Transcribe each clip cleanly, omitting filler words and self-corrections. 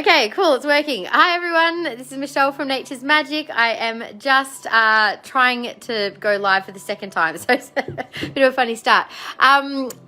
Okay, cool, it's working. Hi everyone, this is Michelle from Nature's Magic. I am just trying to go live for the second time, so it's a bit of a funny start.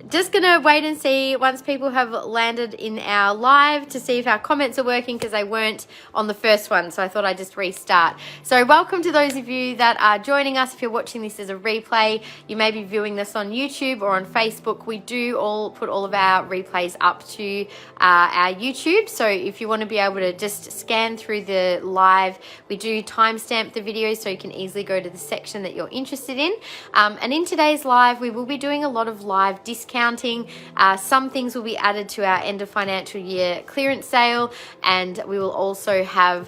Just gonna wait and see once people have landed in our live to see if our comments are working, because they weren't on the first one, so I thought I'd just restart. So welcome to those of you that are joining us. If you're watching this as a replay, you may be viewing this on YouTube or on Facebook. We do put all of our replays up to our YouTube, so if you want to be able to just scan through the live, we do timestamp the video so you can easily go to the section that you're interested in. And in today's live, we will be doing a lot of live discounting. Some things will be added to our end of financial year clearance sale, and we will also have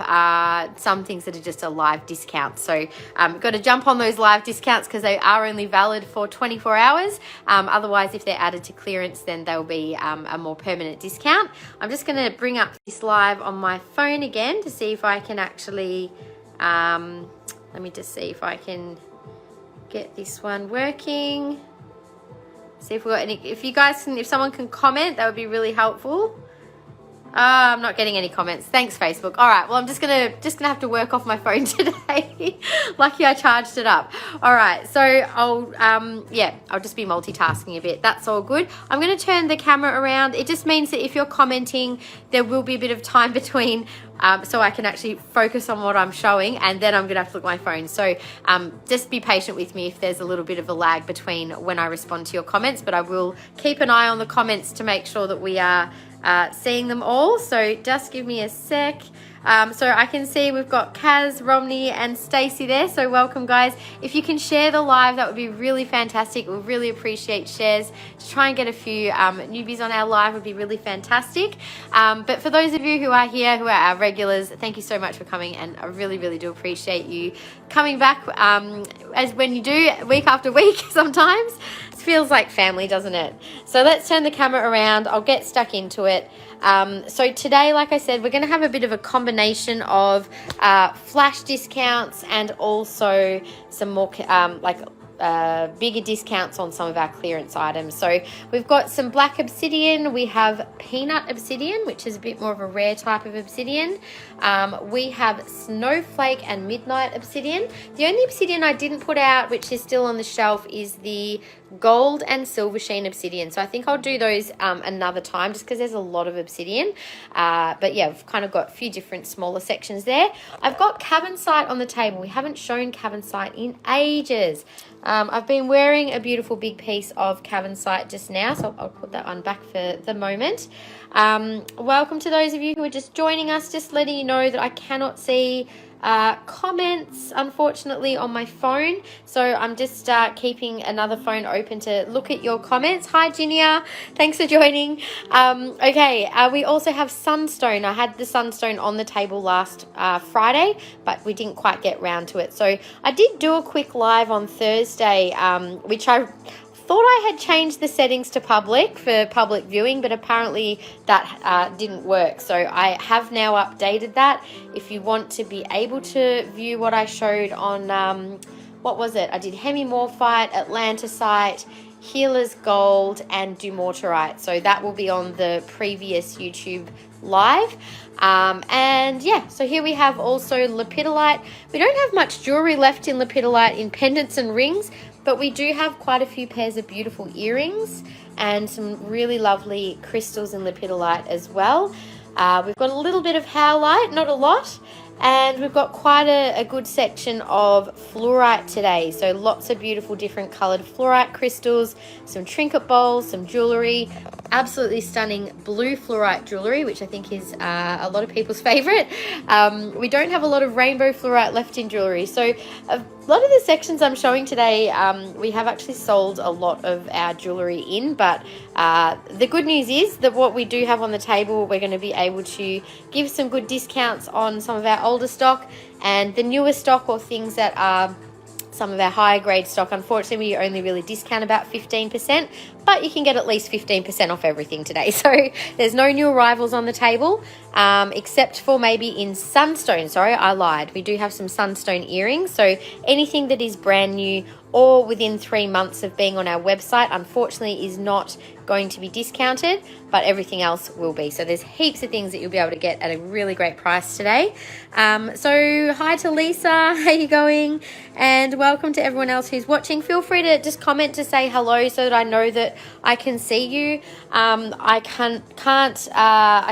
some things that are just a live discount. So got to jump on those live discounts because they are only valid for 24 hours. Otherwise, if they're added to clearance, then they'll be a more permanent discount. I'm just going to bring up this live on my phone again to see if I can actually let me just see if I can get this one working. See if we got any, if you guys can, if someone can comment, that would be really helpful. I'm not getting any comments. Thanks, Facebook. All right, well, I'm just gonna have to work off my phone today. Lucky I charged it up. All right, so I'll just be multitasking a bit. That's all good. I'm gonna turn the camera around. It just means that if you're commenting, there will be a bit of time between, so I can actually focus on what I'm showing, and then I'm gonna have to look at my phone. So just be patient with me if there's a little bit of a lag between when I respond to your comments, but I will keep an eye on the comments to make sure that we are seeing them all. So just give me a sec. So I can see we've got Kaz, Romney and Stacy there, so welcome guys. If you can share the live, that would be really fantastic. We really appreciate shares. To try and get a few newbies on our live would be really fantastic. But for those of you who are here, who are our regulars, thank you so much for coming, and I really do appreciate you coming back, as when you do, week after week sometimes. It feels like family, doesn't it? So let's turn the camera around. I'll get stuck into it. So today, like I said, we're going to have a bit of a combination of flash discounts and also some more bigger discounts on some of our clearance items. So we've got some black obsidian, we have peanut obsidian, which is a bit more of a rare type of obsidian. We have snowflake and midnight obsidian. The only obsidian I didn't put out, which is still on the shelf, is the gold and silver sheen obsidian. So I think I'll do those another time, just because there's a lot of obsidian. But yeah, I've kind of got a few different smaller sections there. I've got Cavansite on the table. We haven't shown Cavansite in ages. I've been wearing a beautiful big piece of Cavansite just now, so I'll put that on back for the moment. Welcome to those of you who are just joining us. Just letting you know that I cannot see comments, unfortunately, on my phone, so I'm just keeping another phone open to look at your comments. Hi Ginia, thanks for joining. Okay, we also have Sunstone. I had the Sunstone on the table last Friday, but we didn't quite get round to it, so I did do a quick live on Thursday, which I thought I had changed the settings to public for public viewing, but apparently that didn't work. So I have now updated that. If you want to be able to view what I showed on, what was it? I did hemimorphite, atlantisite, healer's gold, and dumortierite. So that will be on the previous YouTube live. And yeah, so here we have also lepidolite. We don't have much jewelry left in lepidolite in pendants and rings, but we do have quite a few pairs of beautiful earrings and some really lovely crystals in lepidolite as well. We've got a little bit of howlite, not a lot, and we've got quite a good section of fluorite today. So lots of beautiful different colored fluorite crystals, some trinket bowls, some jewelry, absolutely stunning blue fluorite jewelry, which I think is a lot of people's favorite. We don't have a lot of rainbow fluorite left in jewelry, so a lot of the sections I'm showing today, we have actually sold a lot of our jewelry in, but the good news is that what we do have on the table, we're going to be able to give some good discounts on some of our older stock, and the newer stock, or things that are some of our higher grade stock, unfortunately we only really discount about 15%, but you can get at least 15% off everything today. So there's no new arrivals on the table, except for maybe in Sunstone. Sorry, I lied. We do have some Sunstone earrings. So anything that is brand new or within 3 months of being on our website, unfortunately, is not going to be discounted, but everything else will be. So there's heaps of things that you'll be able to get at a really great price today. So hi to Lisa, how you going? And welcome to everyone else who's watching. Feel free to just comment to say hello so that I know that I can see you. I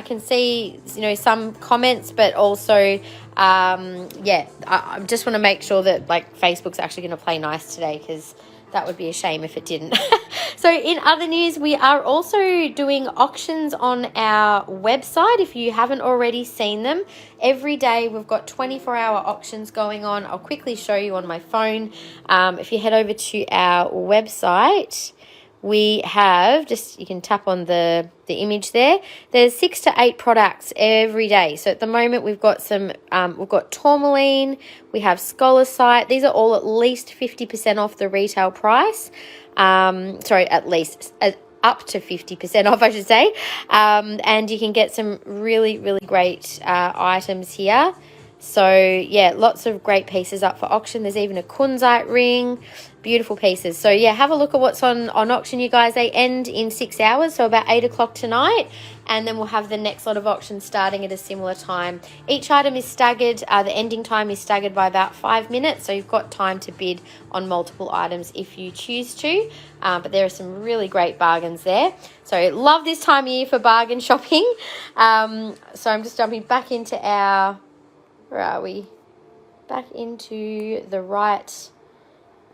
can see, you know, some comments, but also yeah, I just want to make sure that like Facebook's actually going to play nice today, because that would be a shame if it didn't. So in other news, we are also doing auctions on our website. If you haven't already seen them, every day we've got 24-hour auctions going on. I'll quickly show you on my phone. If you head over to our website, we have, just you can tap on the image there. There's 6 to 8 products every day. So at the moment we've got some, we've got tourmaline, we have Scholarsite. These are all at least 50% off the retail price. Sorry, at least up to 50% off, I should say. And you can get some really, really great items here. So yeah, lots of great pieces up for auction. There's even a kunzite ring, beautiful pieces. So yeah, have a look at what's on auction, you guys. They end in 6 hours, so about 8 o'clock tonight, and then we'll have the next lot of auctions starting at a similar time. Each item is staggered. The ending time is staggered by about 5 minutes, so you've got time to bid on multiple items if you choose to. But there are some really great bargains there. So love this time of year for bargain shopping. So I'm just jumping back into our, where are we? Back into the right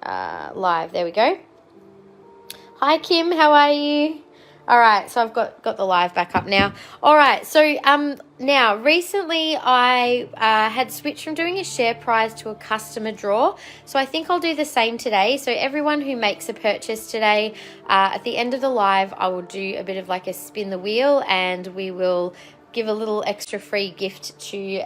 live. There we go. Hi Kim, how are you? All right, so I've got the live back up now. All right, so now recently I had switched from doing a share prize to a customer draw. So I think I'll do the same today. So everyone who makes a purchase today, at the end of the live, I will do a bit of like a spin the wheel, and we will give a little extra free gift to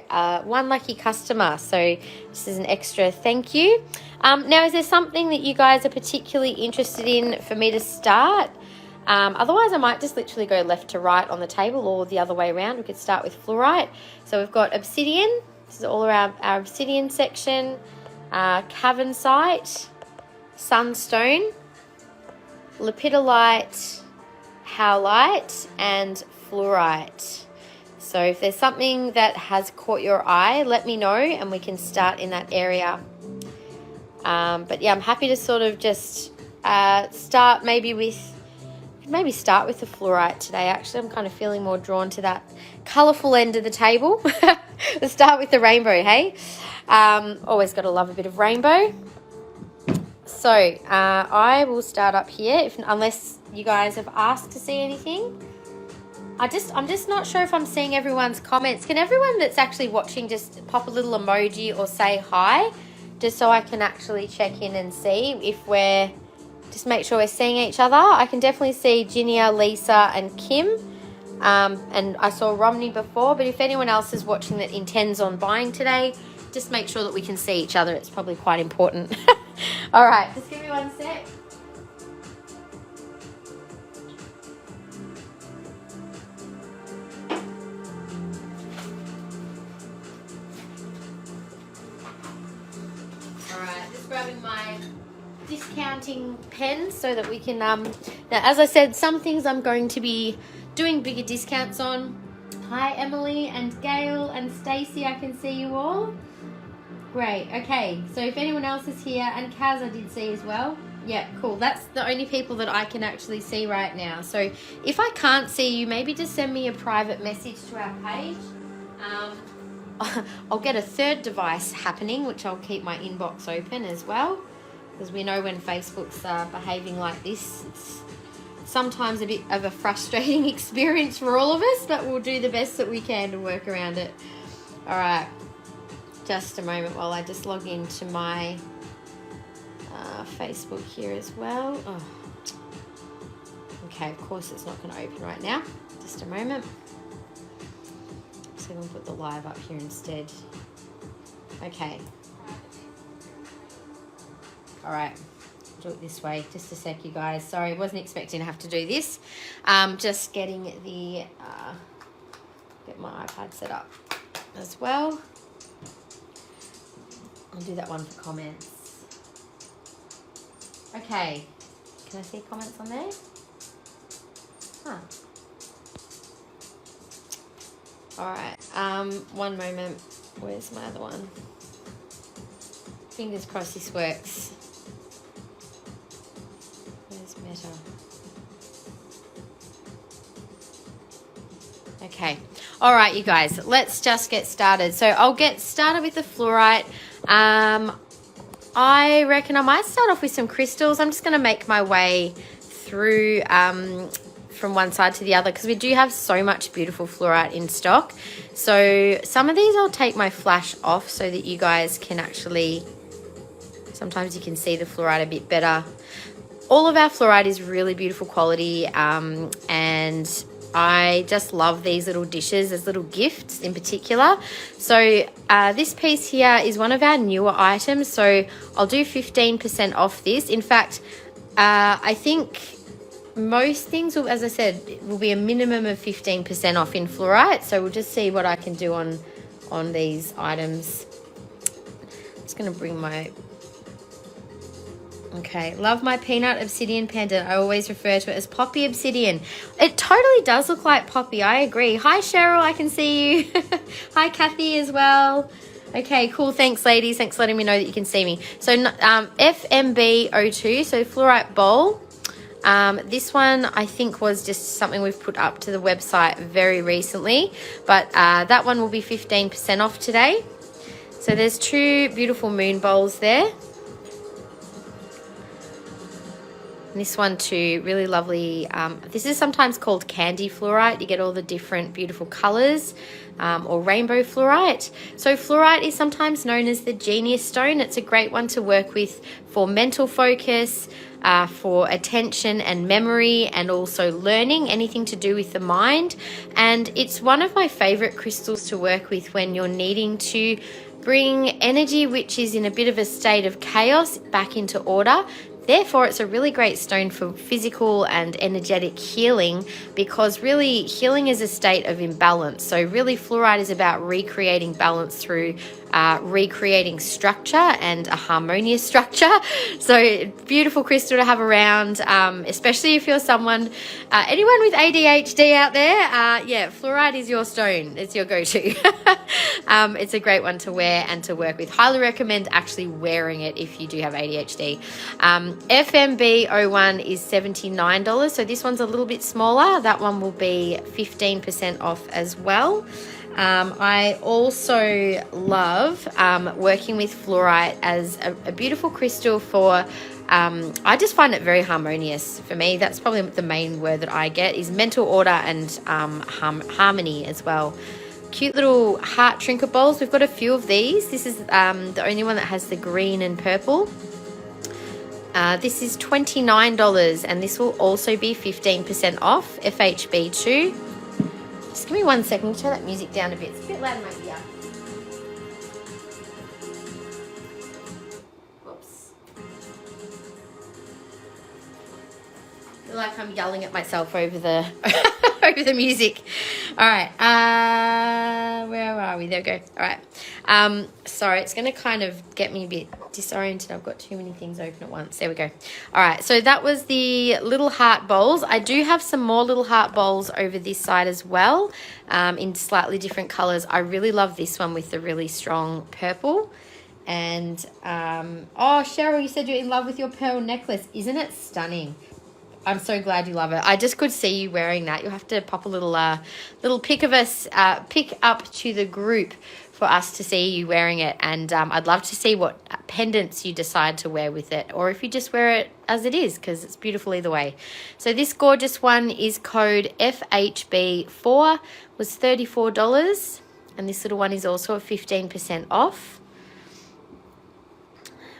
one lucky customer. So this is an extra thank you. Now, is there something that you guys are particularly interested in for me to start? Otherwise, I might just literally go left to right on the table, or the other way around. We could start with fluorite. So we've got Obsidian. This is all around our Obsidian section. Cavansite, Sunstone, Lepidolite, Howlite, and Fluorite. So if there's something that has caught your eye, let me know and we can start in that area. But yeah, I'm happy to sort of just start start with the fluorite today. Actually, I'm kind of feeling more drawn to that colourful end of the table. Let's start with the rainbow, hey? Always got to love a bit of rainbow. So I will start up here, unless you guys have asked to see anything. I'm just not sure if I'm seeing everyone's comments. Can everyone that's actually watching just pop a little emoji or say hi, just so I can actually check in and see if we're, just make sure we're seeing each other. I can definitely see Ginia, Lisa, and Kim. And I saw Romney before, but if anyone else is watching that intends on buying today, just make sure that we can see each other. It's probably quite important. All right, just give me one sec. Grabbing my discounting pen so that we can now, as I said, some things I'm going to be doing bigger discounts on. Hi Emily and Gail and Stacy, I can see you all. Great. Okay, so if anyone else is here, and Kaz I did see as well. Yeah, cool. That's the only people that I can actually see right now. So if I can't see you, maybe just send me a private message to our page. I'll get a third device happening, which I'll keep my inbox open as well, because we know when Facebook's behaving like this, it's sometimes a bit of a frustrating experience for all of us, but we'll do the best that we can to work around it. All right, just a moment while I just log into my Facebook here as well. Oh. Okay, of course it's not going to open right now. Just a moment. So we'll put the live up here instead. Okay. All right, do it this way. Just a sec, you guys. Sorry, I wasn't expecting to have to do this. Just getting the, get my iPad set up as well. I'll do that one for comments. Okay, can I see comments on there? Huh. All right, one moment. Where's my other one? Fingers crossed this works. Where's Meta? Okay. All right, you guys, let's just get started. So I'll get started with the fluorite. I reckon I might start off with some crystals. I'm just going to make my way through from one side to the other because we do have so much beautiful fluorite in stock. So some of these I'll take my flash off so that you guys can actually, sometimes you can see the fluorite a bit better. All of our fluorite is really beautiful quality, and I just love these little dishes as little gifts in particular. So this piece here is one of our newer items, so I'll do 15% off this. In fact, I think most things will, as I said, will be a minimum of 15% off in fluorite. So we'll just see what I can do on these items. I'm just going to bring my... Okay, love my peanut obsidian pendant. I always refer to it as poppy obsidian. It totally does look like poppy. I agree. Hi, Cheryl. I can see you. Hi, Kathy as well. Okay, cool. Thanks, ladies. Thanks for letting me know that you can see me. So FMB02, so fluorite bowl. This one I think was just something we've put up to the website very recently, but that one will be 15% off today. So there's two beautiful moon bowls there. And this one too, really lovely. This is sometimes called candy fluorite. You get all the different beautiful colors, or rainbow fluorite. So fluorite is sometimes known as the genius stone. It's a great one to work with for mental focus, for attention and memory, and also learning, anything to do with the mind. And it's one of my favorite crystals to work with when you're needing to bring energy which is in a bit of a state of chaos back into order. Therefore, it's a really great stone for physical and energetic healing, because really healing is a state of imbalance. So really fluorite is about recreating balance through recreating structure and a harmonious structure. So beautiful crystal to have around, especially if you're someone, anyone with ADHD out there, yeah, fluorite is your stone. It's your go-to. It's a great one to wear and to work with. Highly recommend actually wearing it if you do have ADHD. FMB01 is $79. So this one's a little bit smaller. That one will be 15% off as well. I also love working with fluorite as a beautiful crystal for, I just find it very harmonious. For me, that's probably the main word that I get, is mental order and harmony as well. Cute little heart trinket bowls. We've got a few of these. This is the only one that has the green and purple. This is $29, and this will also be 15% off, FHB2. Just give me 1 second, turn that music down a bit. It's a bit loud in my ear. Whoops. I feel like I'm yelling at myself over the over the music. All right, where are we? There we go. All right. Sorry, it's going to kind of get me a bit disoriented. I've got too many things open at once. There we go. All right, so that was the little heart bowls. I do have some more little heart bowls over this side as well, in slightly different colors. I really love this one with the really strong purple. And oh, Cheryl, you said you're in love with your pearl necklace. Isn't it stunning? I'm so glad you love it. I just could see you wearing that. You'll have to pop a little pic of us, pic up to the group for us to see you wearing it. And I'd love to see what pendants you decide to wear with it, or if you just wear it as it is, because it's beautiful either way. So this gorgeous one is code FHB4, was $34. And this little one is also a 15% off.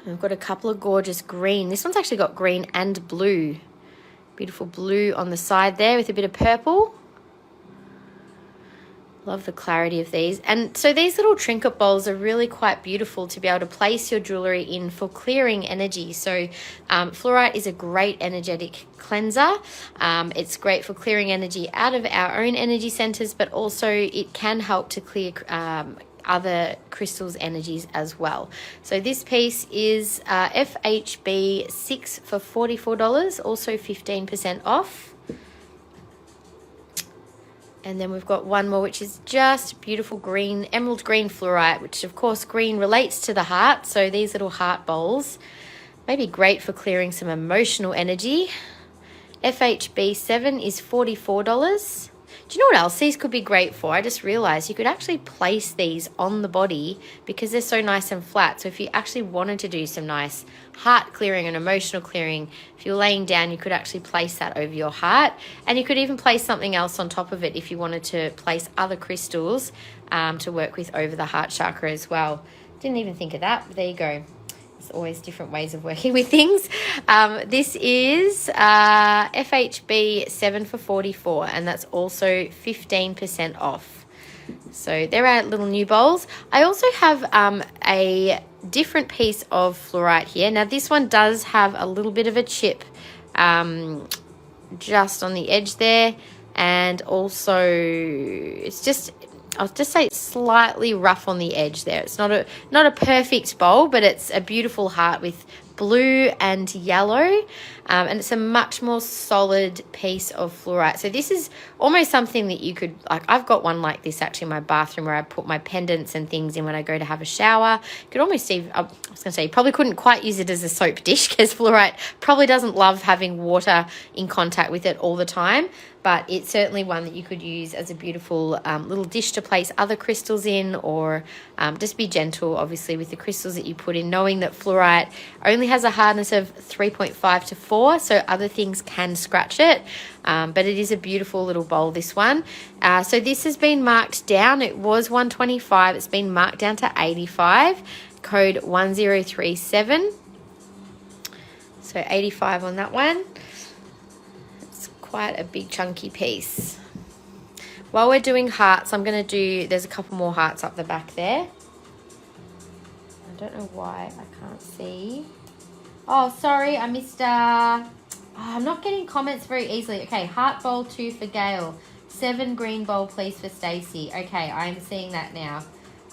We've got a couple of gorgeous green. This one's actually got green and blue. Beautiful blue on the side there with a bit of purple. Love the clarity of these. And so these little trinket bowls are really quite beautiful to be able to place your jewellery in for clearing energy. So fluorite is a great energetic cleanser. It's great for clearing energy out of our own energy centres, but also it can help to clear other crystals' energies as well. So this piece is FHB6 for $44, also 15% off. And then we've got one more, which is just beautiful green, emerald green fluorite, which of course green relates to the heart. So these little heart bowls may be great for clearing some emotional energy. FHB7 is $44. Do you know what else these could be great for? I just realized you could actually place these on the body because they're so nice and flat. So if you actually wanted to do some nice heart clearing and emotional clearing, if you're laying down, you could actually place that over your heart. And you could even place something else on top of it if you wanted to place other crystals to work with over the heart chakra as well. Didn't even think of that, but there you go. It's always different ways of working with things. This is FHB 7 for $44, and that's also 15% off. So there are little new bowls. I also have a different piece of fluorite here. Now this one does have a little bit of a chip just on the edge there, and also it's just, I'll just say it's slightly rough on the edge there. It's not a perfect bowl, but it's a beautiful heart with blue and yellow, and it's a much more solid piece of fluorite. So this is almost something that you could, like, I've got one like this actually in my bathroom where I put my pendants and things in when I go to have a shower. You could almost see, I was going to say, you probably couldn't quite use it as a soap dish because fluorite probably doesn't love having water in contact with it all the time, but it's certainly one that you could use as a beautiful little dish to place other crystals in, or just be gentle, obviously, with the crystals that you put in, knowing that fluorite only has a hardness of 3.5 to 4, so other things can scratch it, but it is a beautiful little bowl, this one. So this has been marked down. It was $125. It's been marked down to $85, code 1037. So $85 on that one. Quite a big chunky piece. While we're doing hearts, I'm going to do, there's a couple more hearts up the back there. I don't know why I can't see. Oh, sorry, I missed, I'm not getting comments very easily. Okay, heart bowl 2 for Gail. 7 green bowl please for Stacy. Okay, I'm seeing that now.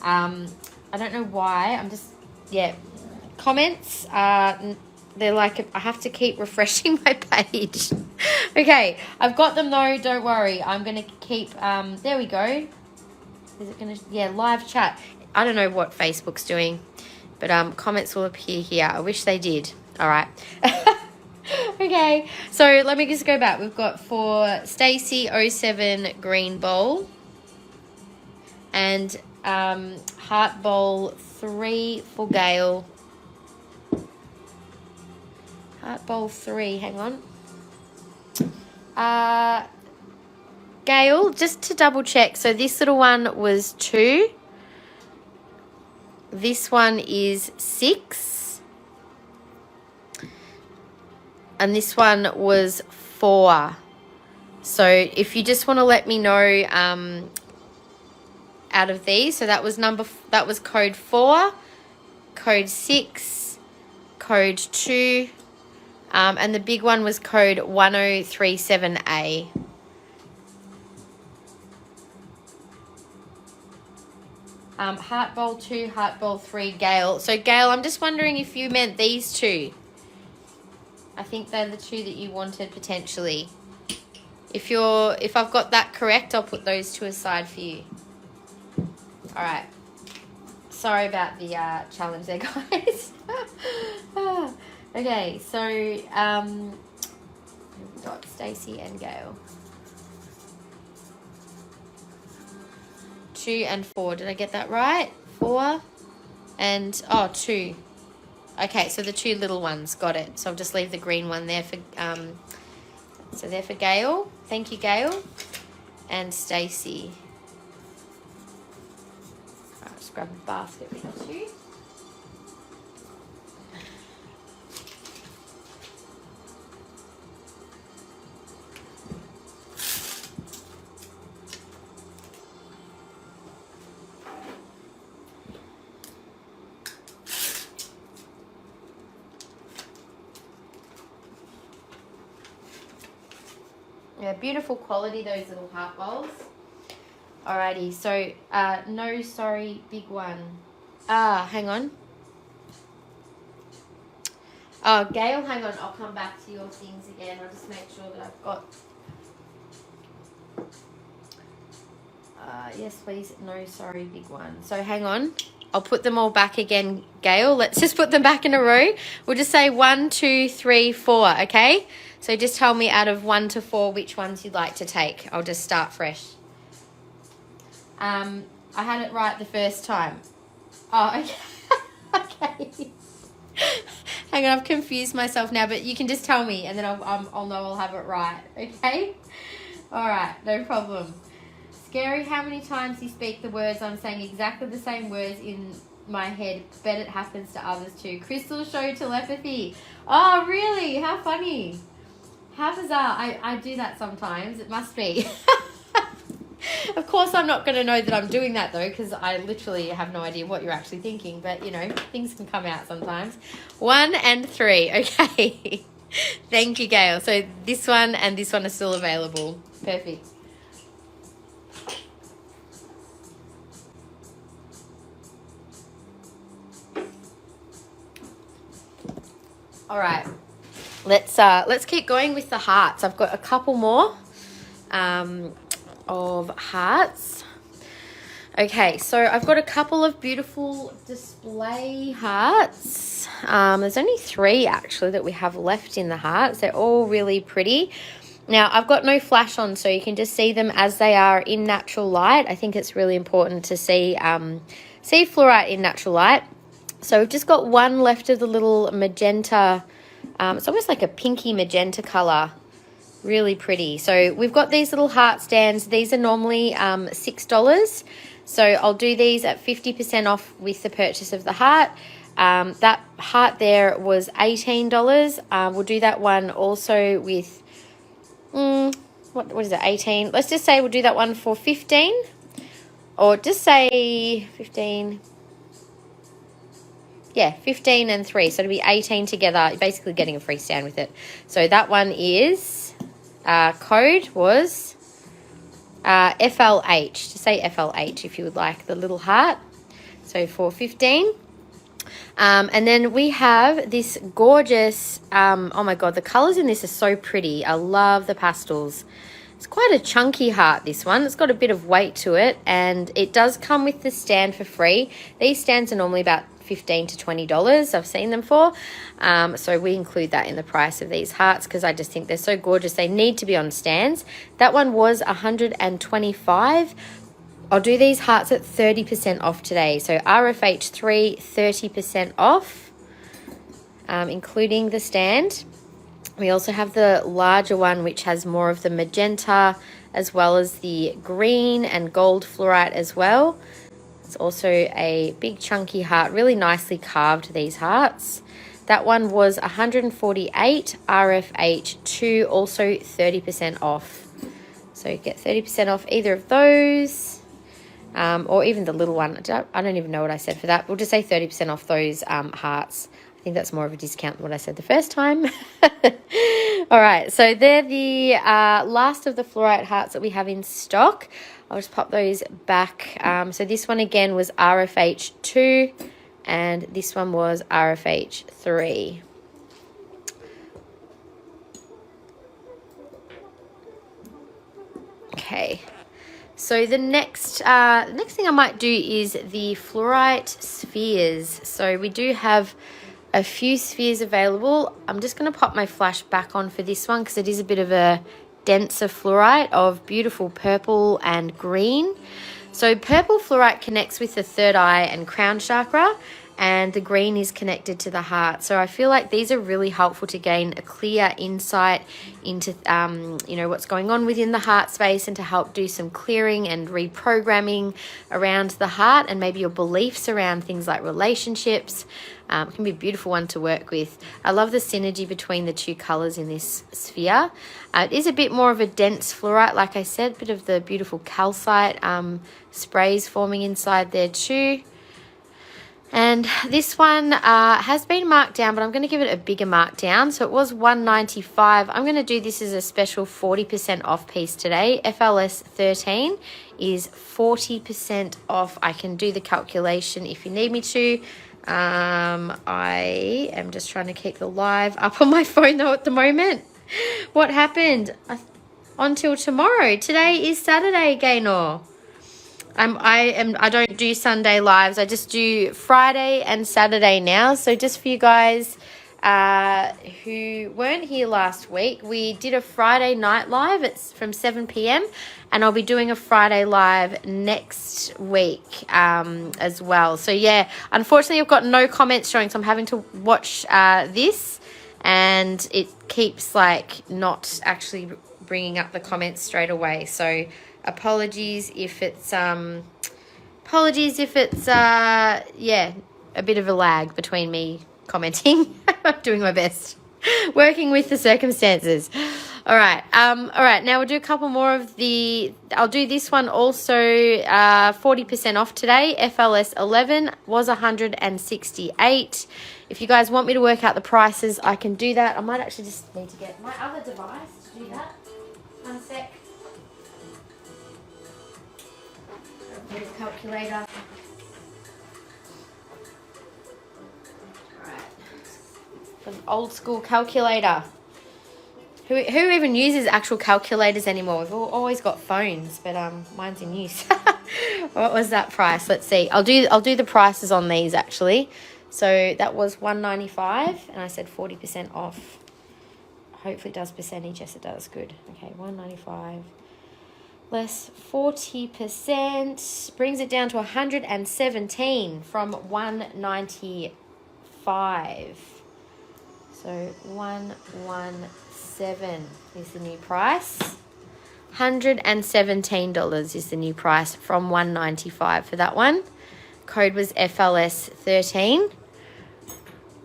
I don't know why, I'm just, yeah, comments, they're like, I have to keep refreshing my page. Okay, I've got them though, don't worry. I'm going to keep, there we go. Is it going to, yeah, live chat. I don't know what Facebook's doing, but comments will appear here. I wish they did. All right. Okay, so let me just go back. We've got for Stacy 07 green bowl and heart bowl 3 for Gail. Heart bowl 3, hang on. Gail, just to double check, so this little one was 2. This one is 6. And this one was 4. So if you just want to let me know out of these, so that was code 4, code 6, code 2, and the big one was code 1037A. Heart bowl 2, heart bowl 3, Gail. So Gail, I'm just wondering if you meant these two. I think they're the two that you wanted potentially. If I've got that correct, I'll put those two aside for you. All right. Sorry about the challenge there, guys. Okay, so we've got Stacy and Gail. 2 and 4. Did I get that right? 4 and 2. Okay, so the 2 little ones. Got it. So I'll just leave the green one there for so they're for Gail. Thank you, Gail. And Stacy. Alright, just grab a basket with us too. Yeah, beautiful quality, those little heart bowls. Alrighty, so no, sorry, big one. Hang on. Oh, Gail, hang on, I'll come back to your things again. I'll just make sure that I've got Yes, please. No, sorry, big one. So hang on. I'll put them all back again, Gail. Let's just put them back in a row. We'll just say 1, 2, 3, 4, okay? So just tell me out of 1 to 4 which ones you'd like to take. I'll just start fresh. I had it right the first time. Oh, okay. Okay. Hang on, I've confused myself now, but you can just tell me and then I'll know I'll have it right, okay? All right, no problem. Scary how many times you speak the words. I'm saying exactly the same words in my head. Bet it happens to others too. Crystals show telepathy. Oh, really? How funny. How bizarre. I do that sometimes. It must be. Of course, I'm not going to know that I'm doing that, though, because I literally have no idea what you're actually thinking. But, you know, things can come out sometimes. 1 and 3. Okay. Thank you, Gail. So this one and this one are still available. Perfect. All right. Let's keep going with the hearts. I've got a couple more of hearts. Okay, so I've got a couple of beautiful display hearts. There's only 3 actually that we have left in the hearts. They're all really pretty. Now, I've got no flash on, so you can just see them as they are in natural light. I think it's really important to see fluorite in natural light. So we've just got one left of the little magenta. It's almost like a pinky magenta color. Really pretty. So we've got these little heart stands. These are normally $6. So I'll do these at 50% off with the purchase of the heart. That heart there was $18. We'll do that one also with, what is it, 18? Let's just say we'll do that one for 15. Or just say 15. Yeah, 15 and 3. So it'll be 18 together. You're basically getting a free stand with it. So that one is, code was FLH. Just say FLH if you would like the little heart. So for 15. And then we have this gorgeous, oh my God, the colors in this are so pretty. I love the pastels. It's quite a chunky heart, this one. It's got a bit of weight to it, and it does come with the stand for free. These stands are normally about $15 to $20 I've seen them for. So we include that in the price of these hearts because I just think they're so gorgeous. They need to be on stands. That one was $125. I'll do these hearts at 30% off today. So RFH3, 30% off, including the stand. We also have the larger one, which has more of the magenta as well as the green and gold fluorite as well. It's also a big chunky heart, really nicely carved, these hearts. That one was $148, RFH2, also 30% off. So you get 30% off either of those. Or even the little one. I don't even know what I said for that. We'll just say 30% off those hearts. I think that's more of a discount than what I said the first time. All right, so they're the last of the fluorite hearts that we have in stock. I'll just pop those back. So this one again was RFH2 and this one was RFH3. Okay. So the next thing I might do is the fluorite spheres. So we do have a few spheres available. I'm just going to pop my flash back on for this one because it is a bit of a denser fluorite of beautiful purple and green. So purple fluorite connects with the third eye and crown chakra, and the green is connected to the heart. So I feel like these are really helpful to gain a clear insight into you know, what's going on within the heart space, and to help do some clearing and reprogramming around the heart and maybe your beliefs around things like relationships. It can be a beautiful one to work with. I love the synergy between the two colors in this sphere. It is a bit more of a dense fluorite, like I said, bit of the beautiful calcite sprays forming inside there too. And this one has been marked down, but I'm going to give it a bigger mark down. So it was $195. I'm going to do this as a special 40% off piece today. FLS 13 is 40% off. I can do the calculation if you need me to. I am just trying to keep the live up on my phone though at the moment. What happened? Until tomorrow. Today is Saturday, Gaynor. I don't do Sunday lives. I just do Friday and Saturday now. So just for you guys who weren't here last week, we did a Friday night live. It's from 7 p.m. and I'll be doing a Friday live next week as well. So yeah, unfortunately I've got no comments showing, so I'm having to watch this, and it keeps like not actually bringing up the comments straight away. So apologies if it's yeah, a bit of a lag between me commenting. I'm doing my best, working with the circumstances. All right, now we'll do a couple more of the, I'll do this one also, 40% off today. FLS 11 was 168. If you guys want me to work out the prices, I can do that. I might actually just need to get my other device to do that. One sec. Get a calculator. An old school calculator. Who even uses actual calculators anymore? We've always got phones, but mine's in use. What was that price? Let's see. I'll do the prices on these actually. So that was $195, and I said 40% off. Hopefully it does percentage. Yes, it does. Good. Okay, $195 less 40% brings it down to 117 from 195. So 117 is the new price. $117 is the new price from $195 for that one. Code was FLS 13.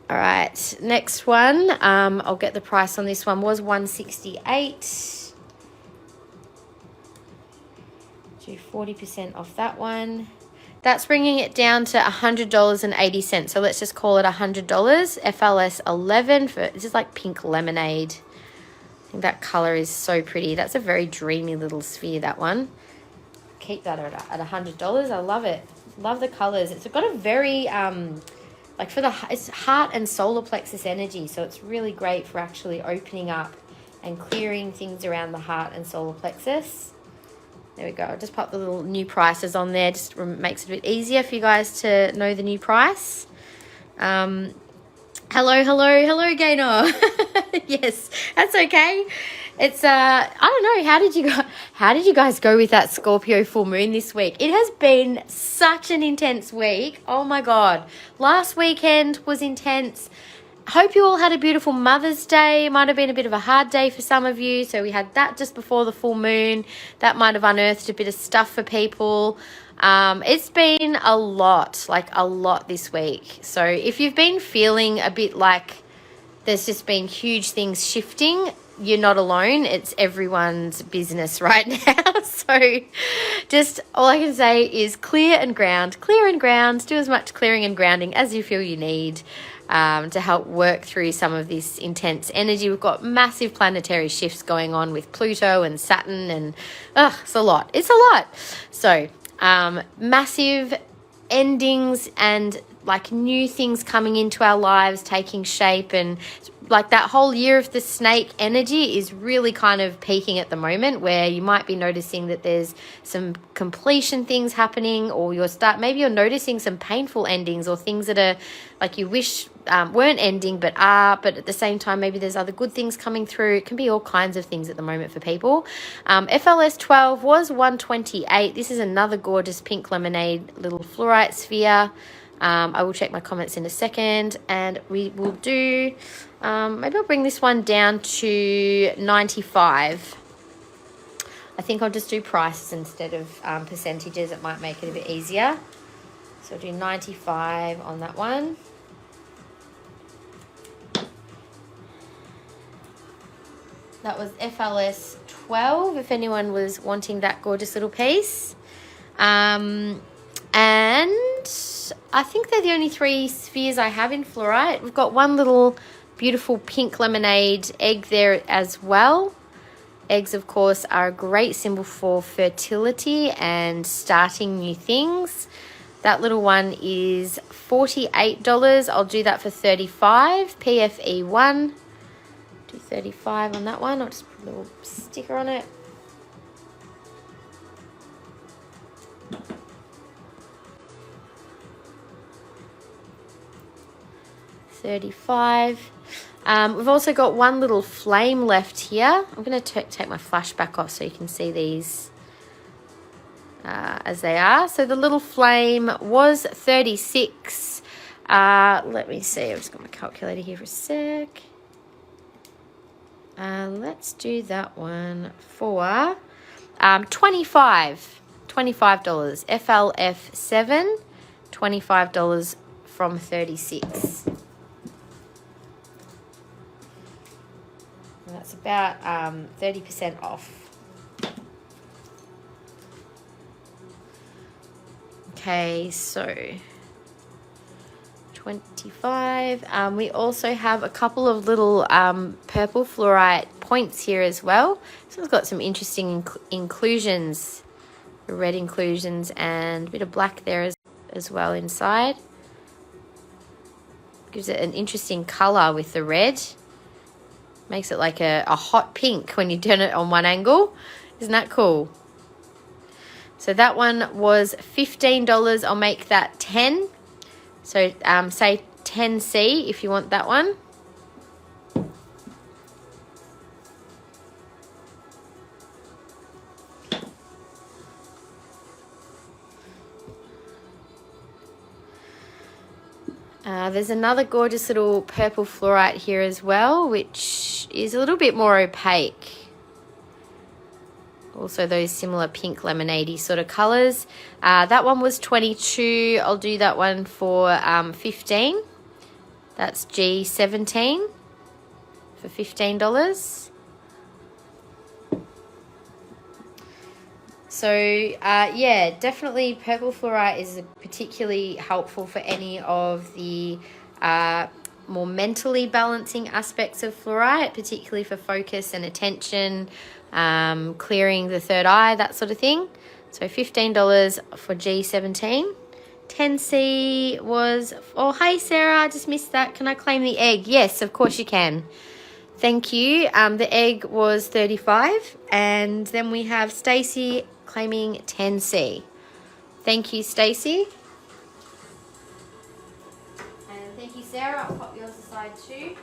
All right, next one. I'll get the price on this one. Was $168. Do 40% off that one. That's bringing it down to $100.80. So let's just call it $100. FLS 11 for, this is like pink lemonade. I think that color is so pretty. That's a very dreamy little sphere, that one. Keep that at $100. I love it. Love the colors. It's got a very like for the, it's heart and solar plexus energy. So it's really great for actually opening up and clearing things around the heart and solar plexus. There we go. I'll just pop the little new prices on there. Just makes it a bit easier for you guys to know the new price. Hello, Gaynor. Yes, that's okay. It's I don't know. How did you guys go with that Scorpio full moon this week? It has been such an intense week. Oh my God. Last weekend was intense. Hope you all had a beautiful Mother's Day. It might have been a bit of a hard day for some of you. So we had that just before the full moon. That might have unearthed a bit of stuff for people. It's been a lot this week. So if you've been feeling a bit like there's just been huge things shifting, you're not alone. It's everyone's business right now. So just all I can say is clear and ground. Do as much clearing and grounding as you feel you need. To help work through some of this intense energy. We've got massive planetary shifts going on with Pluto and Saturn, and it's a lot. So massive endings and like new things coming into our lives, taking shape, and like that whole year of the snake energy is really kind of peaking at the moment, where you might be noticing that there's some completion things happening, or maybe you're noticing some painful endings or things that are like you wish weren't ending but are, but at the same time maybe there's other good things coming through. It can be all kinds of things at the moment for people. FLS 12 was 128. This is another gorgeous pink lemonade little fluorite sphere. I will check my comments in a second, and we will do maybe I'll bring this one down to 95. I think I'll just do prices instead of percentages. It might make it a bit easier. So I'll do 95 on that one. That was FLS 12, if anyone was wanting that gorgeous little piece. And I think they're the only 3 spheres I have in fluorite. We've got one little beautiful pink lemonade egg there as well. Eggs, of course, are a great symbol for fertility and starting new things. That little one is $48. I'll do that for $35. PFE1. Do $35 on that one. I'll just put a little sticker on it. $35. We've also got one little flame left here. I'm going to take my flash back off so you can see these as they are. So the little flame was $36. Let me see. I've just got my calculator here for a sec. Let's do that one for $25. FLF7, $25 from $36. That's about 30% off. Okay, so 25. We also have a couple of little purple fluorite points here as well. So it's got some interesting inclusions, red inclusions, and a bit of black there as well inside. Gives it an interesting color with the red. Makes it like a hot pink when you turn it on one angle. Isn't that cool? So that one was $15. I'll make that 10. So say 10C if you want that one. There's another gorgeous little purple fluorite here as well, which is a little bit more opaque. Also those similar pink lemonade-y sort of colours. That one was $22. I'll do that one for $15. That's G17 for $15. So yeah, definitely purple fluorite is particularly helpful for any of the more mentally balancing aspects of fluorite, particularly for focus and attention, clearing the third eye, that sort of thing. So $15 for G17. 10C was, oh, hey Sarah, I just missed that. Can I claim the egg? Yes, of course you can. Thank you. The egg was $35. And then we have Stacy claiming 10C. Thank you, Stacy. And thank you, Sarah. I'll pop yours aside too.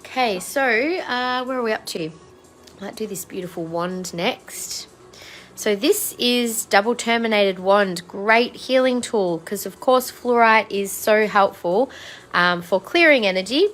Okay, so where are we up to? Let's do this beautiful wand next. So this is double terminated wand, great healing tool, because of course fluorite is so helpful for clearing energy,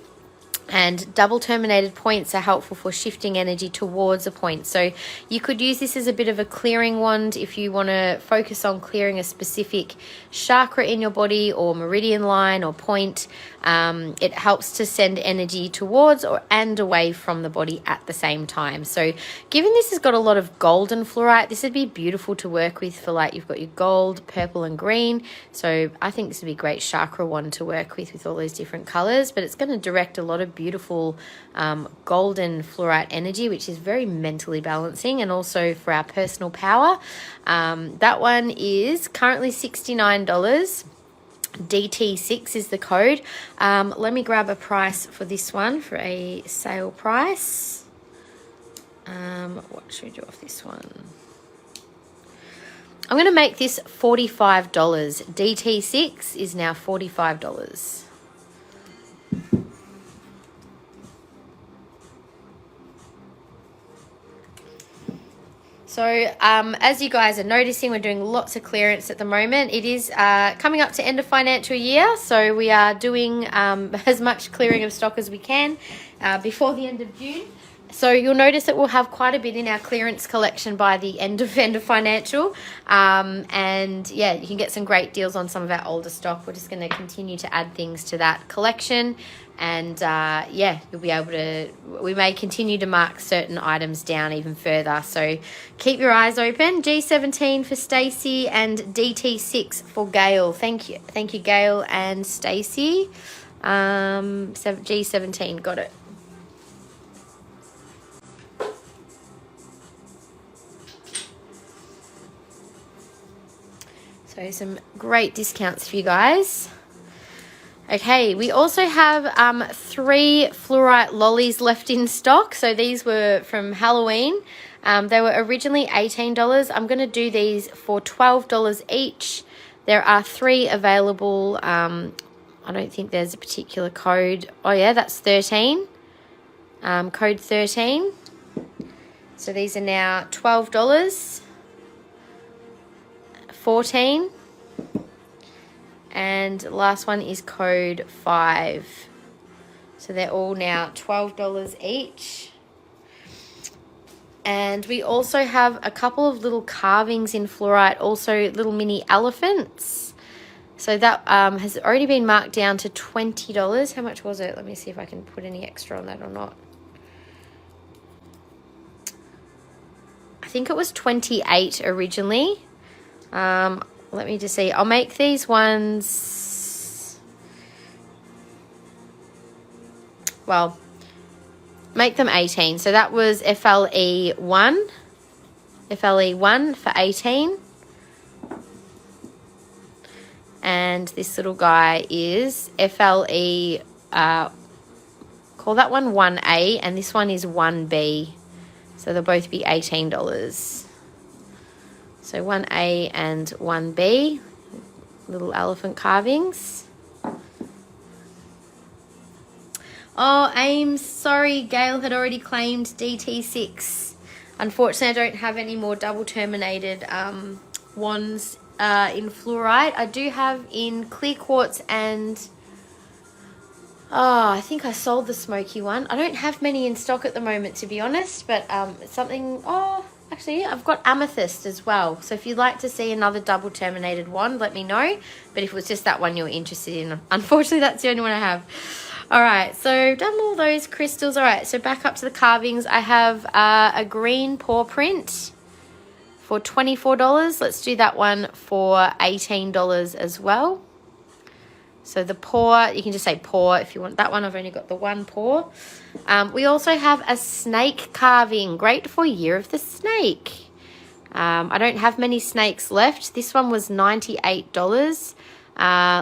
and double terminated points are helpful for shifting energy towards a point. So you could use this as a bit of a clearing wand if you want to focus on clearing a specific chakra in your body or meridian line or point. It helps to send energy towards and away from the body at the same time. So given this has got a lot of golden fluorite, this would be beautiful to work with for, like, you've got your gold, purple and green. So I think this would be a great chakra wand to work with all those different colors, but it's going to direct a lot of beautiful golden fluorite energy, which is very mentally balancing, and also for our personal power. That one is currently $69. DT6 is the code. Let me grab a price for this one, for a sale price. What should we do off this one? I'm going to make this $45. DT6 is now $45. So as you guys are noticing, we're doing lots of clearance at the moment. It is coming up to end of financial year, so we are doing as much clearing of stock as we can before the end of June. So you'll notice that we'll have quite a bit in our clearance collection by the end of financial. And yeah, you can get some great deals on some of our older stock. We're just going to continue to add things to that collection. And yeah, you'll be able to, we may continue to mark certain items down even further. So keep your eyes open. G17 for Stacey and DT6 for Gail. Thank you. Thank you, Gail and Stacey. G17, got it. So some great discounts for you guys. Okay, we also have 3 fluorite lollies left in stock. So these were from Halloween. They were originally $18. I'm going to do these for $12 each. There are 3 available. I don't think there's a particular code. Oh yeah, that's 13. Code 13. So these are now $12, 14. And last one is code 5. So they're all now $12 each. And we also have a couple of little carvings in fluorite, also little mini elephants. So that has already been marked down to $20. How much was it? Let me see if I can put any extra on that or not. I think it was 28 originally. Let me just see. I'll make these ones, well, make them 18. So that was FLE1 for 18. And this little guy is FLE, call that one 1A, and this one is 1B. So they'll both be $18. So 1A and 1B, little elephant carvings. Oh, Ames, sorry, Gail had already claimed DT6. Unfortunately, I don't have any more double terminated wands in fluorite. I do have in clear quartz and, oh, I think I sold the smoky one. I don't have many in stock at the moment, to be honest, but it's something, oh, actually, I've got amethyst as well. So if you'd like to see another double terminated wand, let me know. But if it was just that one you're interested in, unfortunately, that's the only one I have. All right, so done all those crystals. All right, so back up to the carvings. I have a green paw print for $24. Let's do that one for $18 as well. So the paw, you can just say paw if you want that one. I've only got the one paw. We also have a snake carving, great for Year of the Snake. I don't have many snakes left. This one was $98.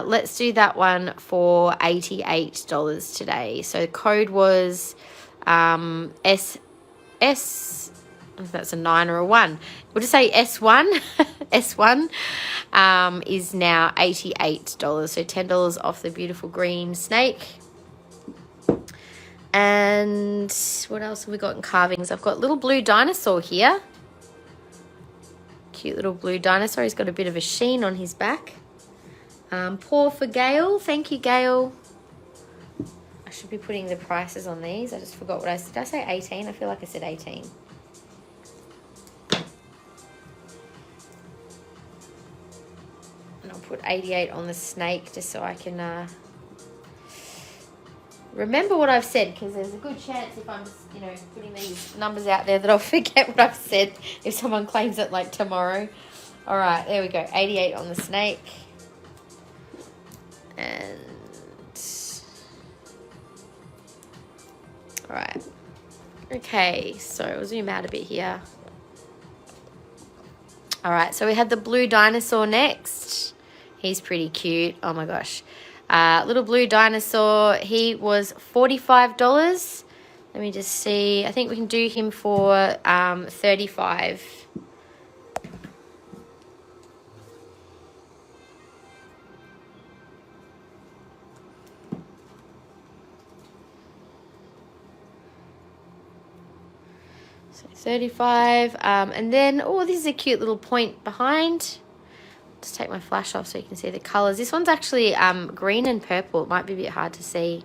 Let's do that one for $88 today. So code was S, if that's a 9 or a 1. We'll just say S1. S1 is now $88. So $10 off the beautiful green snake. And what else have we got in carvings? I've got little blue dinosaur here. Cute little blue dinosaur. He's got a bit of a sheen on his back. Paw for Gail. Thank you, Gail. I should be putting the prices on these. I just forgot what I said. Did I say 18? I feel like I said 18. And I'll put 88 on the snake just so I can remember what I've said, because there's a good chance if I'm just, you know, putting these numbers out there that I'll forget what I've said if someone claims it like tomorrow. All right, there we go. 88 on the snake. And all right. Okay, so I'll zoom out a bit here. All right, so we had the blue dinosaur next. He's pretty cute. Oh my gosh. Little blue dinosaur, he was $45. Let me just see. I think we can do him for $35. So 35. And then, oh, this is a cute little point behind. Just take my flash off so you can see the colors. This one's actually green and purple. It might be a bit hard to see.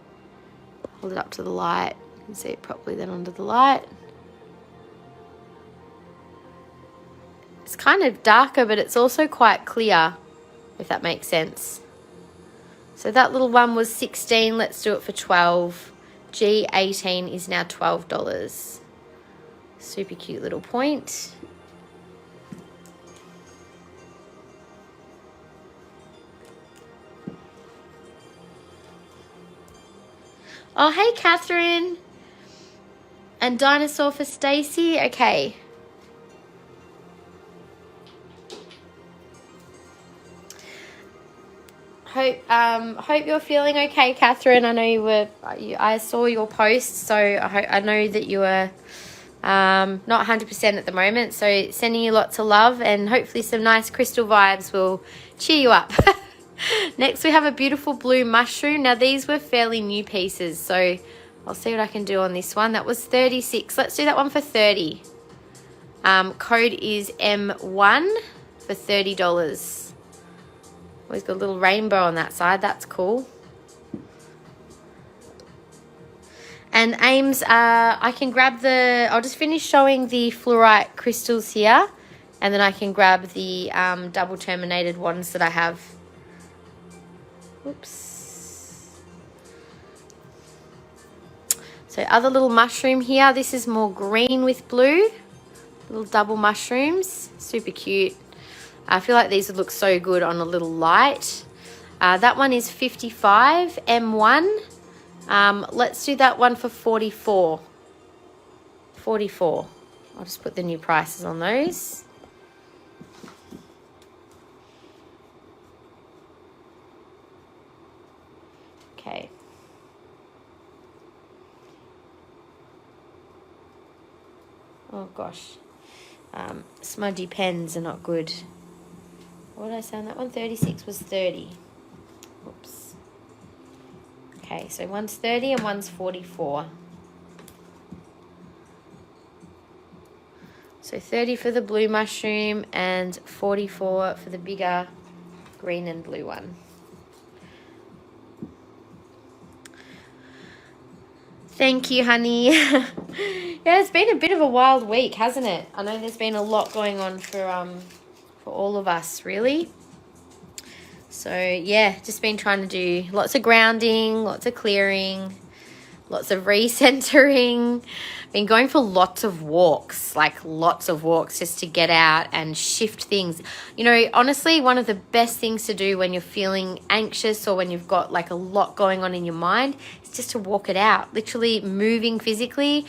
Hold it up to the light. You can see it properly then under the light. It's kind of darker, but it's also quite clear, if that makes sense. So that little one was 16. Let's do it for 12. G18 is now $12. Super cute little point. Oh, hey, Catherine. And dinosaur for Stacy. Okay. Hope you're feeling okay, Catherine. I know I saw your post, so I know that you were not 100% at the moment. So sending you lots of love, and hopefully some nice crystal vibes will cheer you up. Next, we have a beautiful blue mushroom. Now, these were fairly new pieces, so I'll see what I can do on this one. That was 36. Let's do that one for 30. Code is M1 for $30. Always got a little rainbow on that side. That's cool. And Ames, I can grab I'll just finish showing the fluorite crystals here, and then I can grab the double terminated ones that I have. Oops. So other little mushroom here. This is more green with blue. Little double mushrooms. Super cute. I feel like these would look so good on a little light. That one is 55 M1. Let's do that one for 44. 44. I'll just put the new prices on those. Okay. Oh gosh. Smudgy pens are not good. What did I say on that one? 36 was 30. Oops. Okay, so one's 30 and one's 44. So 30 for the blue mushroom and 44 for the bigger green and blue one. Thank you, honey. Yeah, it's been a bit of a wild week, hasn't it? I know there's been a lot going on for all of us, really. So yeah, just been trying to do lots of grounding, lots of clearing, lots of recentering. Been going for lots of walks, like lots of walks, just to get out and shift things. You know, honestly, one of the best things to do when you're feeling anxious or when you've got like a lot going on in your mind is just to walk it out. Literally moving physically.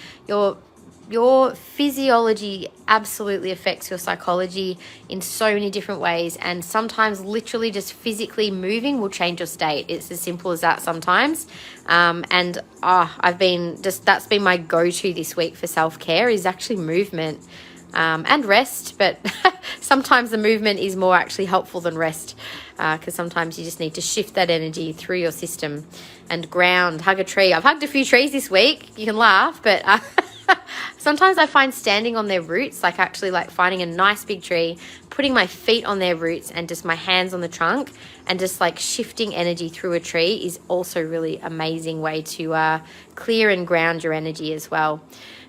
Your physiology absolutely affects your psychology in so many different ways, and sometimes literally just physically moving will change your state. It's as simple as that sometimes. That's been my go-to this week for self-care is actually movement and rest, but sometimes the movement is more actually helpful than rest, because sometimes you just need to shift that energy through your system and ground, hug a tree. I've hugged a few trees this week. You can laugh, but sometimes I find standing on their roots, like actually like finding a nice big tree, putting my feet on their roots and just my hands on the trunk and just like shifting energy through a tree is also really amazing way to clear and ground your energy as well.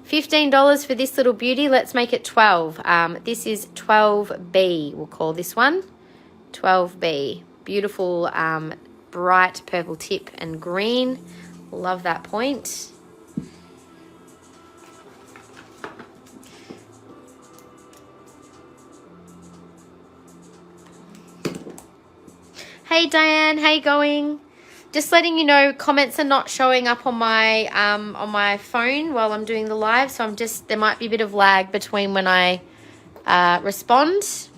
$15 for this little beauty. Let's make it 12. This is 12B. We'll call this one 12B. Beautiful bright purple tip and green. Love that point. Hey Diane, how you going? Just letting you know, comments are not showing up on my phone while I'm doing the live, so there might be a bit of lag between when I respond.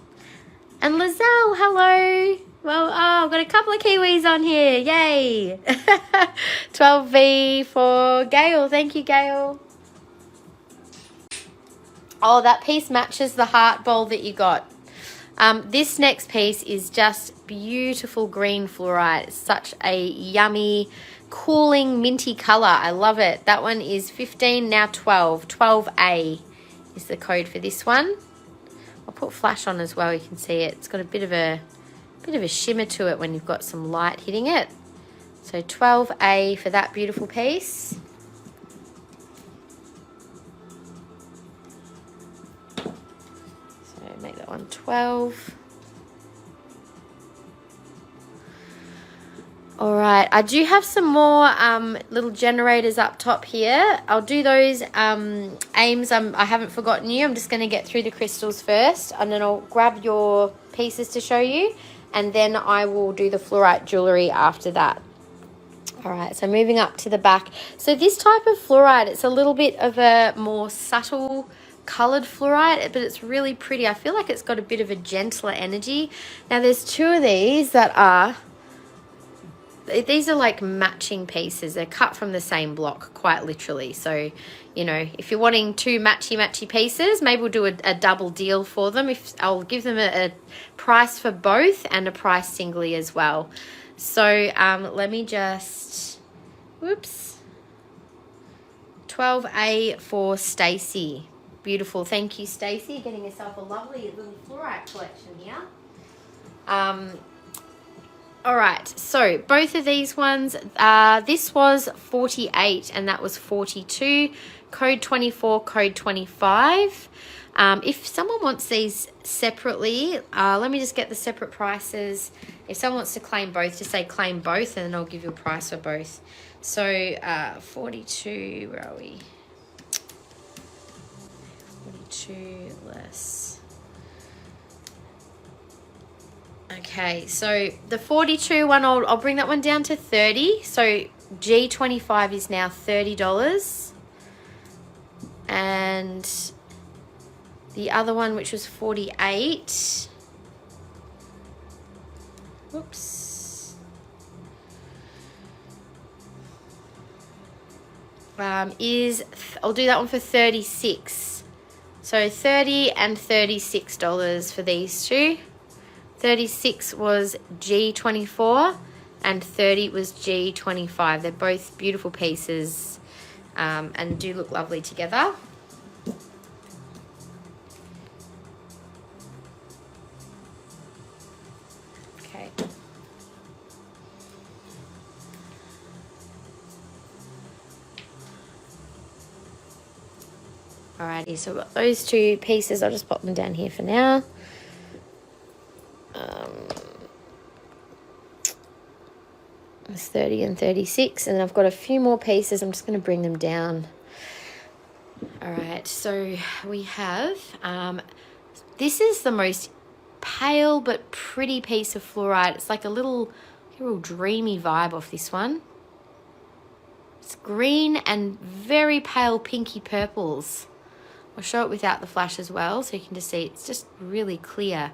And Lizelle, hello. Well, I've got a couple of Kiwis on here. Yay. 12V for Gail. Thank you, Gail. Oh, that piece matches the heart bowl that you got. This next piece is just beautiful green fluorite. It's such a yummy, cooling, minty color. I love it. That one is 15, now 12. 12A is the code for this one. I'll put flash on as well. You can see it. It's got a bit of a shimmer to it when you've got some light hitting it. So 12A for that beautiful piece. So make that one 12. All right, I do have some more little generators up top here. I'll do those aims. I haven't forgotten you. I'm just going to get through the crystals first, and then I'll grab your pieces to show you, and then I will do the fluorite jewellery after that. All right, so moving up to the back. So this type of fluorite, it's a little bit of a more subtle coloured fluorite, but it's really pretty. I feel like it's got a bit of a gentler energy. Now there's two of these that are these are like matching pieces. They're cut from the same block, quite literally. So, you know, if you're wanting two matchy pieces, maybe we'll do a double deal for them. If I'll give them a price for both and a price singly as well. So let me just, whoops, 12A for Stacy. Beautiful. Thank you, Stacy. Getting yourself a lovely little fluorite collection here. All right, so both of these ones, this was 48 and that was 42. Code 24, code 25. If someone wants these separately, let me just get the separate prices. If someone wants to claim both, just say claim both and then I'll give you a price for both. So 42, where are we? 42 less. Okay, so the 42 one, I'll bring that one down to 30. So G25 is now $30. And the other one, which was 48, whoops, I'll do that one for 36. So 30 and $36 for these two. 36 was G24 and 30 was G25. They're both beautiful pieces and do look lovely together. Okay. Alrighty, so I've got those two pieces. I'll just pop them down here for now. It's 30 and 36, and then I've got a few more pieces. I'm just going to bring them down. All right, so we have, this is the most pale but pretty piece of fluorite. It's like a little dreamy vibe off this one. It's green and very pale pinky purples. I'll show it without the flash as well, so you can just see it's just really clear,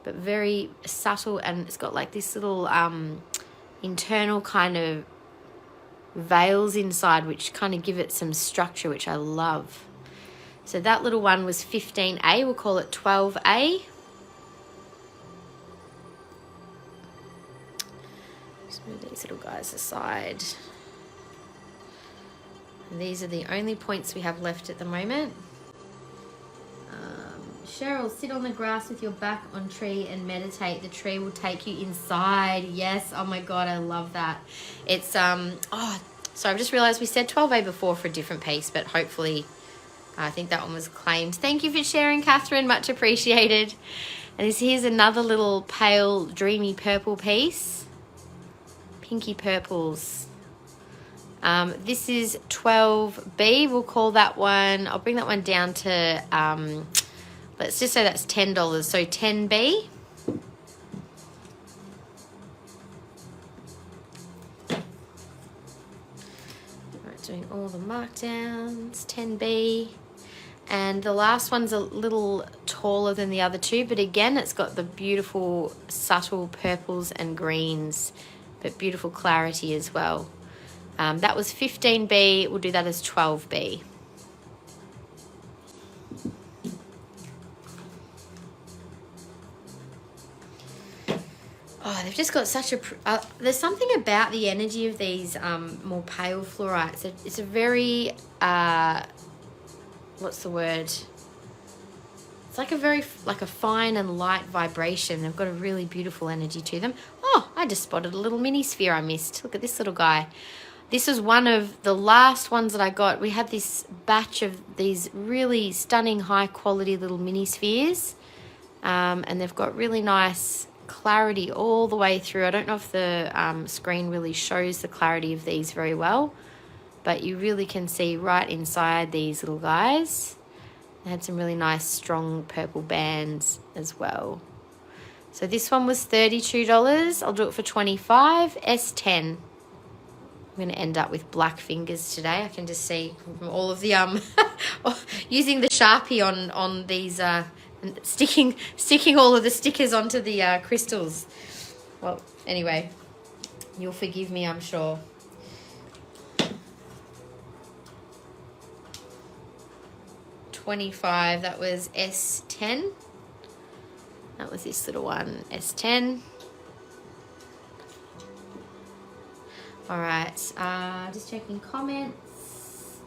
but very subtle, and it's got like this little internal kind of veils inside which kind of give it some structure, which I love. So that little one was 15A. We'll call it 12A. Just move these little guys aside. And these are the only points we have left at the moment. Cheryl, sit on the grass with your back on tree and meditate. The tree will take you inside. Yes. Oh my God, I love that. It's, oh, so I've just realized we said 12A before for a different piece, but hopefully I think that one was claimed. Thank you for sharing, Catherine. Much appreciated. And here's another little pale, dreamy purple piece. Pinky purples. This is 12B. We'll call that one, I'll bring that one down to, let's just say that's $10. So 10B. Right, doing all the markdowns, 10B. And the last one's a little taller than the other two, but again, it's got the beautiful subtle purples and greens, but beautiful clarity as well. That was 15B. We'll do that as 12B. Oh, they've just got such a... there's something about the energy of these more pale fluorites. It's a very... what's the word? It's like a very... like a fine and light vibration. They've got a really beautiful energy to them. Oh, I just spotted a little mini sphere I missed. Look at this little guy. This was one of the last ones that I got. We had this batch of these really stunning high quality little mini spheres. And they've got really nice clarity all the way through. I don't know if the screen really shows the clarity of these very well, but you really can see right inside these little guys. They had some really nice strong purple bands as well. So this one was $32. I'll do it for $25. S10. I'm going to end up with black fingers today. I can just see from all of the using the Sharpie on these sticking all of the stickers onto the crystals. Well, anyway, You'll forgive me, I'm sure. $25, that was S10. That was this little one, S10. All right, just checking comments.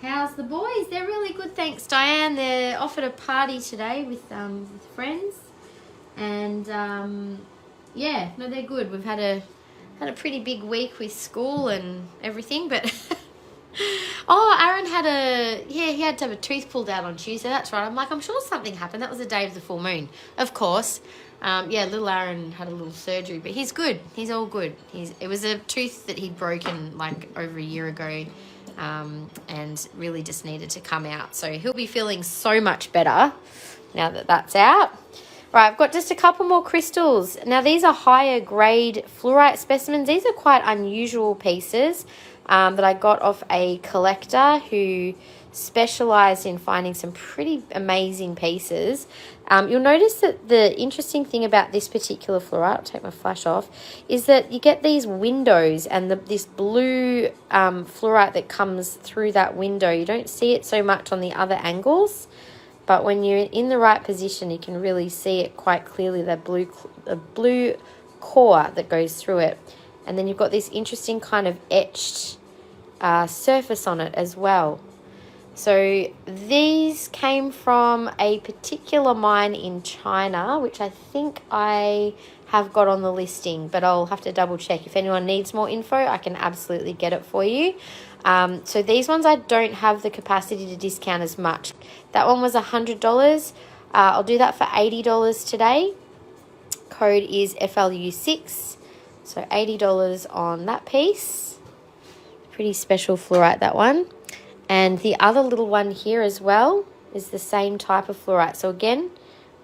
How's the boys? They're really good, thanks, Diane. They're off at a party today with friends, and yeah, no, they're good. We've had a pretty big week with school and everything, but oh, Aaron he had to have a tooth pulled out on Tuesday. That's right. I'm like, I'm sure something happened. That was the day of the full moon, of course. Yeah, little Aaron had a little surgery, but he's good. He's all good. It was a tooth that he'd broken like over a year ago, and really just needed to come out. So he'll be feeling so much better now that that's out. Right, I've got just a couple more crystals. Now, these are higher grade fluorite specimens. These are quite unusual pieces that I got off a collector who specialized in finding some pretty amazing pieces. You'll notice that the interesting thing about this particular fluorite, I'll take my flash off, is that you get these windows and this blue fluorite that comes through that window. You don't see it so much on the other angles, but when you're in the right position, you can really see it quite clearly, the blue core that goes through it. And then you've got this interesting kind of etched surface on it as well. So these came from a particular mine in China, which I think I have got on the listing, but I'll have to double check. If anyone needs more info, I can absolutely get it for you. So these ones I don't have the capacity to discount as much. That one was $100. I'll do that for $80 today. Code is FLU6. So $80 on that piece. Pretty special fluorite, that one. And the other little one here as well is the same type of fluorite. So again,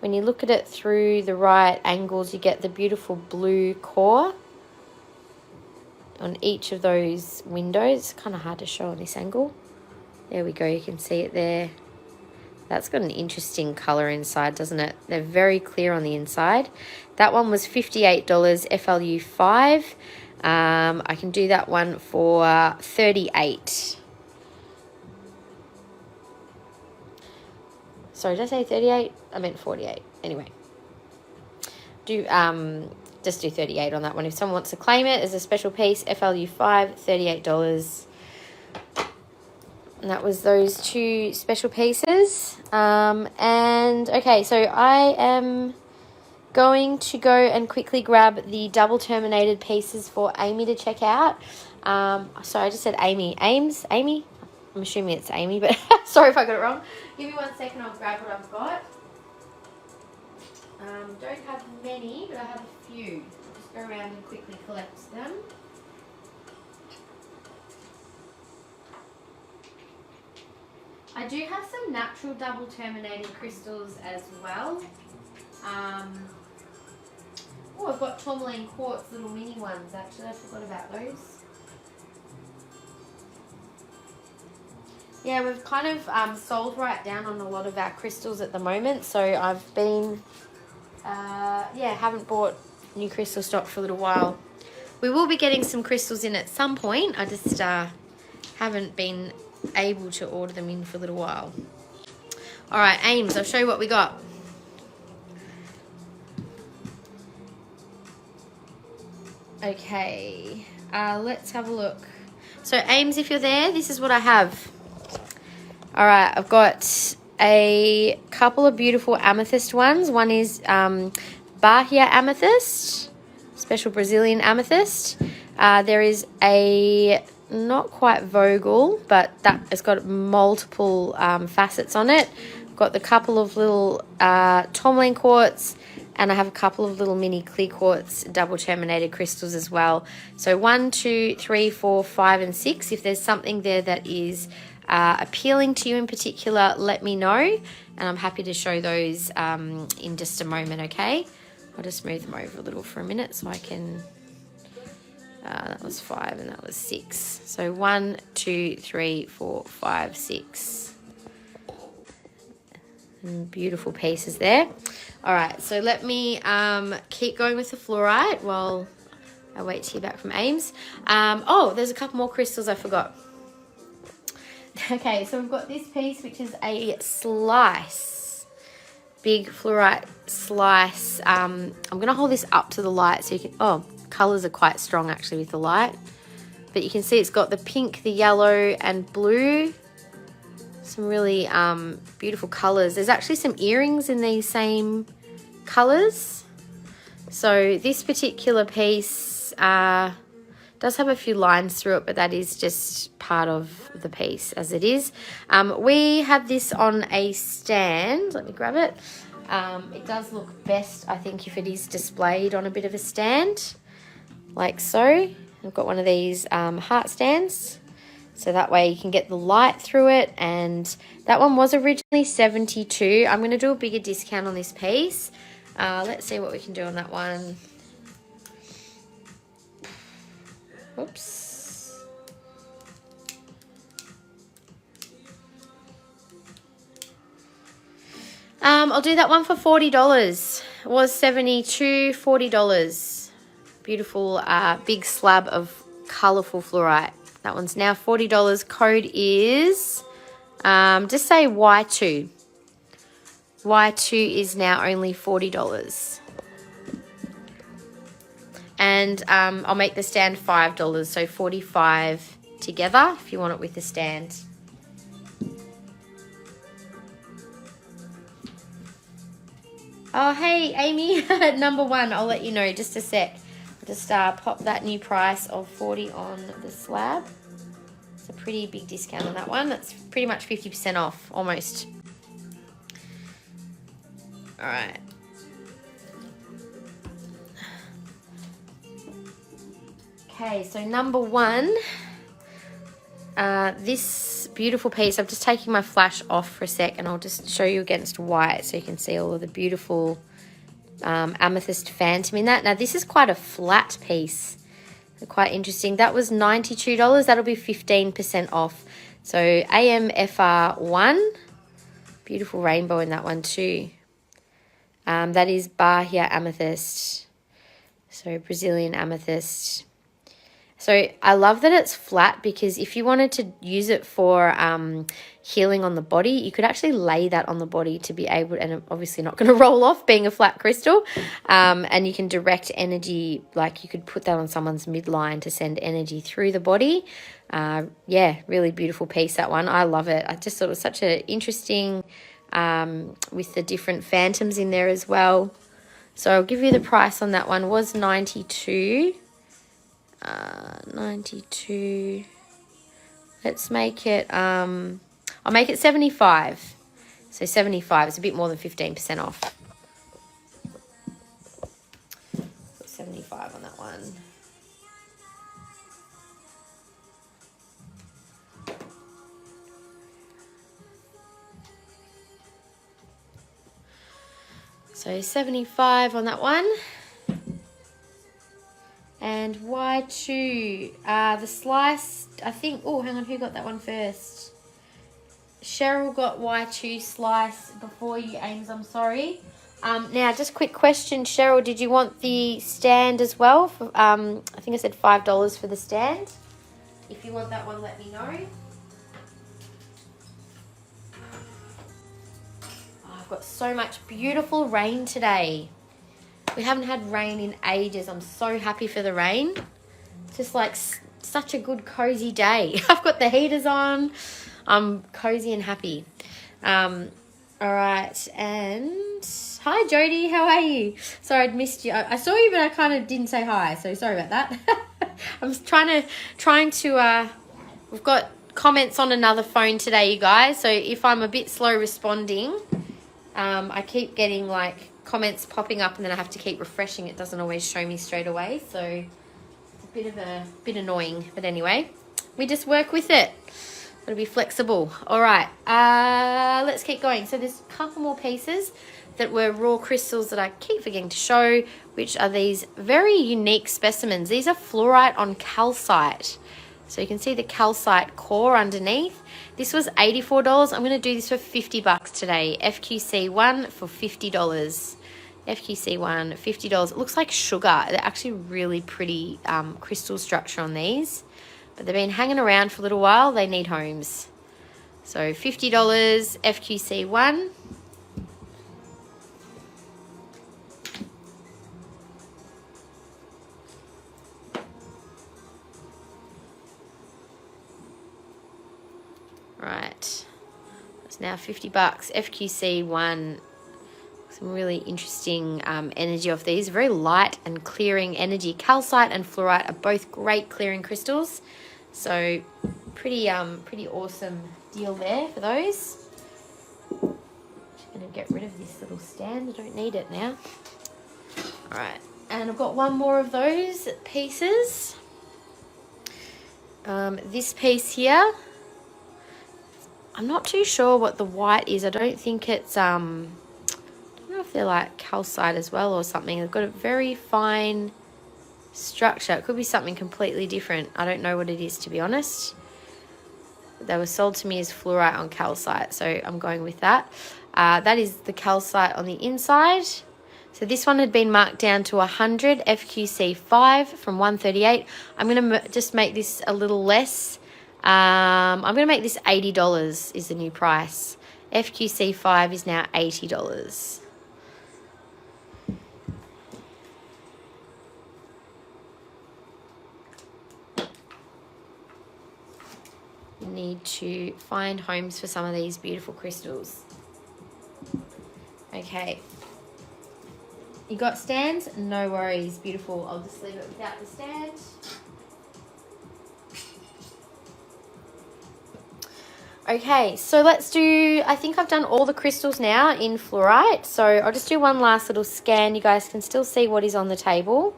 when you look at it through the right angles, you get the beautiful blue core on each of those windows. It's kind of hard to show on this angle. There we go, you can see it there. That's got an interesting color inside, doesn't it? They're very clear on the inside. That one was $58 FLU5. I can do that one for $38. Sorry, did I say 38? I meant 48. Anyway, just do 38 on that one. If someone wants to claim it as a special piece, FLU5, $38. And that was those two special pieces. And okay, so I am going to go and quickly grab the double terminated pieces for Amy to check out. Sorry, I just said Amy. Amy? I'm assuming it's Amy, but sorry if I got it wrong. Give me 1 second, I'll grab what I've got. Don't have many, but I have a few. I'll just go around and quickly collect them. I do have some natural double terminated crystals as well. Oh, I've got tourmaline quartz, little mini ones actually. I forgot about those. Yeah, we've kind of sold right down on a lot of our crystals at the moment. So I've been, haven't bought new crystal stock for a little while. We will be getting some crystals in at some point. I just haven't been able to order them in for a little while. All right, Ames, I'll show you what we got. Okay, let's have a look. So Ames, if you're there, this is what I have. All right, I've got a couple of beautiful amethyst ones. One is Bahia amethyst, special Brazilian amethyst. There is a not quite Vogel, but that has got multiple facets on it. I've got the couple of little tourmaline quartz, and I have a couple of little mini clear quartz double terminated crystals as well. So 1, 2, 3, 4, 5, and 6. If there's something there that is appealing to you in particular, let me know, and I'm happy to show those in just a moment. Okay, I'll just move them over a little for a minute so I can that was 5 and that was 6. So 1, 2, 3, 4, 5, 6. And beautiful pieces there. All right, so let me keep going with the fluorite while I wait to hear back from Ames. Oh, there's a couple more crystals I forgot. Okay, so we've got this piece, which is a slice, big fluorite slice. I'm going to hold this up to the light so you can, oh, colours are quite strong actually with the light. But you can see it's got the pink, the yellow and blue. Some really beautiful colours. There's actually some earrings in these same colours. So this particular piece does have a few lines through it, but that is just part of the piece as it is. We have this on a stand. Let me grab it. It does look best, I think, if it is displayed on a bit of a stand, like so. I've got one of these heart stands, so that way you can get the light through it. And that one was originally $72. I'm going to do a bigger discount on this piece. Let's see what we can do on that one. Oops. I'll do that one for $40. It was $72, $40. Beautiful big slab of colourful fluorite. That one's now $40. Code is, just say Y2. Y2 is now only $40. And I'll make the stand $5, so $45 together if you want it with the stand. Oh, hey, Amy, number one, I'll let you know, just a sec. I'll just pop that new price of $40 on the slab. It's a pretty big discount on that one. That's pretty much 50% off, almost. All right. Okay, so number one, this beautiful piece, I'm just taking my flash off for a sec and I'll just show you against white so you can see all of the beautiful amethyst phantom in that. Now this is quite a flat piece, quite interesting. That was $92, that'll be 15% off. So AMFR1, beautiful rainbow in that one too. That is Bahia amethyst, so Brazilian amethyst. So I love that it's flat, because if you wanted to use it for healing on the body, you could actually lay that on the body to be able, and obviously not going to roll off being a flat crystal, and you can direct energy, like you could put that on someone's midline to send energy through the body. Yeah, really beautiful piece, that one. I love it. I just thought it was such an interesting, with the different phantoms in there as well. So I'll give you the price on that one. Was $92. 92. Let's make it, I'll make it 75. So 75 is a bit more than 15% off. Put 75 on that one. So 75 on that one. And Y2, the slice, I think, oh, hang on, who got that one first? Cheryl got Y2 slice before you, Ames, I'm sorry. Now, just quick question, Cheryl, did you want the stand as well? For, I think I said $5 for the stand. If you want that one, let me know. Oh, I've got so much beautiful rain today. We haven't had rain in ages. I'm so happy for the rain. It's just like such a good cozy day. I've got the heaters on. I'm cozy and happy. All right. And hi, Jody. How are you? Sorry, I'd missed you. I saw you, but I kind of didn't say hi. So sorry about that. I'm trying to, we've got comments on another phone today, you guys. So if I'm a bit slow responding, I keep getting like comments popping up and then I have to keep refreshing. It doesn't always show me straight away, so it's a bit annoying, but anyway, we just work with it. Gotta be flexible. All right, let's keep going. So there's a couple more pieces that were raw crystals that I keep forgetting to show, which are these very unique specimens. These are fluorite on calcite, so you can see the calcite core underneath. This was $84. I'm going to do this for $50 today. FQC1 for $50. FQC1, $50. It looks like sugar. They're actually really pretty crystal structure on these, but they've been hanging around for a little while. They need homes. So $50 FQC1. Right, it's now $50. FQC1. Some really interesting energy off these. Very light and clearing energy. Calcite and fluorite are both great clearing crystals. So pretty awesome deal there for those. Just gonna get rid of this little stand. I don't need it now. All right, and I've got one more of those pieces. This piece here, I'm not too sure what the white is. I don't think it's I don't know if they're like calcite as well or something. They've got a very fine structure. It could be something completely different. I don't know what it is, to be honest. They were sold to me as fluorite on calcite, so I'm going with that. That is the calcite on the inside. So this one had been marked down to 100 FQC5 from 138. I'm going to just make this a little less. I'm going to make this $80 is the new price. FQC5 is now $80. You need to find homes for some of these beautiful crystals. Okay. You got stands? No worries. Beautiful. I'll just leave it without the stand. Okay, so let's do, I think I've done all the crystals now in fluorite. So I'll just do one last little scan. You guys can still see what is on the table.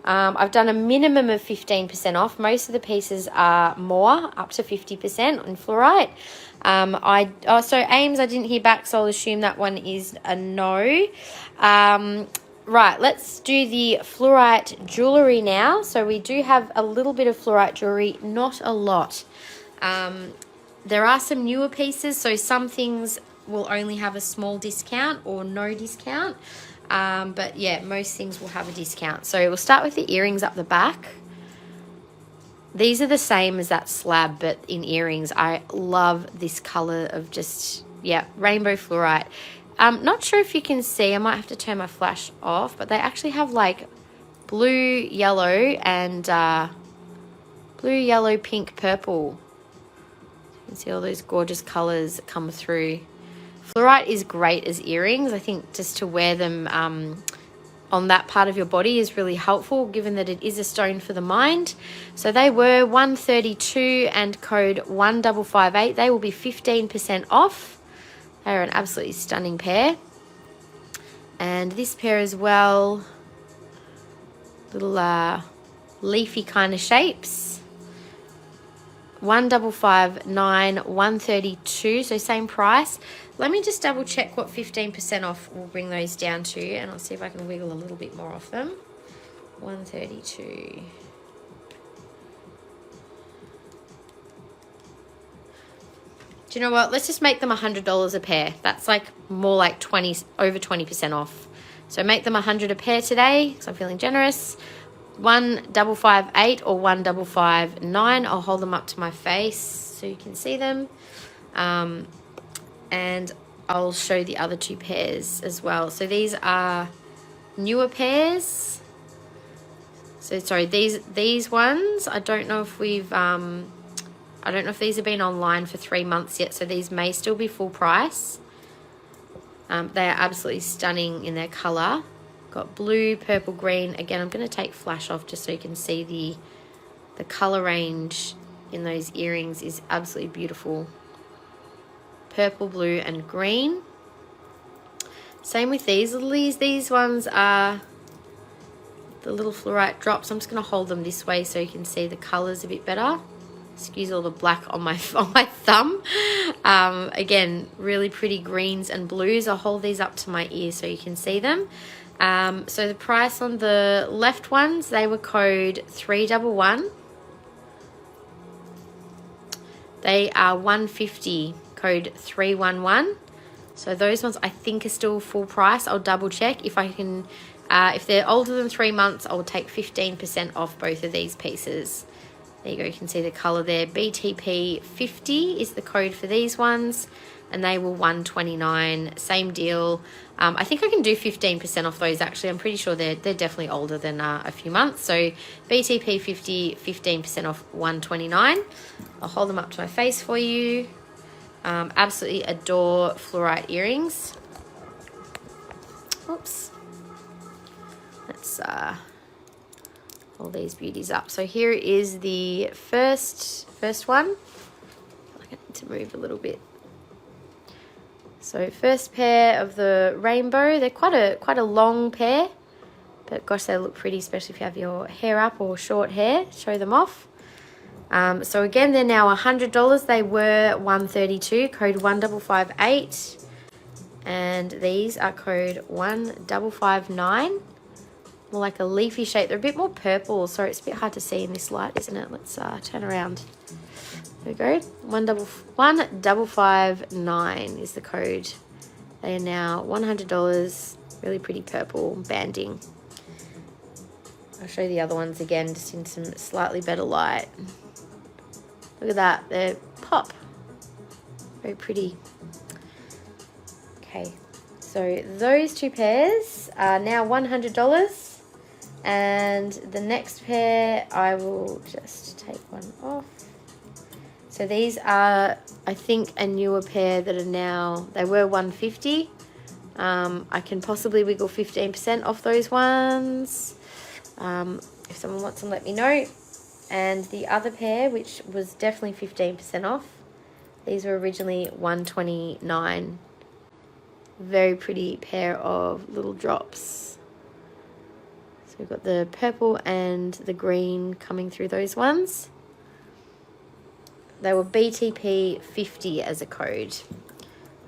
I've done a minimum of 15% off. Most of the pieces are more, up to 50% on fluorite. So Ames, I didn't hear back, so I'll assume that one is a no. Right, let's do the fluorite jewellery now. So we do have a little bit of fluorite jewellery, not a lot. There are some newer pieces, so some things will only have a small discount or no discount. But yeah, most things will have a discount. So we'll start with the earrings up the back. These are the same as that slab, but in earrings. I love this color of just, yeah, rainbow fluorite. Not sure if you can see, I might have to turn my flash off, but they actually have like blue, yellow, and blue, yellow, pink, purple. You can see all those gorgeous colors that come through. Fluorite is great as earrings. I think just to wear them on that part of your body is really helpful, given that it is a stone for the mind. So they were $132 and code 1558. They will be 15% off. They're an absolutely stunning pair. And this pair as well, little leafy kind of shapes. 1559, 132, so same price. Let me just double check what 15% off will bring those down to, and I'll see if I can wiggle a little bit more off them. 132. Do you know what? Let's just make them $100 a pair. That's like more like over 20% off. So make them 100 a pair today, because I'm feeling generous. 1558 or 1559. I'll hold them up to my face so you can see them. And I'll show the other two pairs as well. So these are newer pairs. So sorry, these ones, I don't know if we've I don't know if these have been online for 3 months yet, so these may still be full price. They are absolutely stunning in their color. Got blue, purple, green. Again, I'm going to take flash off just so you can see the color range in those earrings is absolutely beautiful. Purple, blue, and green. Same with these. These ones are the little fluorite drops. I'm just going to hold them this way so you can see the colors a bit better. Excuse all the black on my thumb. Again, really pretty greens and blues. I'll hold these up to my ear so you can see them. So the price on the left ones, they were code 311. They are $150, code 311. So those ones I think are still full price. I'll double check if I can. If they're older than 3 months, I'll take 15% off both of these pieces. There you go, you can see the color there. BTP 50 is the code for these ones, and they were $129. Same deal. I think I can do 15% off those actually. I'm pretty sure they're definitely older than a few months. So BTP 50, 15% off $129. I'll hold them up to my face for you. Absolutely adore fluorite earrings. Oops. Let's hold these beauties up. So here is the first one. I need to move a little bit. So first pair of the rainbow. They're quite a long pair, but gosh, they look pretty, especially if you have your hair up or short hair. Show them off. So again, they're now $100. They were $132. Code 1558, and these are code 1559. More like a leafy shape. They're a bit more purple, so it's a bit hard to see in this light, isn't it? Let's turn around. There we go. 1559 is the code. They are now $100. Really pretty purple banding. I'll show you the other ones again, just in some slightly better light. Look at that. They're pop. Very pretty. Okay. So those two pairs are now $100. And the next pair, I will just take one off. So these are, I think, a newer pair that are now, they were $150. I can possibly wiggle 15% off those ones. If someone wants them, let me know. And the other pair, which was definitely 15% off, these were originally $129. Very pretty pair of little drops. So we've got the purple and the green coming through those ones. They were BTP 50 as a code.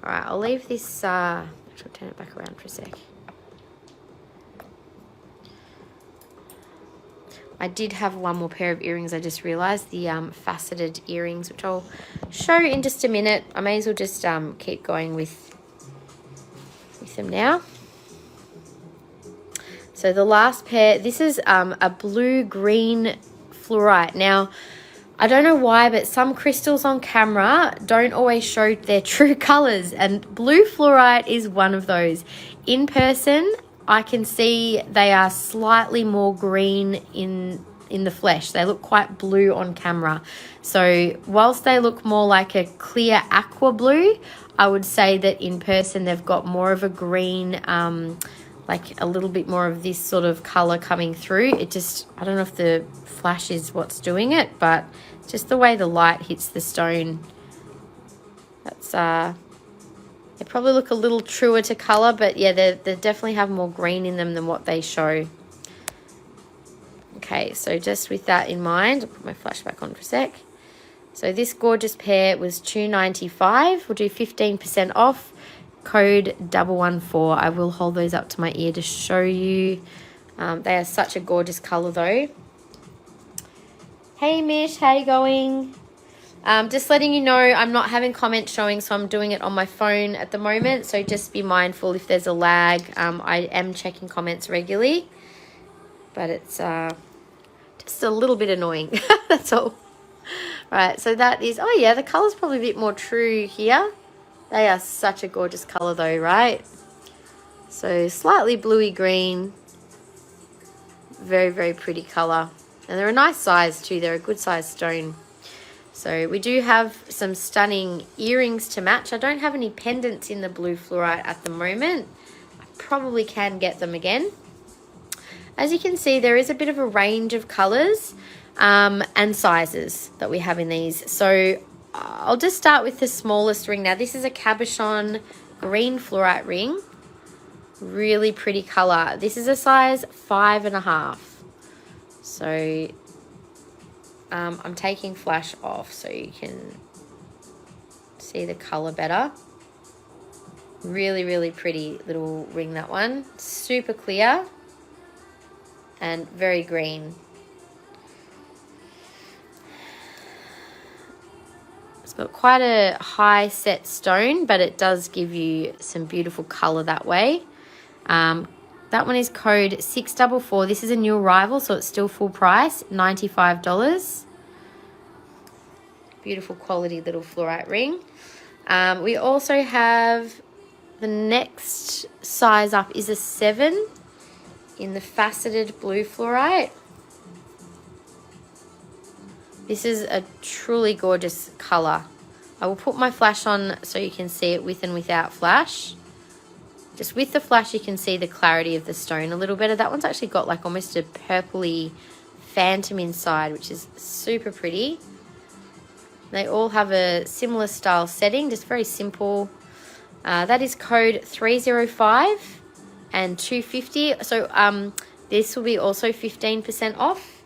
All right, I'll leave this, actually I'll turn it back around for a sec. I did have one more pair of earrings, I just realized, the faceted earrings, which I'll show in just a minute. I may as well just keep going with them now. So the last pair, this is a blue-green fluorite. Now, I don't know why, but some crystals on camera don't always show their true colors, and blue fluorite is one of those. In person, I can see they are slightly more green in the flesh. They look quite blue on camera. So whilst they look more like a clear aqua blue, I would say that in person they've got more of a green, like a little bit more of this sort of color coming through. It just, I don't know if the flash is what's doing it, but just the way the light hits the stone, that's they probably look a little truer to color, but yeah, they definitely have more green in them than what they show. Okay, so just with that in mind, I'll put my flash back on for a sec. So this gorgeous pair was $295. We'll do 15% off. Code 114. I will hold those up to my ear to show you. They are such a gorgeous color though. Hey Mish, how you going? Just letting you know, I'm not having comments showing, so I'm doing it on my phone at the moment. So just be mindful if there's a lag. I am checking comments regularly, but it's just a little bit annoying. That's all. Right, so that is, oh yeah, the color's probably a bit more true here. They are such a gorgeous color though, right? So slightly bluey green. Very, very pretty color. And they're a nice size too. They're a good size stone. So we do have some stunning earrings to match. I don't have any pendants in the blue fluorite at the moment. I probably can get them again. As you can see, there is a bit of a range of colors and sizes that we have in these. So I'll just start with the smallest ring. Now this is a cabochon green fluorite ring. Really pretty color. This is a size 5.5. So I'm taking flash off so you can see the color better. Really, really pretty little ring, that one. Super clear and very green. got quite a high set stone, but it does give you some beautiful color that way. That one is code 644. This is a new arrival, so it's still full price, $95. Beautiful quality little fluorite ring. We also have the next size up is a 7 in the faceted blue fluorite. This is a truly gorgeous color. I will put my flash on so you can see it with and without flash. Just with the flash, you can see the clarity of the stone a little better. That one's actually got like almost a purpley phantom inside, which is super pretty. They all have a similar style setting, just very simple. That is code 305 and 250. So this will be also 15% off.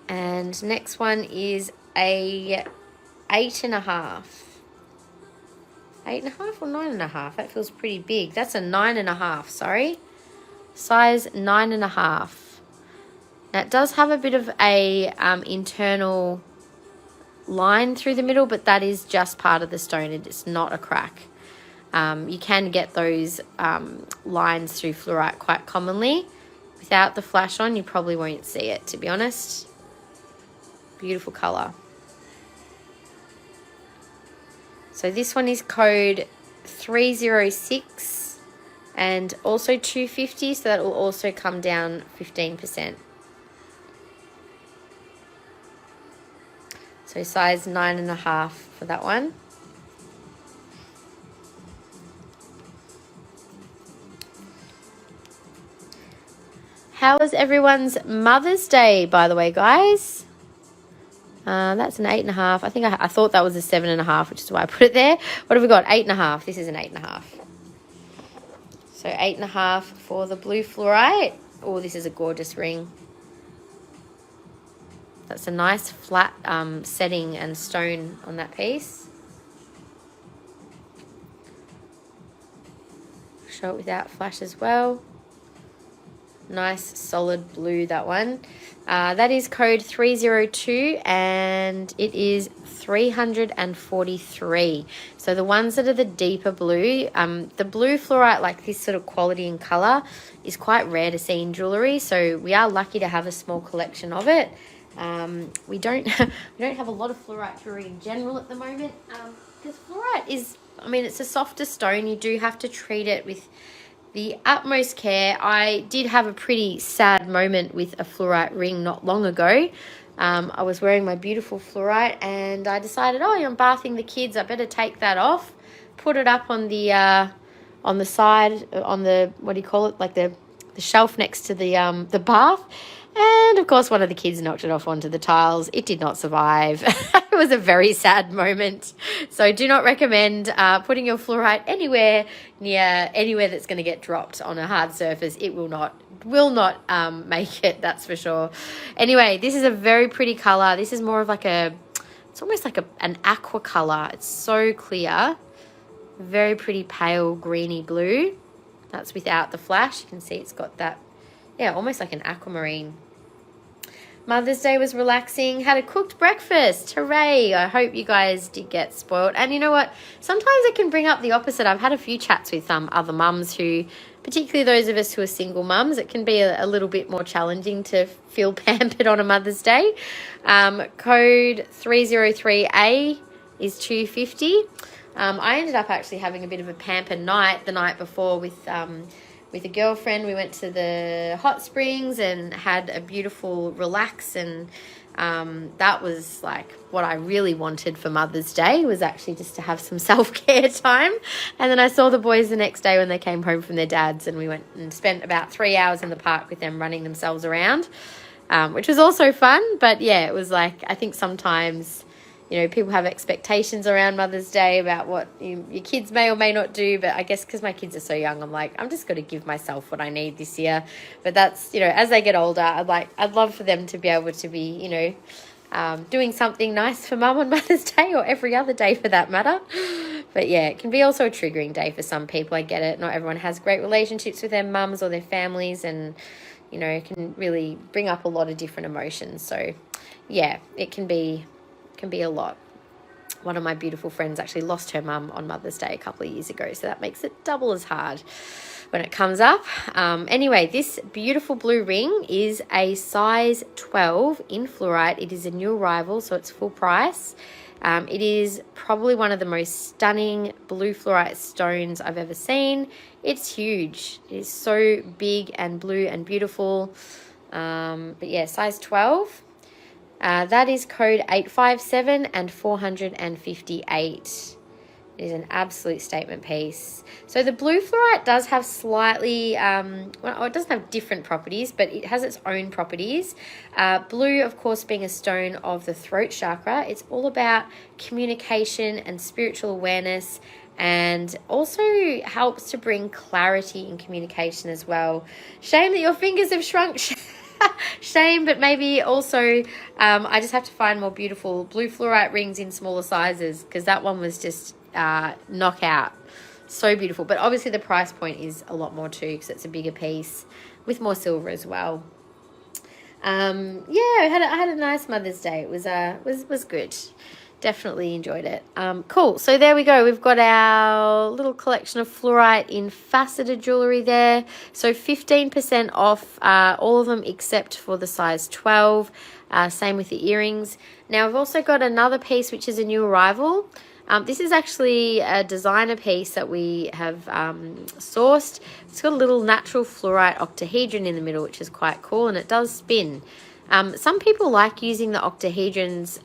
And next one is a 8.5. 8.5 or 9.5? That feels pretty big. That's a 9.5, sorry. Size 9.5. Now it does have a bit of a internal line through the middle, but that is just part of the stone. It's not a crack. You can get those lines through fluorite quite commonly. Without the flash on, you probably won't see it, to be honest. Beautiful color. So this one is code 306 and also 250, so that will also come down 15%. So size 9.5 for that one. How was everyone's Mother's Day, by the way, guys? That's an 8.5. I think I thought that was a 7.5, which is why I put it there. What have we got? 8.5. This is an 8.5. So 8.5 for the blue fluorite. Oh, this is a gorgeous ring. That's a nice flat setting and stone on that piece. Show it without flash as well. Nice solid blue, that one. That is code 302 and it is 343. So the ones that are the deeper blue, the blue fluorite, like this sort of quality and color, is quite rare to see in jewellery. So we are lucky to have a small collection of it. We don't have a lot of fluorite jewellery in general at the moment, because fluorite is, I mean, it's a softer stone. You do have to treat it with the utmost care. I did have a pretty sad moment with a fluorite ring not long ago. I was wearing my beautiful fluorite and I decided, oh, I'm bathing the kids, I better take that off, put it up on the side, on the, what do you call it, like the shelf next to the bath. And of course, one of the kids knocked it off onto the tiles. It did not survive. It was a very sad moment. So do not recommend putting your fluorite anywhere that's going to get dropped on a hard surface. It will not make it, that's for sure. Anyway, this is a very pretty color. This is more of like it's almost like an aqua color. It's so clear. Very pretty pale greeny blue. That's without the flash. You can see it's got that, yeah, almost like an aquamarine. Mother's Day was relaxing. Had a cooked breakfast. Hooray. I hope you guys did get spoiled. And you know what? Sometimes it can bring up the opposite. I've had a few chats with other mums who, particularly those of us who are single mums, it can be a little bit more challenging to feel pampered on a Mother's Day. Code 303A is 250. I ended up actually having a bit of a pamper night the night before with a girlfriend. We went to the hot springs and had a beautiful relax, and that was like what I really wanted for Mother's Day, was actually just to have some self-care time. And then I saw the boys the next day when they came home from their dads, and we went and spent about 3 hours in the park with them running themselves around, which was also fun. But yeah, it was like, I think sometimes, you know, people have expectations around Mother's Day about what your kids may or may not do. But I guess because my kids are so young, I'm like, I'm just going to give myself what I need this year. But that's, you know, as they get older, I'd love for them to be able to be, you know, doing something nice for mum on Mother's Day, or every other day for that matter. But yeah, it can be also a triggering day for some people. I get it. Not everyone has great relationships with their mums or their families, and you know, it can really bring up a lot of different emotions. So yeah, it can be a lot. One of my beautiful friends actually lost her mum on Mother's Day a couple of years ago, so that makes it double as hard when it comes up. Anyway, this beautiful blue ring is a size 12 in fluorite. It is a new arrival, so it's full price. It is probably one of the most stunning blue fluorite stones I've ever seen. It's huge. It is so big and blue and beautiful. But yeah, size 12. That is code 857 and 458. It is an absolute statement piece. So the blue fluorite does have slightly, well, it doesn't have different properties, but it has its own properties. Blue, of course, being a stone of the throat chakra, it's all about communication and spiritual awareness, and also helps to bring clarity in communication as well. Shame that your fingers have shrunk. Shame, but maybe also I just have to find more beautiful blue fluorite rings in smaller sizes, because that one was just knockout. So beautiful. But obviously the price point is a lot more too, because it's a bigger piece with more silver as well. Yeah, I had a nice Mother's Day. It was good. Definitely enjoyed it. Cool. So there we go. We've got our little collection of fluorite in faceted jewellery there. So 15% off all of them except for the size 12. Same with the earrings. Now I've also got another piece which is a new arrival. This is actually a designer piece that we have sourced. It's got a little natural fluorite octahedron in the middle, which is quite cool, and it does spin. Some people like using the octahedrons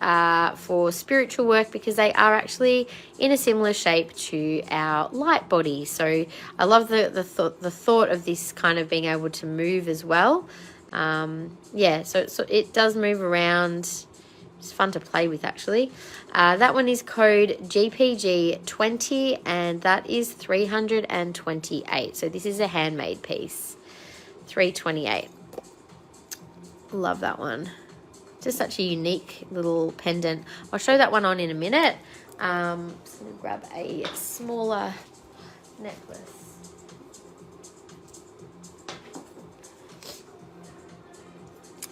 for spiritual work because they are actually in a similar shape to our light body. So I love the thought of this kind of being able to move as well. Yeah, so it does move around. It's fun to play with, actually. That one is code GPG20, and that is 328. So this is a handmade piece. 328. Love that one. Just such a unique little pendant. I'll show that one on in a minute. Just gonna grab a smaller necklace.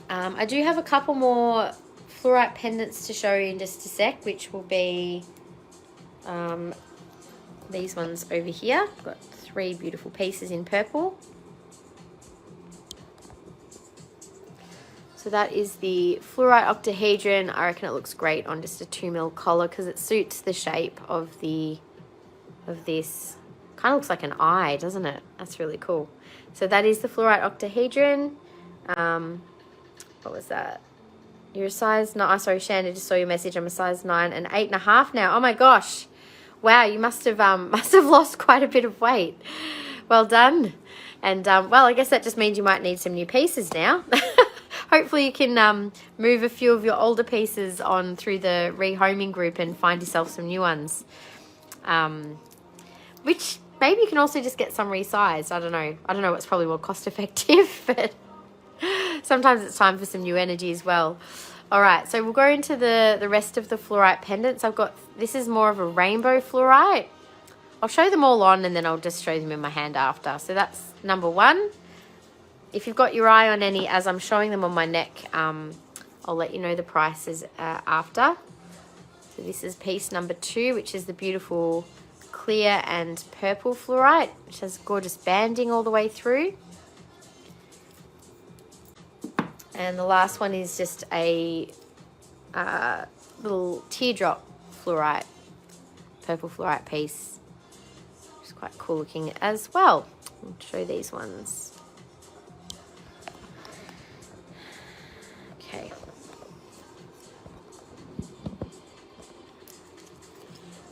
I do have a couple more fluorite pendants to show you in just a sec, which will be these ones over here. I've got 3 beautiful pieces in purple. So that is the fluorite octahedron. I reckon it looks great on just a 2mm collar because it suits the shape of this. Kind of looks like an eye, doesn't it? That's really cool. So that is the fluorite octahedron. What was that? You're a size 9. Oh, sorry, Shannon, just saw your message. I'm a size 9 and 8.5 now. Oh my gosh. Wow, you must have lost quite a bit of weight. Well done. And well, I guess that just means you might need some new pieces now. Hopefully you can move a few of your older pieces on through the rehoming group and find yourself some new ones. Which maybe you can also just get some resized. I don't know what's probably more cost effective, but sometimes it's time for some new energy as well. All right, so we'll go into the rest of the fluorite pendants. This is more of a rainbow fluorite. I'll show them all on and then I'll just show them in my hand after. So that's number 1. If you've got your eye on any as I'm showing them on my neck, I'll let you know the prices after. So this is piece number 2, which is the beautiful clear and purple fluorite, which has gorgeous banding all the way through. And the last one is just a little teardrop fluorite, purple fluorite piece, which is quite cool looking as well. I'll show these ones. Okay.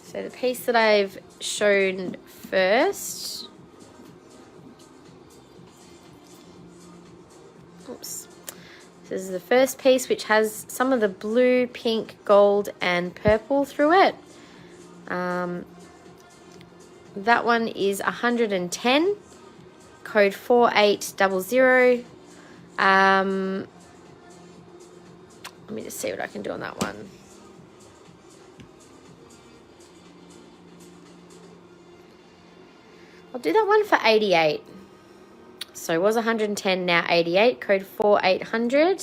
So the piece that I've shown first, oops. This is the first piece, which has some of the blue, pink, gold, and purple through it. That one is 110, code 4800. Let me just see what I can do on that one. I'll do that one for 88. So it was 110, now 88, code 4800.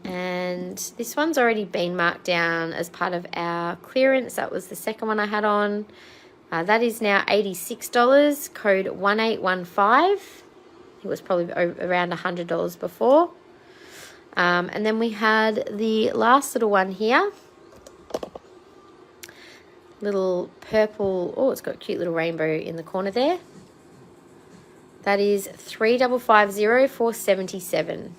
And this one's already been marked down as part of our clearance. That was the second one I had on. That is now $86, code 1815. It was probably around $100 before. And then we had the last little one here. Little purple, oh, it's got a cute little rainbow in the corner there. That is 3550 for 77.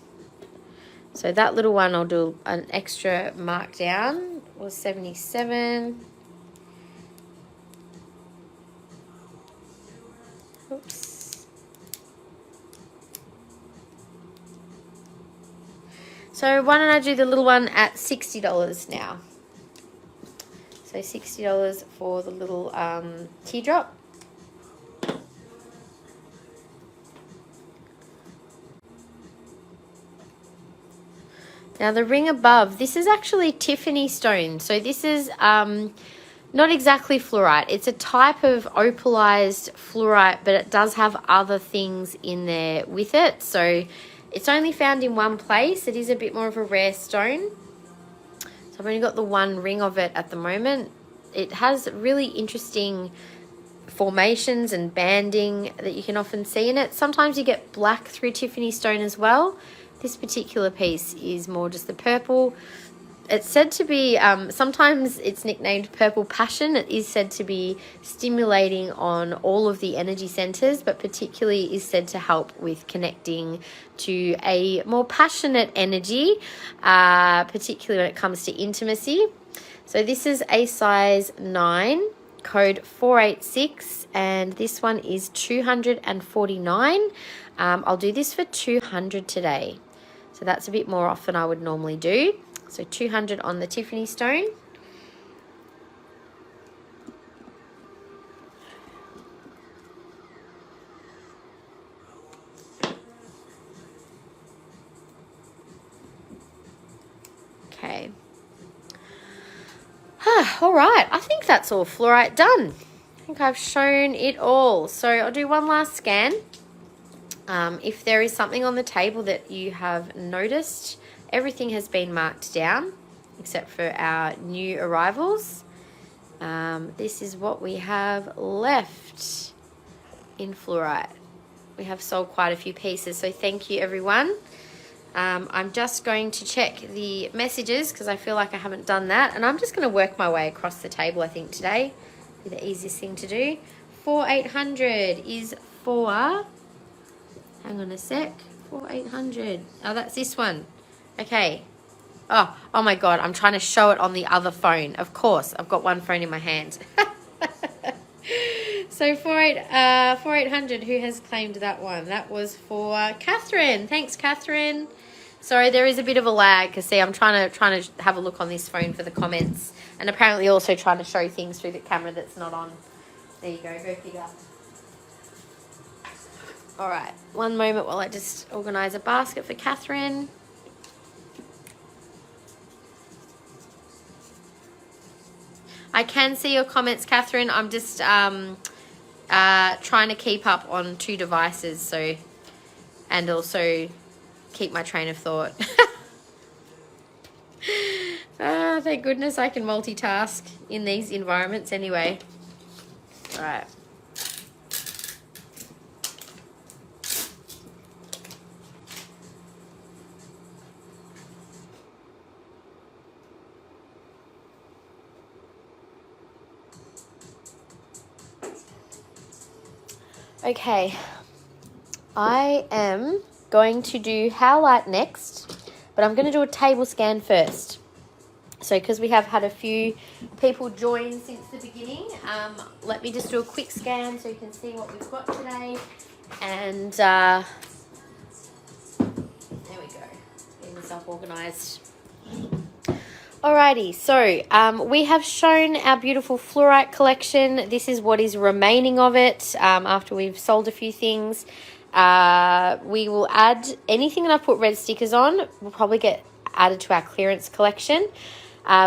So that little one I'll do an extra mark down, was 77. Oops. So why don't I do the little one at $60 now? So $60 for the little teardrop. Now the ring above, this is actually Tiffany stone. So this is not exactly fluorite. It's a type of opalized fluorite, but it does have other things in there with it. So it's only found in one place. It is a bit more of a rare stone. So I've only got the one ring of it at the moment. It has really interesting formations and banding that you can often see in it. Sometimes you get black through Tiffany stone as well. This particular piece is more just the purple. It's said to be, sometimes it's nicknamed purple passion. It is said to be stimulating on all of the energy centers, but particularly is said to help with connecting to a more passionate energy, particularly when it comes to intimacy. So this is a size 9, code 486, and this one is 249. I'll do this for 200 today. So that's a bit more off than I would normally do. So 200 on the Tiffany stone. Okay. All right, I think that's all fluorite done. I think I've shown it all. So I'll do one last scan. If there is something on the table that you have noticed, everything has been marked down except for our new arrivals. This is what we have left in fluorite. We have sold quite a few pieces, so thank you everyone. I'm just going to check the messages because I feel like I haven't done that, and I'm just going to work my way across the table. I think today be the easiest thing to do. 4800 is for, hang on a sec, 4800. Oh, that's this one. Okay. Oh my God, I'm trying to show it on the other phone. Of course, I've got one phone in my hand. So 4800, who has claimed that one? That was for Catherine. Thanks, Catherine. Sorry, there is a bit of a lag because see, I'm trying to have a look on this phone for the comments, and apparently also trying to show things through the camera that's not on. There you go figure. All right, one moment while I just organize a basket for Catherine. I can see your comments, Catherine. I'm just trying to keep up on 2 devices, so, and also keep my train of thought. Thank goodness I can multitask in these environments anyway. All right. Okay, I am going to do Howlite next, but I'm going to do a table scan first. So because we have had a few people join since the beginning, let me just do a quick scan so you can see what we've got today. And there we go, getting myself organised. Alrighty, so we have shown our beautiful fluorite collection. This is what is remaining of it after we've sold a few things. We will add anything that I've put red stickers on will probably get added to our clearance collection.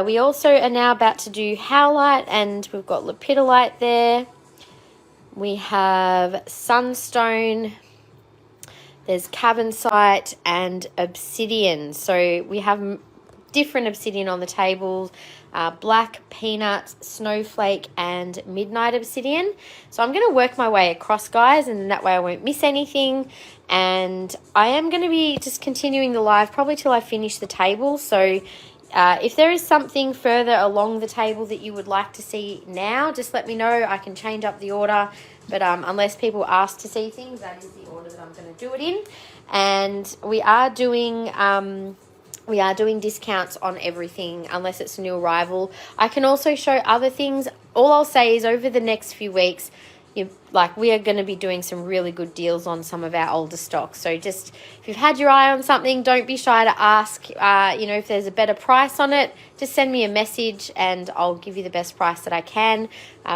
We also are now about to do Howlite, and we've got Lepidolite there. We have Sunstone. There's Cavansite and Obsidian. So we have different Obsidian on the table. Black, Peanut, Snowflake, and Midnight Obsidian. So I'm going to work my way across, guys, and that way I won't miss anything. And I am going to be just continuing the live probably till I finish the table. So if there is something further along the table that you would like to see now, just let me know. I can change up the order. But unless people ask to see things, that is the order that I'm going to do it in. And we are doing discounts on everything unless it's a new arrival. I can also show other things. All I'll say is over the next few weeks, we are going to be doing some really good deals on some of our older stocks. So just if you've had your eye on something, don't be shy to ask. If there's a better price on it, just send me a message and I'll give you the best price that I can.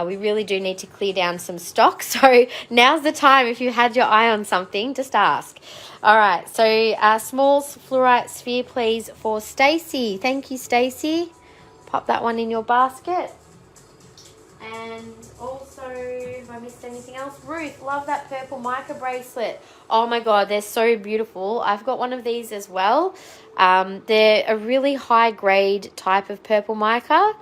We really do need to clear down some stock. So now's the time. If you had your eye on something, just ask. All right. So small fluorite sphere, please, for Stacey. Thank you, Stacey. Pop that one in your basket. And also, if I missed anything else, Ruth, love that purple mica bracelet. Oh my God, they're so beautiful. I've got one of these as well. They're a really high grade type of purple mica,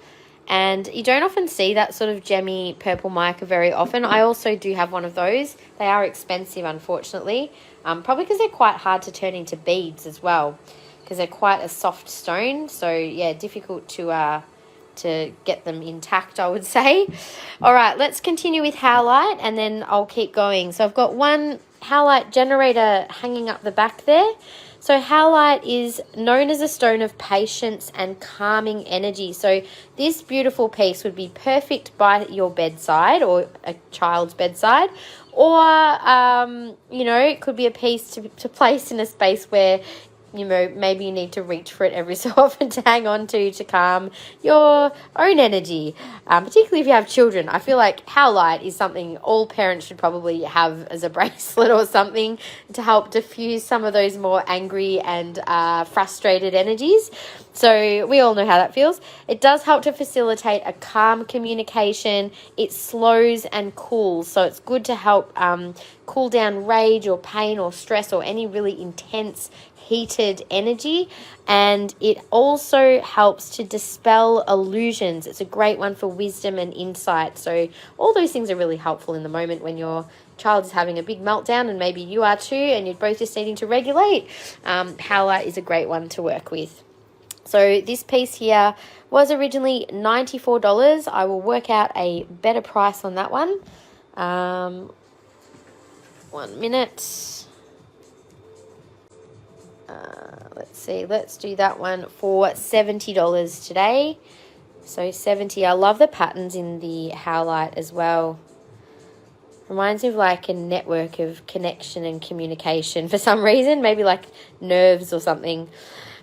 and you don't often see that sort of gemmy purple mica very often. I also do have one of those. They are expensive, unfortunately, probably because they're quite hard to turn into beads as well, because they're quite a soft stone. So yeah, difficult to get them intact, I would say. All right, let's continue with Howlite and then I'll keep going. So I've got one Howlite generator hanging up the back there. So Howlite is known as a stone of patience and calming energy. So this beautiful piece would be perfect by your bedside or a child's bedside, or it could be a piece to place in a space where maybe you need to reach for it every so often to hang on to calm your own energy, particularly if you have children. I feel like Howlite is something all parents should probably have as a bracelet or something to help diffuse some of those more angry and frustrated energies. So we all know how that feels. It does help to facilitate a calm communication. It slows and cools, so it's good to help cool down rage or pain or stress or any really intense heated energy. And it also helps to dispel illusions. It's a great one for wisdom and insight. So all those things are really helpful in the moment when your child is having a big meltdown, and maybe you are too, and you're both just needing to regulate. Howlite is a great one to work with. So this piece here was originally $94. I will work out a better price on that one. 1 minute. Let's see, let's do that one for $70 today. So 70. I love the patterns in the Howlite as well. Reminds me of like a network of connection and communication for some reason, maybe like nerves or something.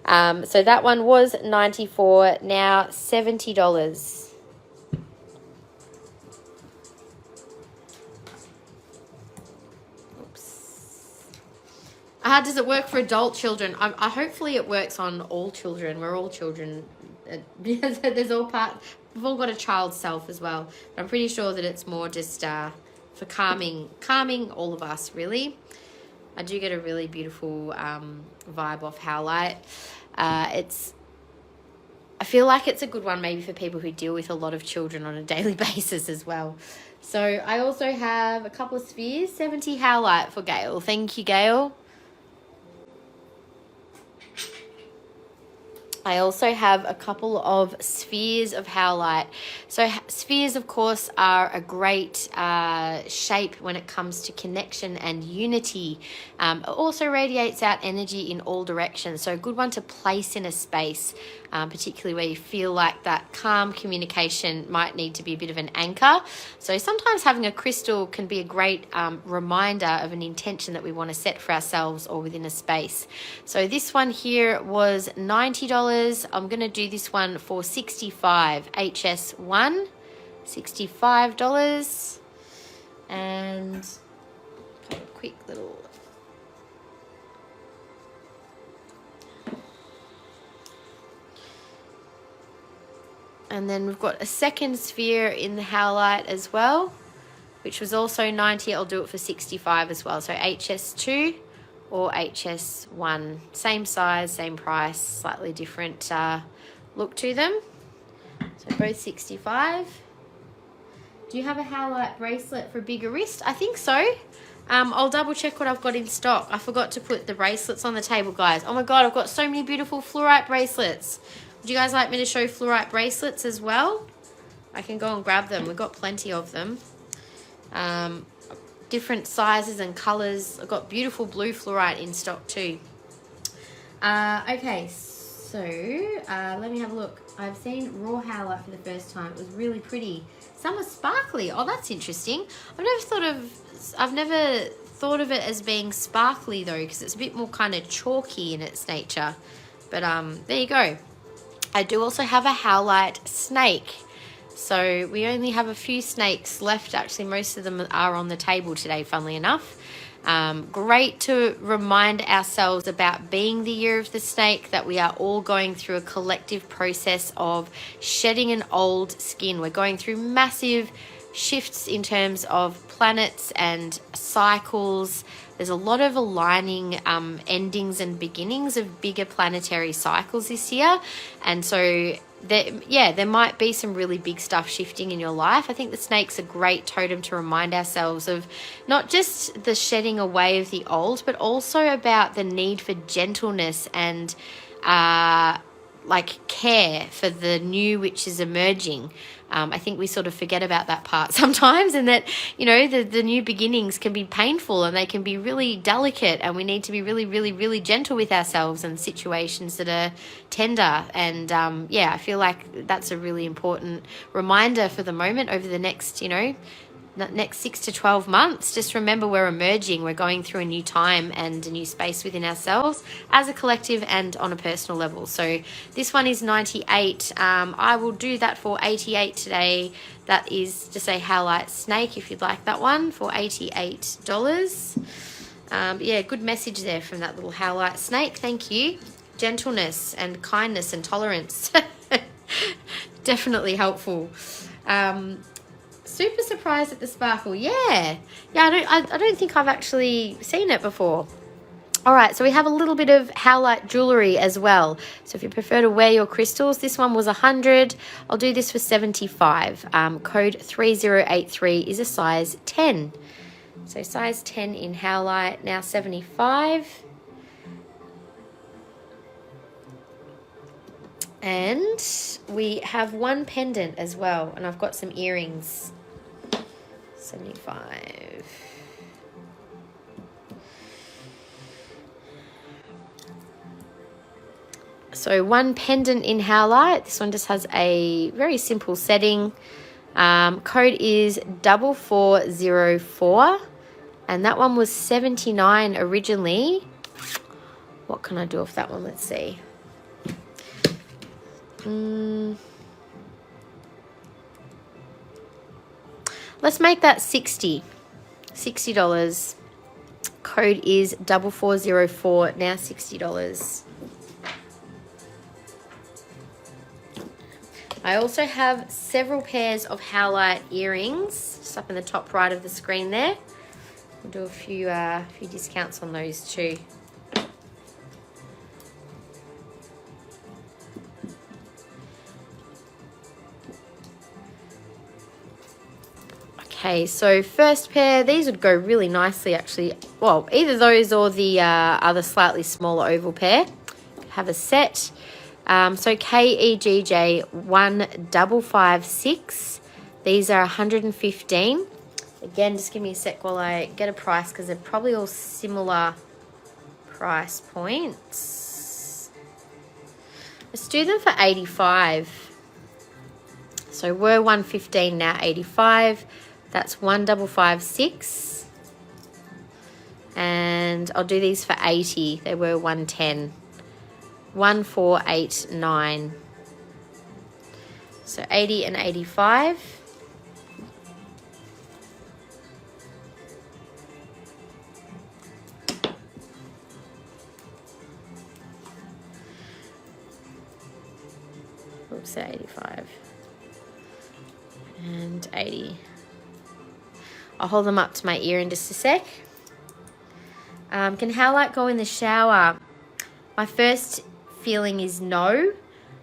So that one was $94, now $70. Does it work for adult children? Hopefully it works on all children. We're all children. There's all part. We've all got a child self as well. But I'm pretty sure that it's more just for calming all of us, really. I do get a really beautiful vibe off Howlite. I feel like it's a good one maybe for people who deal with a lot of children on a daily basis as well. So I also have a couple of spheres. 70 Howlite for Gail. Thank you, Gail. I also have a couple of spheres of Howlite. So spheres, of course, are a great shape when it comes to connection and unity. It also radiates out energy in all directions. So a good one to place in a space, particularly where you feel like that calm communication might need to be a bit of an anchor. So sometimes having a crystal can be a great reminder of an intention that we want to set for ourselves or within a space. So this one here was $90. I'm going to do this one for $65. HS1, $65. And a quick little... And then we've got a second sphere in the Howlite as well. which was also 90. I'll do it for 65 as well. So HS2 or HS1, same size, same price, slightly different look to them. So both 65. Do you have a Howlite bracelet for a bigger wrist? I think so. I'll double check what I've got in stock. I forgot to put the bracelets on the table, guys. Oh my God, I've got so many beautiful fluorite bracelets. Would you guys like me to show fluorite bracelets as well? I can go and grab them. We've got plenty of them. Different sizes and colors. I've got beautiful blue fluorite in stock too. Okay, so let me have a look. I've seen raw Howlite for the first time. It was really pretty. Some are sparkly. Oh, that's interesting. I've never thought of it as being sparkly though, because it's a bit more kind of chalky in its nature. But there you go. I do also have a Howlite snake. So we only have a few snakes left. Actually, most of them are on the table today, funnily enough. Great to remind ourselves about being the year of the snake, that we are all going through a collective process of shedding an old skin. We're going through massive shifts in terms of planets and cycles. There's a lot of aligning endings and beginnings of bigger planetary cycles this year. And so there might be some really big stuff shifting in your life. I think the snake's a great totem to remind ourselves of not just the shedding away of the old, but also about the need for gentleness and like care for the new which is emerging. I think we sort of forget about that part sometimes, and that, you know, the new beginnings can be painful and they can be really delicate, and we need to be really, really, really gentle with ourselves in situations that are tender. And yeah, I feel like that's a really important reminder for the moment over the next, you know, next 6 to 12 months. Just remember, we're emerging, we're going through a new time and a new space within ourselves as a collective and on a personal level. So this one is 98. I will do that for 88 today. That is just a Howlite snake if you'd like that one, for $88. Yeah, good message there from that little Howlite snake. Thank you. Gentleness and kindness and tolerance. Definitely helpful. Super surprised at the sparkle. Yeah, I don't think I've actually seen it before. All right, so we have a little bit of Howlite jewellery as well. So if you prefer to wear your crystals, this one was 100. I'll do this for 75. Code 3083 is a size 10. So size 10 in Howlite, now 75. And we have one pendant as well, and I've got some earrings. 75. So one pendant in Howlite. This one just has a very simple setting. Code is 4404, and that one was 79 originally. What can I do with that one? Let's see. Let's make that $60. Code is 4404, now $60. I also have several pairs of Howlite earrings, just up in the top right of the screen there. We'll do a few discounts on those too. Okay, so first pair, these would go really nicely actually. Well, either those or the other slightly smaller oval pair. Have a set. So KEGJ 1556. These are 115. Again, just give me a sec while I get a price, because they're probably all similar price points. Let's do them for 85. So we're 115 now, 85. That's 1556. And I'll do these for 80. They were 110. 1489. So 80 and 85. Oops, 85. And 80. I'll hold them up to my ear in just a sec. Can Howlite go in the shower? My first feeling is no.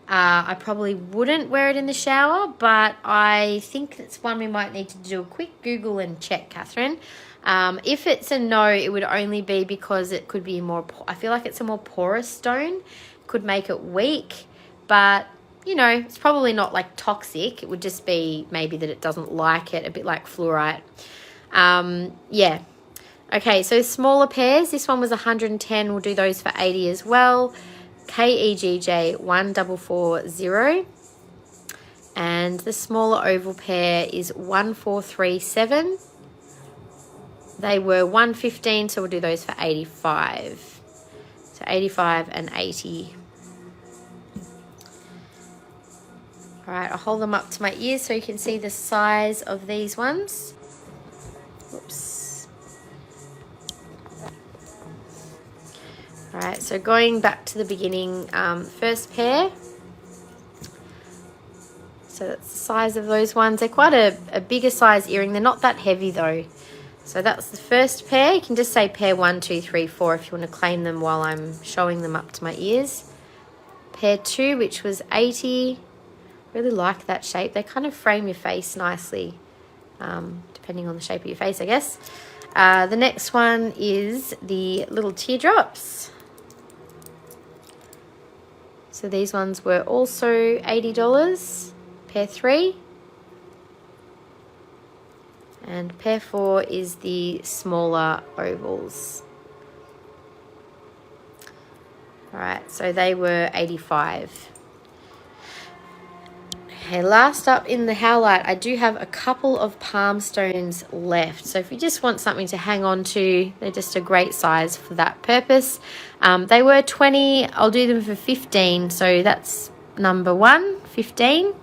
I probably wouldn't wear it in the shower, but I think it's one we might need to do a quick Google and check, Catherine. If it's a no, it would only be because it could be more, I feel like it's a more porous stone, could make it weak, but you know, it's probably not like toxic. It would just be maybe that it doesn't like it, a bit like fluorite. Yeah. Okay, so smaller pairs, this one was 110, we'll do those for 80 as well. KEGJ 1440, and the smaller oval pair is 1437. They were 115, so we'll do those for 85. So 85 and 80. All right, I'll hold them up to my ears so you can see the size of these ones. Oops. All right, so going back to the beginning, first pair. So that's the size of those ones. They're quite a bigger size earring. They're not that heavy though. So that's the first pair. You can just say pair 1, 2, 3, 4 if you want to claim them while I'm showing them up to my ears. Pair 2, which was 80. Really like that shape. They kind of frame your face nicely, depending on the shape of your face, I guess. The next one is the little teardrops. So these ones were also $80, pair 3. And pair 4 is the smaller ovals. All right, so they were 85. Okay, last up in the Howlite, I do have a couple of palm stones left. So if you just want something to hang on to, they're just a great size for that purpose. They were 20, I'll do them for 15. So that's number 1, 15.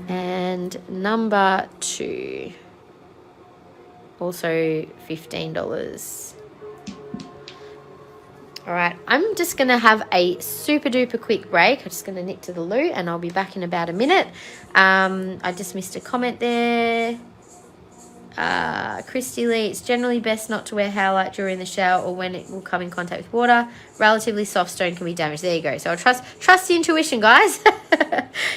And number 2, also $15. All right, I'm just going to have a super duper quick break. I'm just going to nip to the loo and I'll be back in about a minute. I just missed a comment there. Christy Lee, it's generally best not to wear Howlite jewelry in the shower or when it will come in contact with water. Relatively soft stone can be damaged. There you go. So I'll trust the intuition, guys.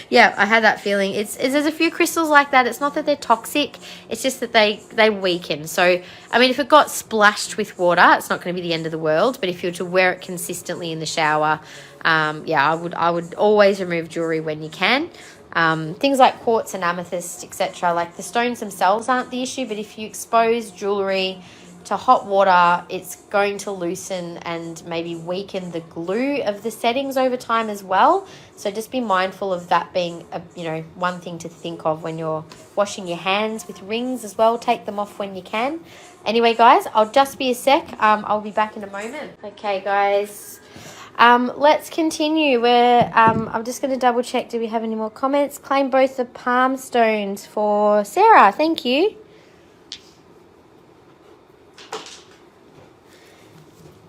Yeah, I had that feeling. There's a few crystals like that. It's not that they're toxic. It's just that they weaken. So, I mean, if it got splashed with water, it's not going to be the end of the world. But if you were to wear it consistently in the shower, yeah, I would always remove jewelry when you can. Things like quartz and amethyst, etc. Like the stones themselves aren't the issue, but if you expose jewelry to hot water, it's going to loosen and maybe weaken the glue of the settings over time as well. So just be mindful of that being one thing to think of when you're washing your hands with rings as well. Take them off when you can. Anyway, guys, I'll just be a sec. I'll be back in a moment. Okay, guys. Let's continue. I'm just going to double check. Do we have any more comments? Claim both the palm stones for Sarah. Thank you.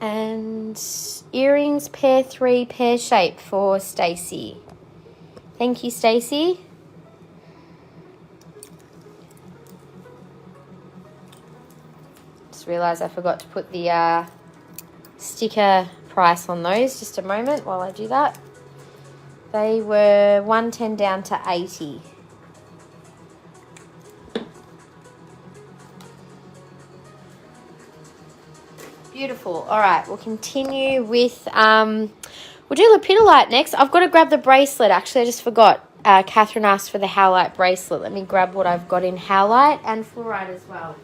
And earrings pair 3 pear shape for Stacey. Thank you, Stacey. Just realised I forgot to put the sticker price on those. Just a moment while I do that. They were 110 down to 80. Beautiful. All right, we'll continue with we'll do Lepidolite next. I've got to grab the bracelet. Actually, I just forgot. Catherine asked for the Howlite bracelet. Let me grab what I've got in Howlite and Fluorite as well.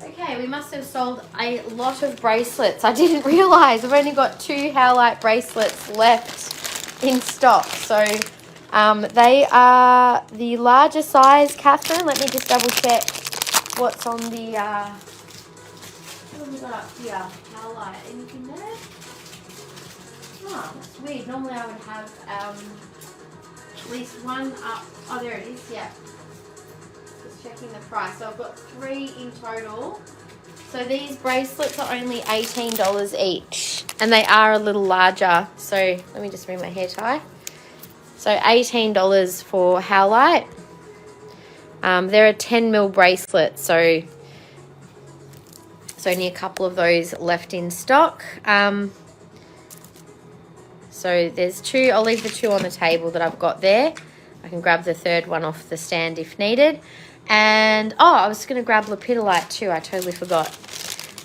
Okay, we must have sold a lot of bracelets. I didn't realise. I've only got 2 Howlite bracelets left in stock. So they are the larger size, Catherine. Let me just double check what's on the what have we got up here? Howlite. Anything there? Oh, that's weird. Normally I would have at least one up. Oh, there it is, yeah. Just checking the price. So I've got 3 in total. So these bracelets are only $18 each, and they are a little larger. So let me just bring my hair tie. So $18 for Howlite. They're a 10 mil bracelet, so there's only a couple of those left in stock. So there's 2. I'll leave the 2 on the table that I've got there. I can grab the 3rd one off the stand if needed. And, oh, I was going to grab Lepidolite too. I totally forgot.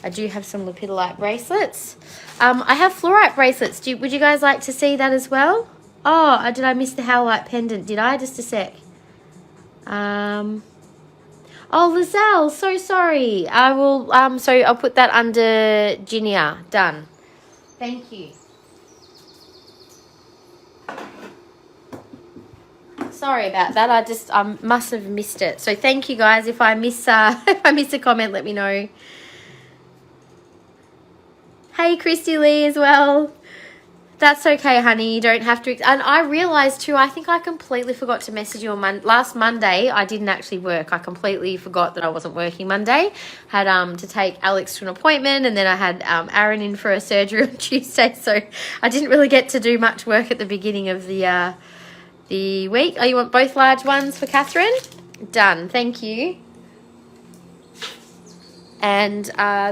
I do have some Lepidolite bracelets. I have Fluorite bracelets. Would you guys like to see that as well? Oh, did I miss the Howlite pendant? Did I? Just a sec. Oh, Lizelle, so sorry. I will, so I'll put that under Ginia. Done. Thank you. Sorry about that. I must have missed it. So thank you guys. If I miss if I miss a comment, let me know. Hey, Christy Lee as well. That's okay, honey. You don't have to. And I realized too, I think I completely forgot to message you on last Monday. I didn't actually work. I completely forgot that I wasn't working Monday. Had to take Alex to an appointment, and then I had Aaron in for a surgery on Tuesday. So I didn't really get to do much work at the beginning of the week. Oh, you want both large ones for Catherine? Done. Thank you. And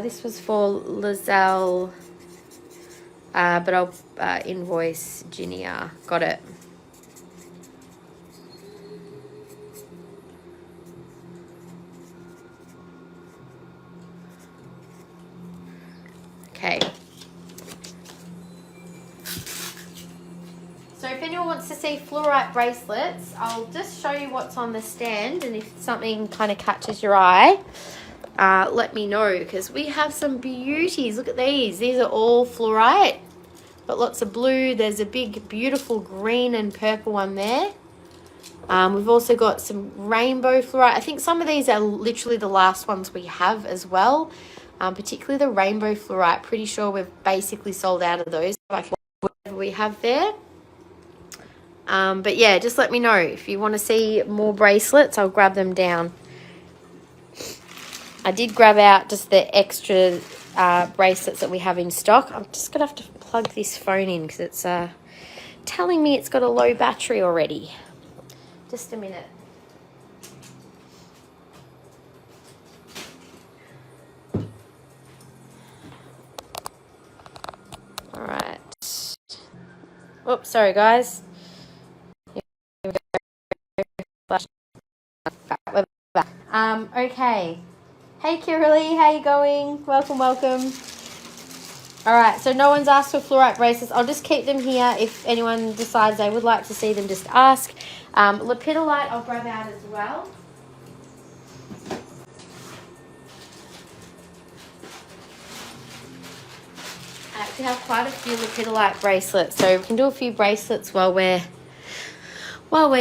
this was for Lizelle. But I'll invoice Ginia. Got it. Okay. So if anyone wants to see Fluorite bracelets, I'll just show you what's on the stand, and if something kind of catches your eye, let me know, because we have some beauties. Look at these. These are all Fluorite. Got lots of blue. There's a big, beautiful green and purple one there. We've also got some rainbow Fluorite. I think some of these are literally the last ones we have as well. Particularly the rainbow Fluorite. Pretty sure we've basically sold out of those. Like whatever we have there. But yeah, just let me know. If you want to see more bracelets, I'll grab them down. I did grab out just the extra bracelets that we have in stock. I'm just going to have to plug this phone in because it's telling me it's got a low battery already. Just a minute. All right. Oops, sorry guys. Here we go. We're back. Okay. Hey Kiralee, how you going? Welcome, welcome. All right, so no one's asked for Fluorite bracelets. I'll just keep them here. If anyone decides they would like to see them, just ask. Lepidolite I'll grab out as well. I actually have quite a few Lepidolite bracelets, so we can do a few bracelets while we're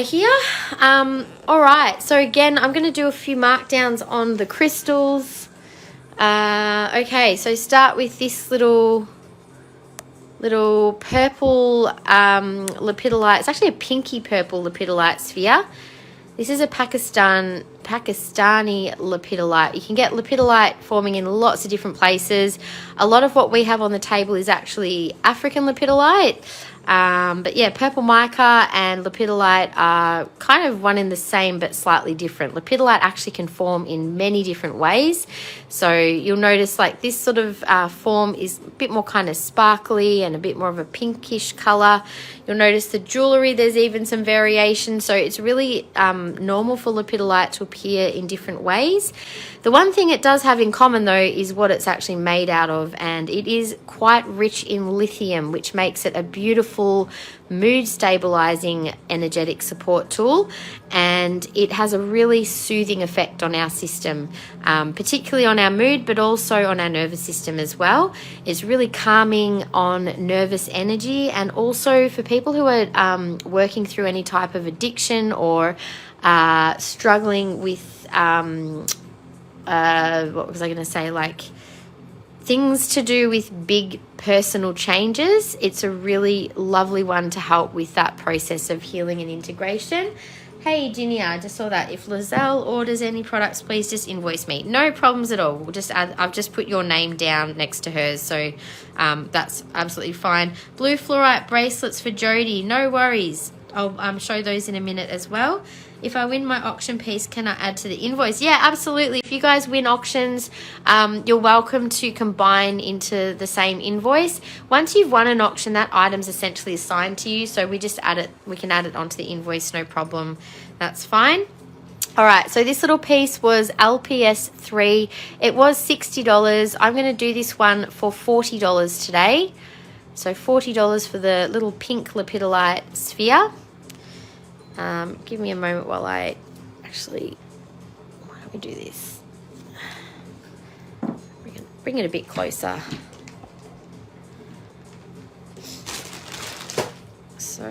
here. All right, so again, I'm going to do a few markdowns on the crystals. Okay, so start with this little purple lepidolite. It's actually a pinky purple lepidolite sphere. This is a Pakistani lepidolite. You can get lepidolite forming in lots of different places. A lot of what we have on the table is actually African lepidolite. But yeah, purple mica and lepidolite are kind of one in the same but slightly different. Lepidolite actually can form in many different ways. So you'll notice like this sort of form is a bit more kind of sparkly and a bit more of a pinkish color. You'll notice the jewellery, there's even some variation. So it's really normal for lepidolite to appear in different ways. The one thing it does have in common though is what it's actually made out of, and it is quite rich in lithium, which makes it a beautiful mood stabilizing energetic support tool, and it has a really soothing effect on our system, particularly on our mood but also on our nervous system as well. It's really calming on nervous energy, and also for people who are working through any type of addiction or struggling with what was I going to say, like things to do with big personal changes, it's a really lovely one to help with that process of healing and integration. Hey, Ginny, I just saw that. If Lizelle orders any products, please just invoice me. No problems at all. We'll just add, I've just put your name down next to hers, so that's absolutely fine. Blue fluorite bracelets for Jody. No worries. I'll show those in a minute as well. If I win my auction piece, can I add to the invoice? Yeah, absolutely. If you guys win auctions, you're welcome to combine into the same invoice. Once you've won an auction, that item's essentially assigned to you, so we just add it. We can add it onto the invoice, no problem. That's fine. All right, so this little piece was LPS 3. It was $60. I'm going to do this one for $40 today. So $40 for the little pink lepidolite sphere. Give me a moment while I actually, why don't we do this? Bring it a bit closer. So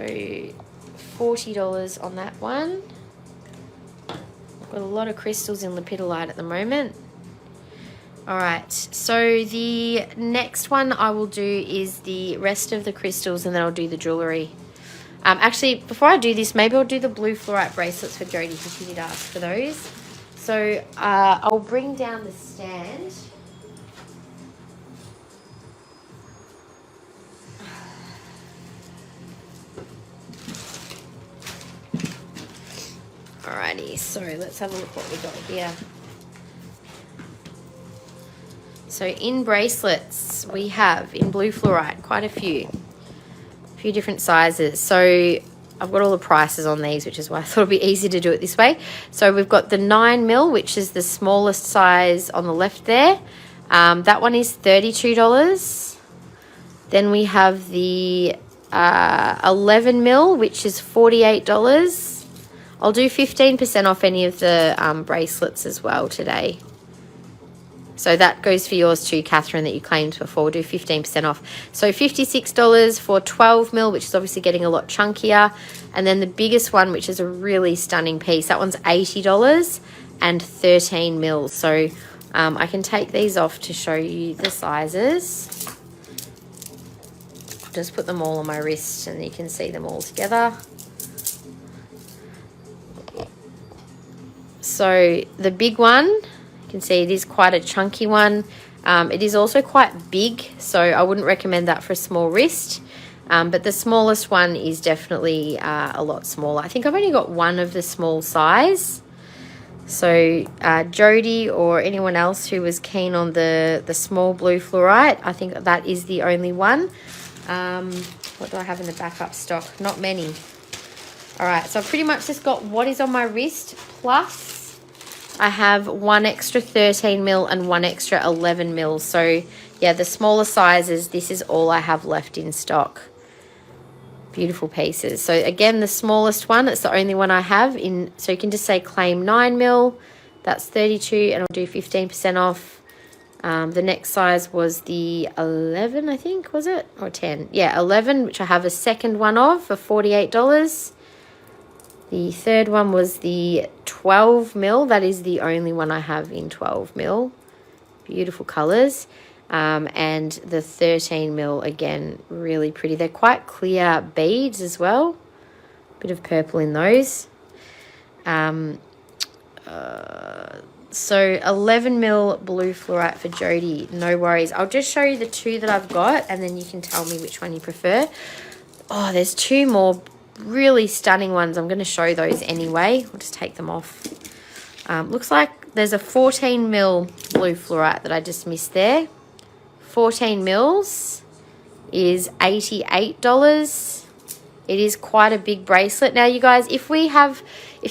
$40 on that one. I've got a lot of crystals in lepidolite at the moment. All right, so the next one I will do is the rest of the crystals, and then I'll do the jewellery. Actually, before I do this, maybe I'll do the blue fluorite bracelets for Jody, because she did ask for those. So I'll bring down the stand. Alrighty, so let's have a look what we got here. So in bracelets, we have in blue fluorite quite a few different sizes. So I've got all the prices on these, which is why I thought it'd be easy to do it this way. So we've got the 9mm, which is the smallest size on the left there. That one is $32. Then we have the 11mm, which is $48. I'll do 15% off any of the bracelets as well today. So that goes for yours too, Catherine, that you claimed before. We'll do 15% off. So $56 for 12mm, which is obviously getting a lot chunkier. And then the biggest one, which is a really stunning piece, that one's $80 and 13mm. So I can take these off to show you the sizes. I'll just put them all on my wrist and you can see them all together. So the big one, you can see it is quite a chunky one. It is also quite big, so I wouldn't recommend that for a small wrist. But the smallest one is definitely a lot smaller. I think I've only got one of the small size. So Jody or anyone else who was keen on the small blue fluorite, I think that is the only one. What do I have in the backup stock? Not many. All right, so I've pretty much just got what is on my wrist, plus I have one extra 13mm and one extra 11mm. So yeah, the smaller sizes, this is all I have left in stock. Beautiful pieces. So again, the smallest one, it's the only one I have in, so you can just say claim 9mm, that's $32, and I'll do 15% off. The next size was the 11, I think, was it? Or 10? Yeah, 11, which I have a second one of for $48. The third one was the 12mm. That is the only one I have in 12mm. Beautiful colours. And the 13mm, again, really pretty. They're quite clear beads as well. Bit of purple in those. So 11mm blue fluorite for Jody. No worries. I'll just show you the two that I've got, and then you can tell me which one you prefer. Oh, there's two more really stunning ones. I'm going to show those anyway. I'll just take them off. Looks like there's a 14mm blue fluorite that I just missed there. 14mm is $88. It is quite a big bracelet. Now, you guys, if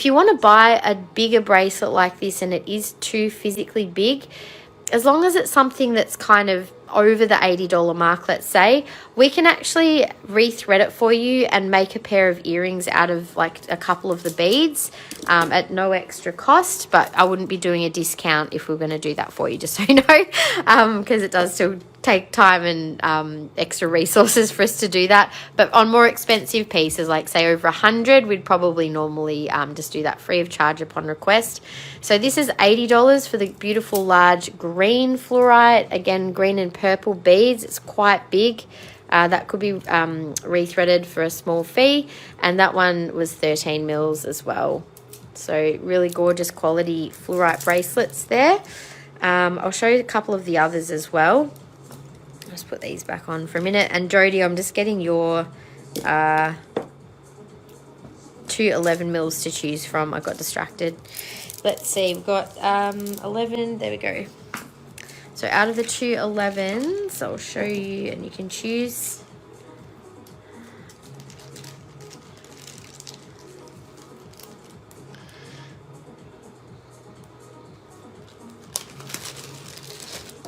you want to buy a bigger bracelet like this and it is too physically big, as long as it's something that's kind of over the $80 mark, let's say, we can actually rethread it for you and make a pair of earrings out of like a couple of the beads at no extra cost. But I wouldn't be doing a discount if we we're going to do that for you, just so you know, because it does still take time and extra resources for us to do that. But on more expensive pieces, like say over 100, we'd probably normally just do that free of charge upon request. So this is $80 for the beautiful large green fluorite. Again, green and purple beads. It's quite big. That could be rethreaded for a small fee. And that one was 13 mils as well. So really gorgeous quality fluorite bracelets there. I'll show you a couple of the others as well. Let's put these back on for a minute. And Jody, I'm just getting your 2 11 mils to choose from. I got distracted. Let's see, we've got 11. There we go. So out of the 2 11s, I'll show you and you can choose.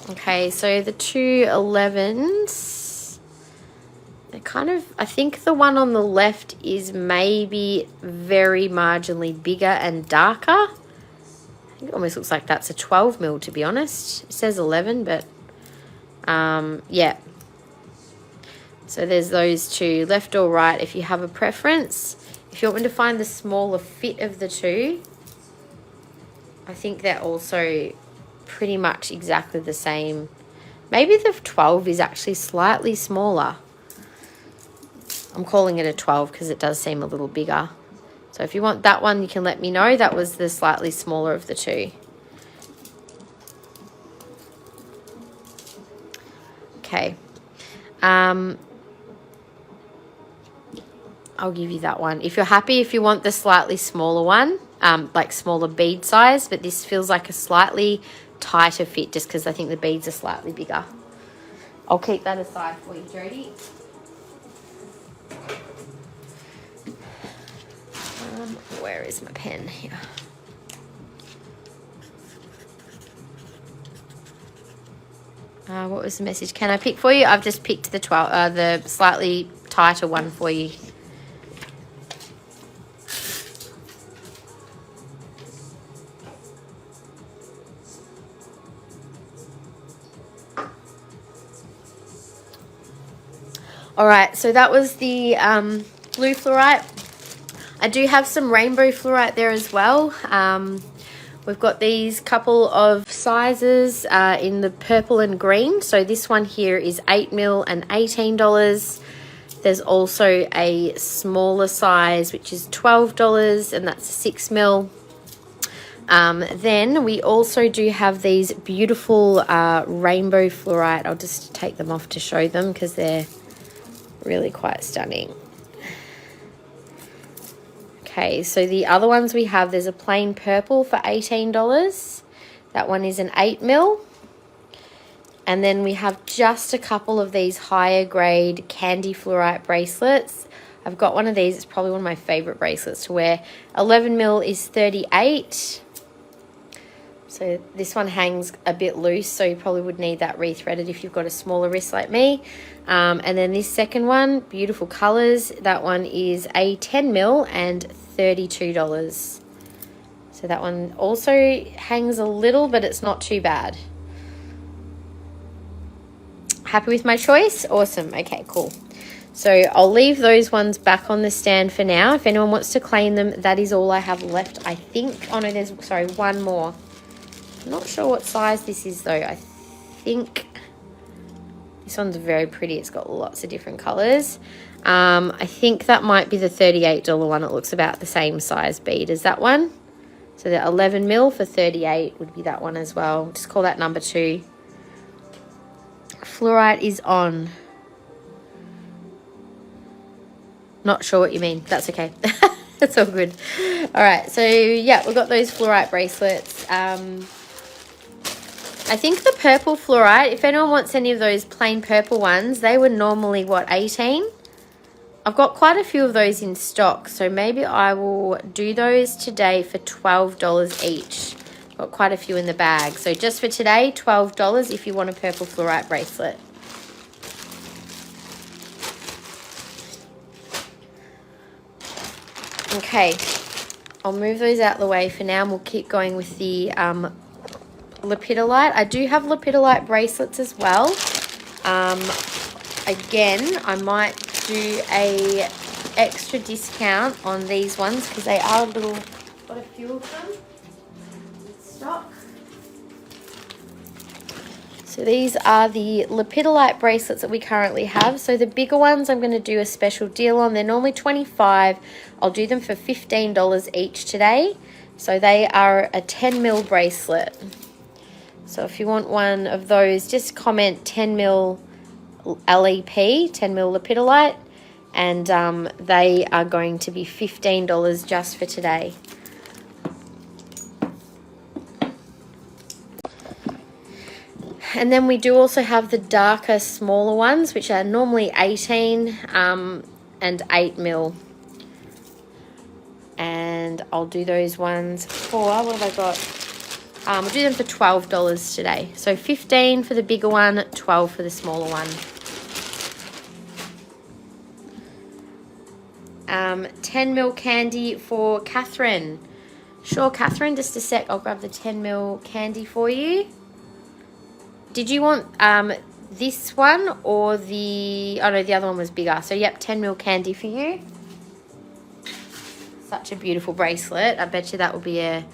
Okay, so the 2 11s, they're kind of, I think the one on the left is maybe very marginally bigger and darker. I think it almost looks like that's a 12 mil, to be honest. It says 11, but yeah. So there's those two, left or right, if you have a preference. If you want me to find the smaller fit of the two, I think they're also pretty much exactly the same. Maybe the 12 is actually slightly smaller. I'm calling it a 12 because it does seem a little bigger. So if you want that one, you can let me know. That was the slightly smaller of the two. Okay. I'll give you that one. If you're happy, if you want the slightly smaller one, like smaller bead size, but this feels like a slightly tighter fit just because I think the beads are slightly bigger. I'll keep that aside for you, Jody. Where is my pen here? What was the message? Can I pick for you? I've just picked the the slightly tighter one for you. All right, so that was the blue fluorite. I do have some rainbow fluorite there as well. We've got these couple of sizes in the purple and green. So this one here is 8 mil and $18. There's also a smaller size, which is $12, and that's 6 mil. Then we also do have these beautiful rainbow fluorite. I'll just take them off to show them because they're really quite stunning. Okay, so the other ones we have, there's a plain purple for $18. That one is an 8 mil. And then we have just a couple of these higher grade candy fluorite bracelets. I've got one of these. It's probably one of my favorite bracelets to wear. 11 mil is $38. So this one hangs a bit loose, so you probably would need that rethreaded if you've got a smaller wrist like me. And then this second one, beautiful colors. That one is a 10 mil and $32. So that one also hangs a little, but it's not too bad. Happy with my choice? Awesome. Okay, cool. So I'll leave those ones back on the stand for now. If anyone wants to claim them, that is all I have left, I think. Oh no, there's, sorry, one more. I'm not sure what size this is though. I think this one's very pretty. It's got lots of different colors. I think that might be the $38 one. It looks about the same size bead as that one. So the 11 mil for $38 would be that one as well. Just call that number 2. Fluorite is on. Not sure what you mean. That's okay. That's all good. All right. So yeah, we've got those fluorite bracelets. I think the purple fluorite, if anyone wants any of those plain purple ones, they were normally, what, 18? I've got quite a few of those in stock, so maybe I will do those today for $12 each. Got quite a few in the bag. So just for today, $12 if you want a purple fluorite bracelet. Okay, I'll move those out of the way for now, and we'll keep going with the Lepidolite. I do have Lepidolite bracelets as well. Again, I might do a extra discount on these ones because they are a little, got a few of them in stock. So these are the Lepidolite bracelets that we currently have. So the bigger ones I'm going to do a special deal on. They're normally $25. I'll do them for $15 each today. So they are a 10 mil bracelet. So if you want one of those, just comment 10 mil LEP, 10 mil Lepidolite, and they are going to be $15 just for today. And then we do also have the darker, smaller ones, which are normally 18 and 8 mil. And I'll do those ones for, what have I got? I'll do them for $12 today. So 15 for the bigger one, 12 for the smaller one. 10 mil candy for Catherine. Sure, Catherine, just a sec. I'll grab the 10 mil candy for you. Did you want this one or the... Oh, no, the other one was bigger. So, yep, 10 mil candy for you. Such a beautiful bracelet. I bet you that will be a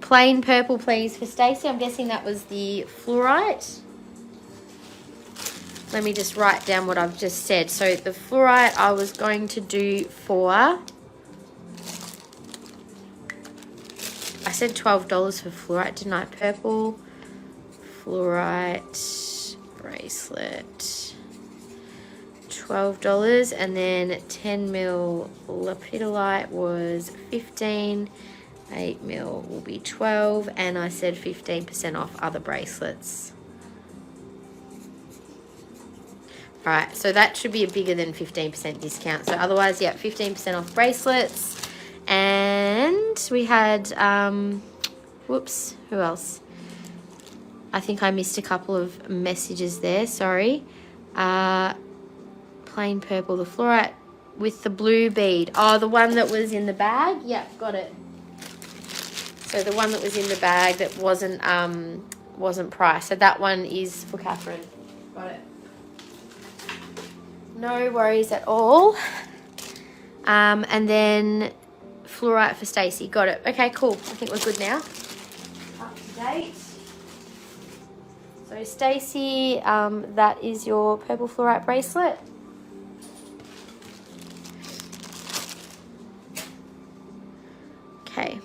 plain purple, please, for Stacey. I'm guessing that was the Fluorite. Let me just write down what I've just said. So, the Fluorite I was going to do for... I said $12 for Fluorite, didn't I? Purple... Fluorite bracelet, $12, and then 10 mil Lepidolite was 15, 8 mil will be 12, and I said 15% off other bracelets. Alright, so that should be a bigger than 15% discount. So otherwise, yeah, 15% off bracelets. And we had, whoops, who else? I think I missed a couple of messages there, sorry. Plain purple, the Fluorite with the blue bead. Oh, the one that was in the bag? Yep, got it. So the one that was in the bag that wasn't priced. So that one is for Catherine. Got it. No worries at all. And then Fluorite for Stacey. Got it. Okay, cool. I think we're good now. Up to date. So Stacey, that is your purple Fluorite bracelet. Okay.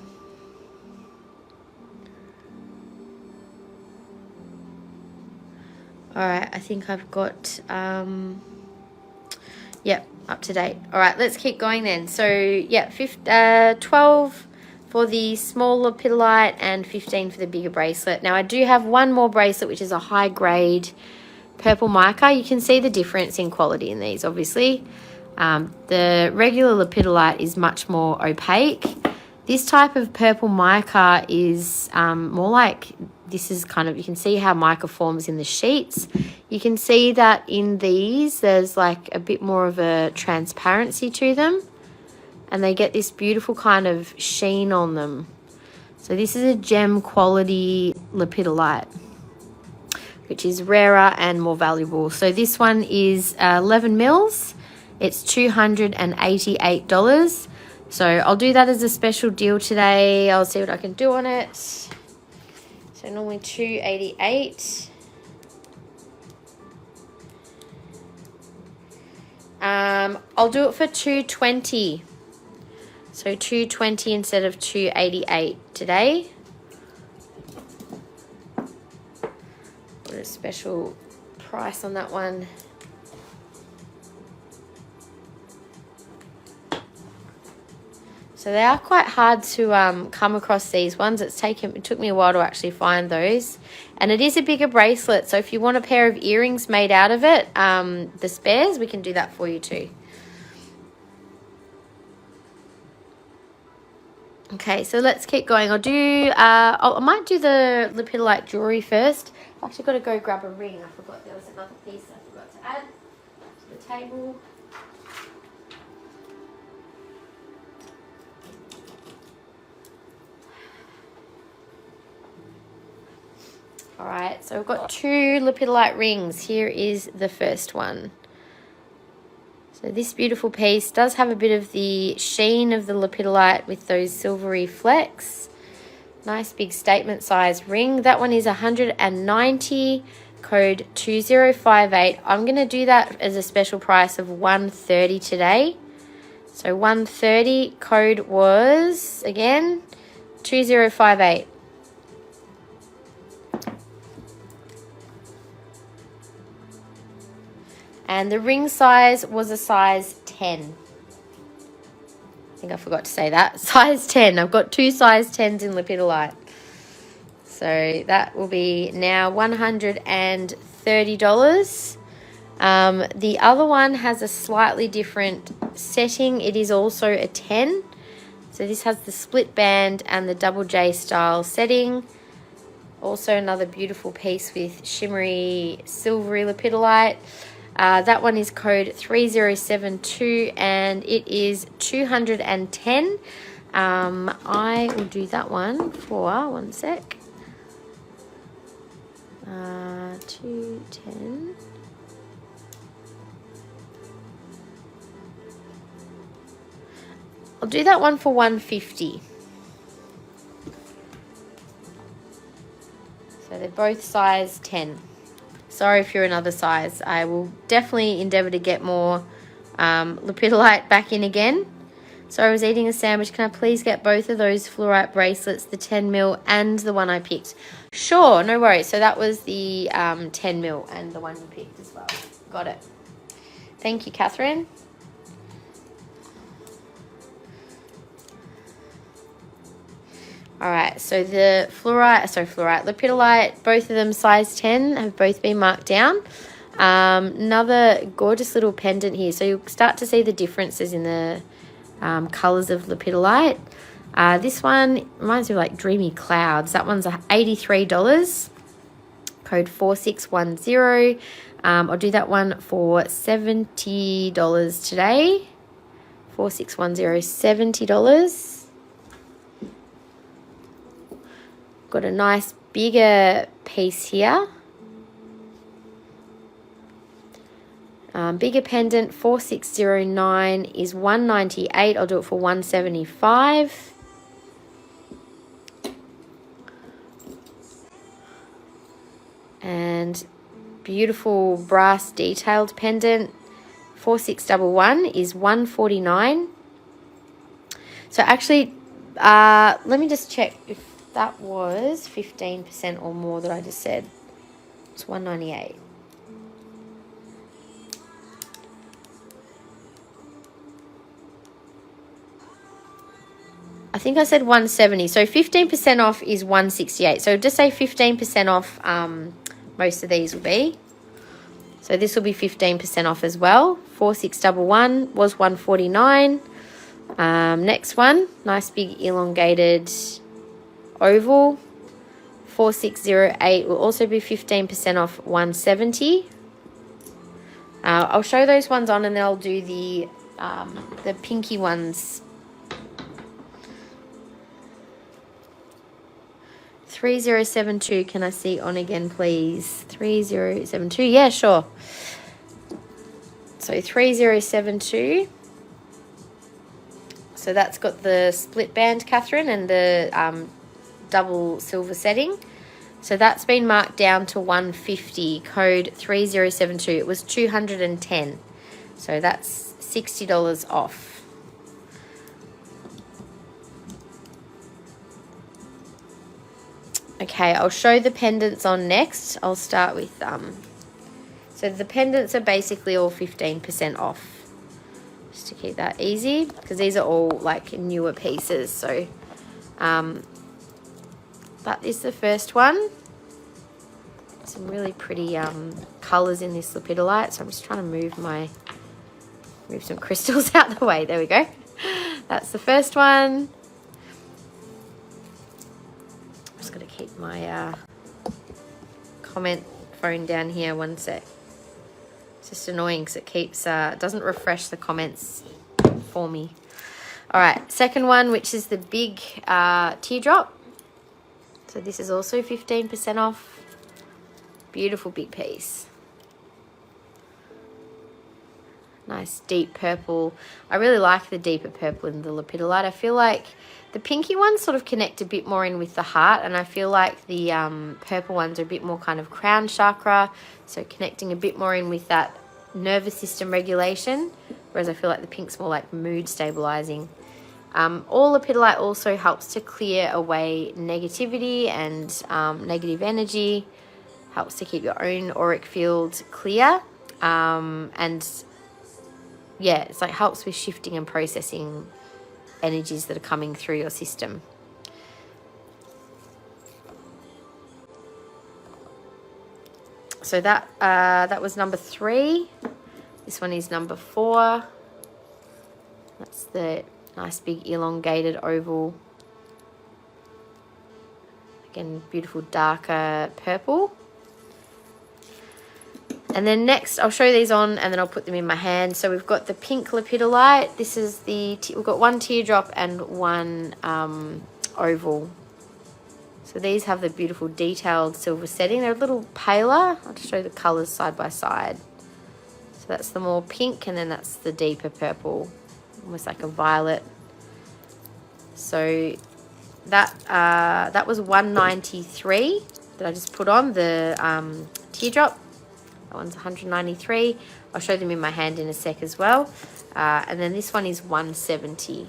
All right, I think I've got, yep, up to date. All right, let's keep going then. So, yeah, 12 for the small Lepidolite and 15 for the bigger bracelet. Now, I do have one more bracelet, which is a high-grade purple mica. You can see the difference in quality in these, obviously. The regular Lepidolite is much more opaque. This type of purple mica is more like, this is kind of, you can see how mica forms in the sheets. You can see that in these, there's like a bit more of a transparency to them. And they get this beautiful kind of sheen on them. So this is a gem quality Lepidolite, which is rarer and more valuable. So this one is 11 mils. It's $288. So I'll do that as a special deal today. I'll see what I can do on it. So normally $288. I'll do it for $220. So $220 instead of $288 today. Put a special price on that one. So they are quite hard to come across these ones. It took me a while to actually find those. And it is a bigger bracelet, so if you want a pair of earrings made out of it, the spares, we can do that for you too. Okay, so let's keep going. I might do the Lepidolite jewellery first. I've actually got to go grab a ring. I forgot there was another piece I forgot to add to the table. All right, so we've got 2 Lepidolite rings. Here is the first one. So this beautiful piece does have a bit of the sheen of the Lepidolite with those silvery flecks. Nice big statement size ring. That one is 190, code 2058. I'm going to do that as a special price of 130 today. So 130, code was, again, 2058. And the ring size was a size 10. I think I forgot to say that. Size 10. I've got 2 size 10s in Lepidolite. So that will be now $130. The other one has a slightly different setting. It is also a 10. So this has the split band and the double J style setting. Also another beautiful piece with shimmery silvery Lepidolite. That one is code 3072 and it is 210. I will do that one for 1 sec. 210. I'll do that one for 150. So they're both size 10. Sorry if you're another size. I will definitely endeavour to get more Lepidolite back in again. Sorry, I was eating a sandwich. Can I please get both of those fluorite bracelets, the 10mm and the one I picked? Sure, no worries. So that was the 10mm and the one you picked as well. Got it. Thank you, Catherine. All right, so the Lepidolite, both of them size 10, have both been marked down. Another gorgeous little pendant here. So you'll start to see the differences in the colours of Lepidolite. This one reminds me of like Dreamy Clouds. That one's $83, code 4610. I'll do that one for $70 today. 4610, $70. Got a nice bigger piece here. Bigger pendant, 4609 is 198. I'll do it for 175. And beautiful brass detailed pendant, 4611 is 149. So actually, let me just check if that was 15% or more that I just said. It's 198. I think I said 170. So 15% off is 168. So just say 15% off most of these will be. So this will be 15% off as well. 4611 was 149. Next one, nice big elongated oval, 4608 will also be 15% off 170. I'll show those ones on and then I'll do the pinky ones. 3072, can I see on again, please? 3072, yeah, sure. So 3072. So that's got the split band, Catherine, and the double silver setting. So that's been marked down to 150, code 3072. It was 210. So that's $60 off. Okay, I'll show the pendants on next. I'll start with so the pendants are basically all 15% off. Just to keep that easy, because these are all like newer pieces. So that is the first one. Some really pretty colours in this Lepidolite. So I'm just trying to move some crystals out of the way. There we go. That's the first one. I'm just going to keep my comment phone down here 1 sec. It's just annoying because it keeps doesn't refresh the comments for me. All right, second one, which is the big teardrop. So this is also 15% off. Beautiful big piece. Nice deep purple. I really like the deeper purple in the Lepidolite. I feel like the pinky ones sort of connect a bit more in with the heart, and I feel like the purple ones are a bit more kind of crown chakra, so connecting a bit more in with that nervous system regulation, whereas I feel like the pink's more like mood stabilizing. All Lepidolite also helps to clear away negativity and negative energy, helps to keep your own auric field clear, and yeah, it's like helps with shifting and processing energies that are coming through your system. So that was number 3. This one is number 4. That's the nice big elongated oval. Again, beautiful darker purple. And then next, I'll show these on and then I'll put them in my hand. So we've got the pink Lepidolite. This is we've got one teardrop and one oval. So these have the beautiful detailed silver setting. They're a little paler. I'll just show you the colours side by side. So that's the more pink, and then that's the deeper purple, almost like a violet. So that was $193 that I just put on the teardrop. That one's $193. I'll show them in my hand in a sec as well. And then this one is $170.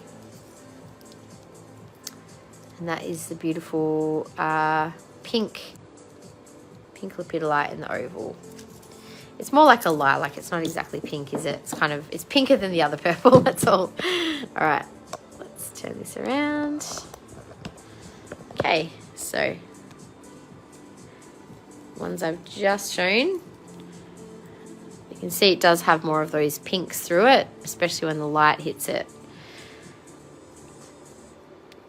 And that is the beautiful pink Lepidolite in the oval. It's more like a lilac. It's not exactly pink, is it? It's pinker than the other purple, that's all. All right, let's turn this around. Okay, so ones I've just shown. You can see it does have more of those pinks through it, especially when the light hits it.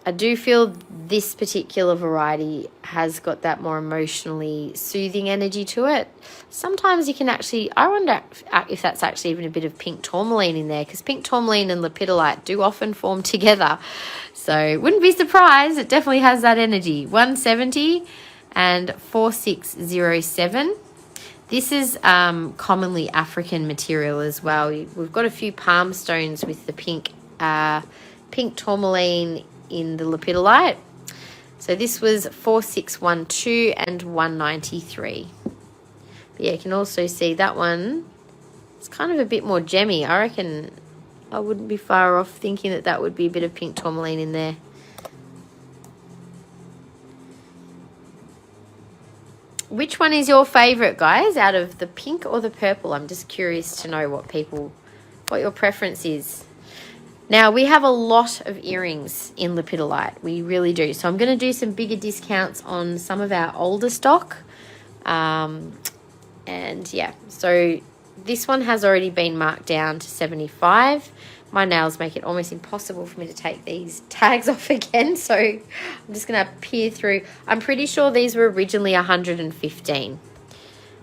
I do feel this particular variety has got that more emotionally soothing energy to it. Sometimes you can actually, I wonder if that's actually even a bit of pink tourmaline in there, because pink tourmaline and Lepidolite do often form together. So wouldn't be surprised, it definitely has that energy. 170 and 4607. This is commonly African material as well. We've got a few palm stones with the pink tourmaline in the Lepidolite. So this was 4612 and 193. But yeah, you can also see that one. It's kind of a bit more gemmy. I reckon I wouldn't be far off thinking that that would be a bit of pink tourmaline in there. Which one is your favorite, guys, out of the pink or the purple? I'm just curious to know what your preference is. Now, we have a lot of earrings in Lepidolite. We really do. So I'm going to do some bigger discounts on some of our older stock. And yeah, so this one has already been marked down to 75. My nails make it almost impossible for me to take these tags off again. So I'm just going to peer through. I'm pretty sure these were originally 115.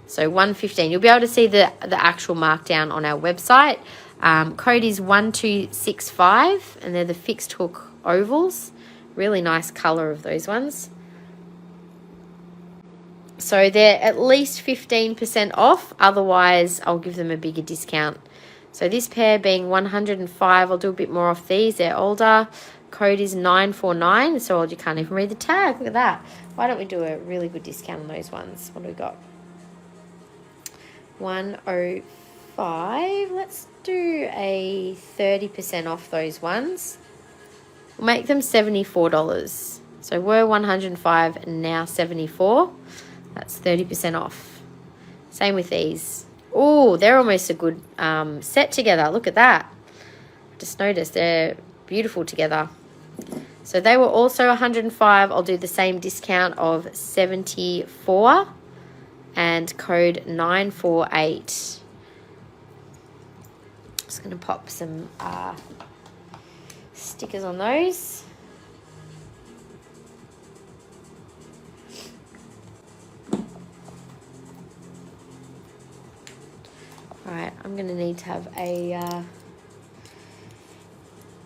So 115. You'll be able to see the actual markdown on our website. Code is 1265, and they're the fixed hook ovals. Really nice color of those ones. So they're at least 15% off. Otherwise, I'll give them a bigger discount. So this pair being 105, I'll do a bit more off these. They're older. Code is 949. So you can't even read the tag. Look at that. Why don't we do a really good discount on those ones? What do we got? 105. Let's do a 30% off those ones. We'll make them $74. So we're 105 and now 74. That's 30% off. Same with these. Oh, they're almost a good set together. Look at that. Just noticed they're beautiful together. So they were also 105. I'll do the same discount of 74 and code 948. Just going to pop some stickers on those. Alright, I'm going to need to have a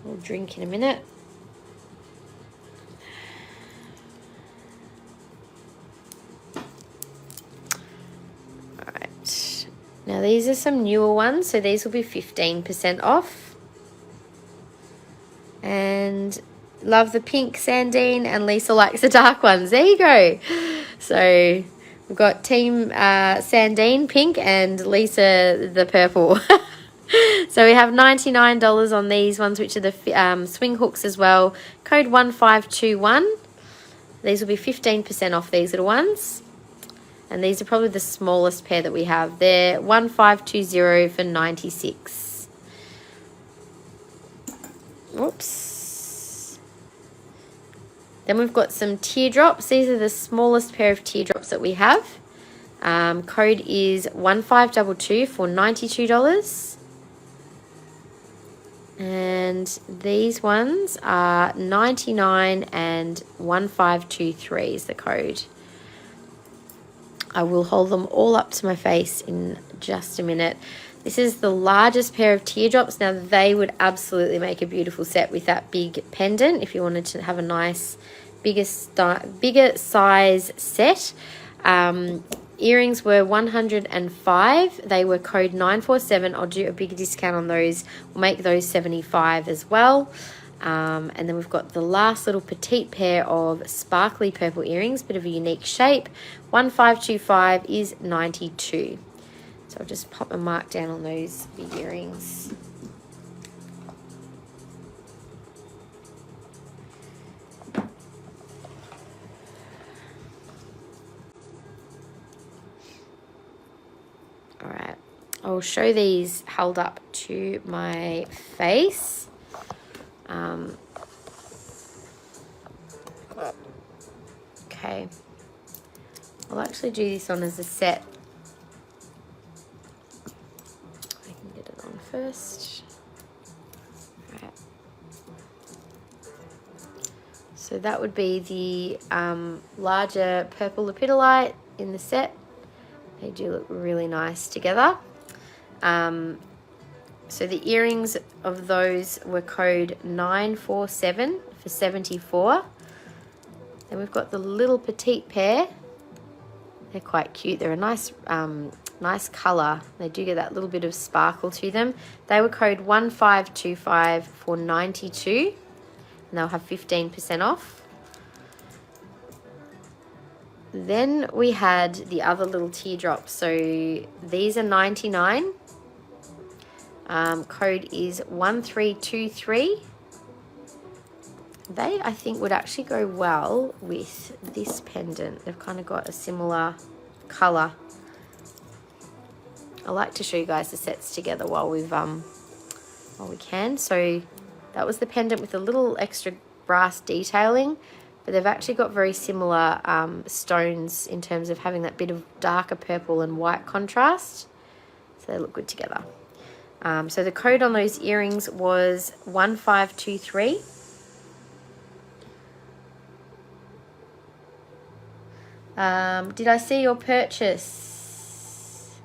little drink in a minute. these are some newer ones, so these will be 15% off. And love the pink Sandine, and Lisa likes the dark ones. There you go. So we've got Team Sandine pink and Lisa the purple. So we have $99 on these ones, which are the swing hooks as well. Code 1521. These will be 15% off, these little ones. And these are probably the smallest pair that we have. They're 1520 for 96. Whoops. Then we've got some teardrops. These are the smallest pair of teardrops that we have. Code is 1522 for $92. And these ones are 99 and 1523 is the code. I will hold them all up to my face in just a minute. This is the largest pair of teardrops. Now, they would absolutely make a beautiful set with that big pendant if you wanted to have a nice bigger size set. Earrings were 105. They were code 947. I'll do a big discount on those. We'll make those 75 as well. And then we've got the last little petite pair of sparkly purple earrings, bit of a unique shape. 1525 is 92. So I'll just pop a mark down on those big earrings. All right, I'll show these held up to my face. Okay, I'll actually do this on as a set. I can get it on first. All right. So that would be the larger purple lepidolite in the set. They do look really nice together. So the earrings of those were code 947 for 74. Then we've got the little petite pair. They're quite cute. They're a nice nice colour. They do get that little bit of sparkle to them. They were code 1525 for 92. And they'll have 15% off. Then we had the other little teardrops. So these are 99. Code is 1323. They, I think, would actually go well with this pendant. They've kind of got a similar colour. I like to show you guys the sets together while we can. So that was the pendant with a little extra brass detailing. But they've actually got very similar stones in terms of having that bit of darker purple and white contrast. So they look good together. So the code on those earrings was 1523. Did I see your purchase?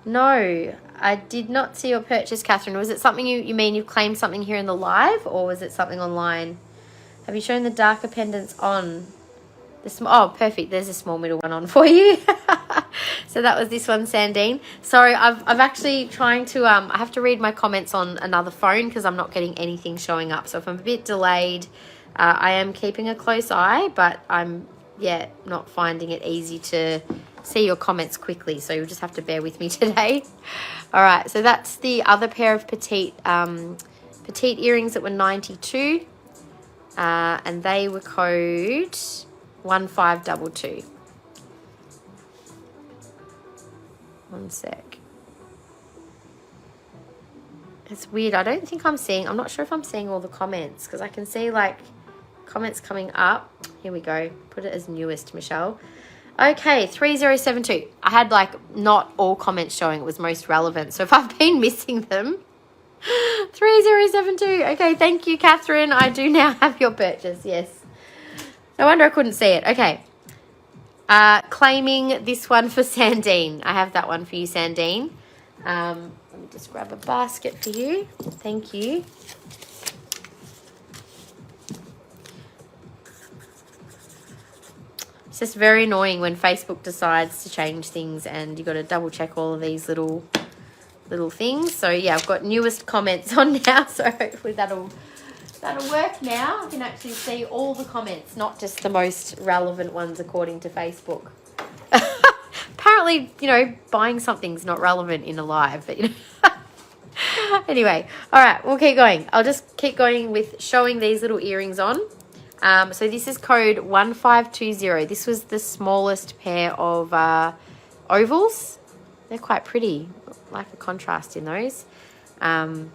No, I did not see your purchase, Catherine. Was it something you mean you've claimed something here in the live, or was it something online? Have you shown the darker pendants on? Oh, perfect. There's a small middle one on for you. So that was this one, Sandine. Sorry, I've actually trying to, I have to read my comments on another phone because I'm not getting anything showing up. So if I'm a bit delayed, I am keeping a close eye, but I'm, yeah, not finding it easy to see your comments quickly. So you'll just have to bear with me today. All right, so that's the other pair of petite earrings that were 92. And they were code 1522. One sec. It's weird. I don't think I'm seeing, I'm not sure if I'm seeing all the comments because I can see like comments coming up. Here we go. Put it as newest, Michelle. Okay, 3072. I had like not all comments showing. It was most relevant. So if I've been missing them, 3072. Okay, thank you, Catherine. I do now have your purchase. Yes. No wonder I couldn't see it. Okay. Claiming this one for Sandine. I have that one for you, Sandine. Let me just grab a basket for you. Thank you. It's just very annoying when Facebook decides to change things and you've got to double check all of these little things. So yeah, I've got newest comments on now, so hopefully that'll work now. I can actually see all the comments, not just the most relevant ones according to Facebook. Apparently, you know, buying something's not relevant in a live, but you know. Anyway, all right, we'll keep going. I'll just keep going with showing these little earrings on. So this is code 1520. This was the smallest pair of ovals. They're quite pretty. I like the contrast in those. Then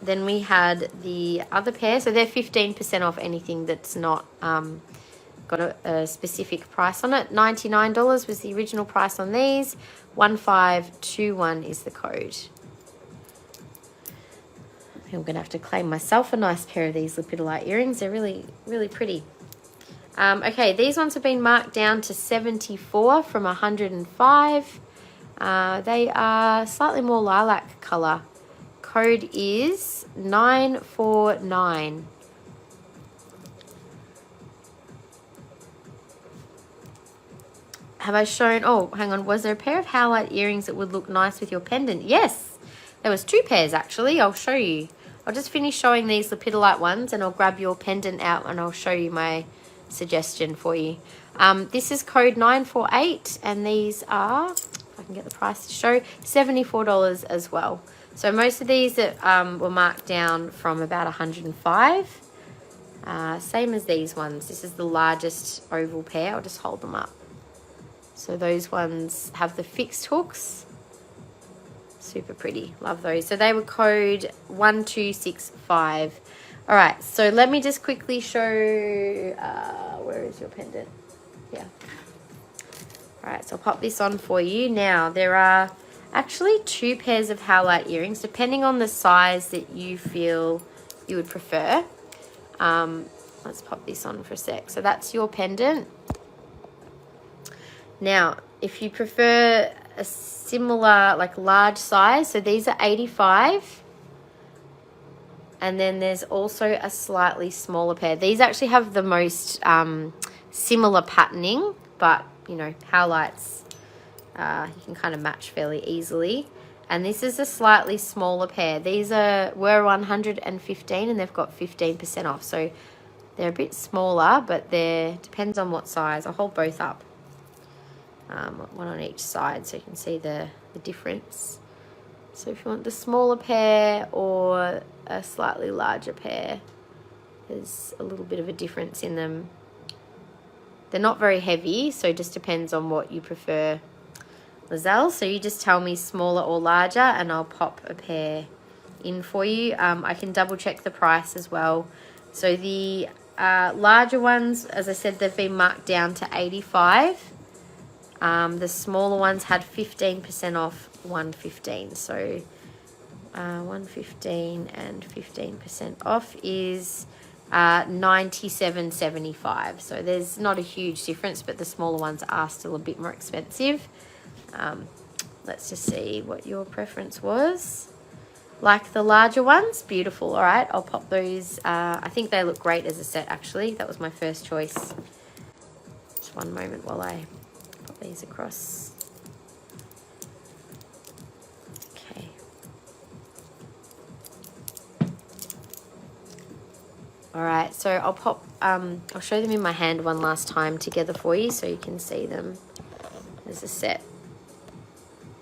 we had the other pair. So they're 15% off anything that's not got a specific price on it. $99 was the original price on these. 1521 is the code. I'm going to have to claim myself a nice pair of these Lepidolite earrings. They're really, really pretty. Okay, these ones have been marked down to 74 from 105. They are slightly more lilac colour. Code is 949. Have I shown, oh, hang on, was there a pair of Howlite earrings that would look nice with your pendant? Yes, there was 2 pairs actually. I'll show you. I'll just finish showing these Lepidolite ones and I'll grab your pendant out and I'll show you my suggestion for you. This is code 948 and these are, if I can get the price to show, $74 as well. So most of these that were marked down from about 105. Same as these ones. This is the largest oval pair. I'll just hold them up. So those ones have the fixed hooks. Super pretty. Love those. So they were code 1265. All right. So let me just quickly show, where is your pendant? Yeah. All right. So I'll pop this on for you. Now there are actually 2 pairs of Howlite earrings, depending on the size that you feel you would prefer. Let's pop this on for a sec. So that's your pendant. Now, if you prefer a similar, like large size, so these are 85. And then there's also a slightly smaller pair. These actually have the most similar patterning, but, you know, Howlites, you can kind of match fairly easily. And this is a slightly smaller pair. These were 115 and they've got 15% off. So they're a bit smaller, but depends on what size. I'll hold both up. One on each side so you can see the difference. So if you want the smaller pair or a slightly larger pair, there's a little bit of a difference in them. They're not very heavy, so it just depends on what you prefer, Lizelle. So you just tell me smaller or larger and I'll pop a pair in for you. I can double check the price as well. So the larger ones, as I said, they've been marked down to 85. The smaller ones had 15% off 115. So 115 and 15% off is $97.75. So there's not a huge difference, but the smaller ones are still a bit more expensive. Let's just see what your preference was. Like the larger ones, beautiful. All right, I'll pop those. I think they look great as a set, actually. That was my first choice. Just one moment while I pop these across. Okay. All right, so I'll show them in my hand one last time together for you so you can see them as a set.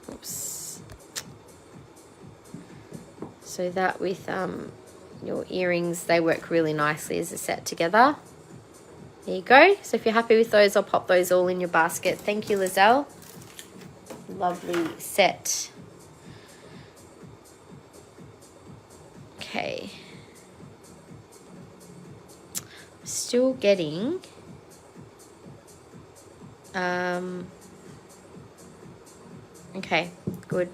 Oops. So that with your earrings, they work really nicely as a set together. There you go. So if you're happy with those, I'll pop those all in your basket. Thank you, Lizelle. Lovely set. Okay. Still getting okay, good.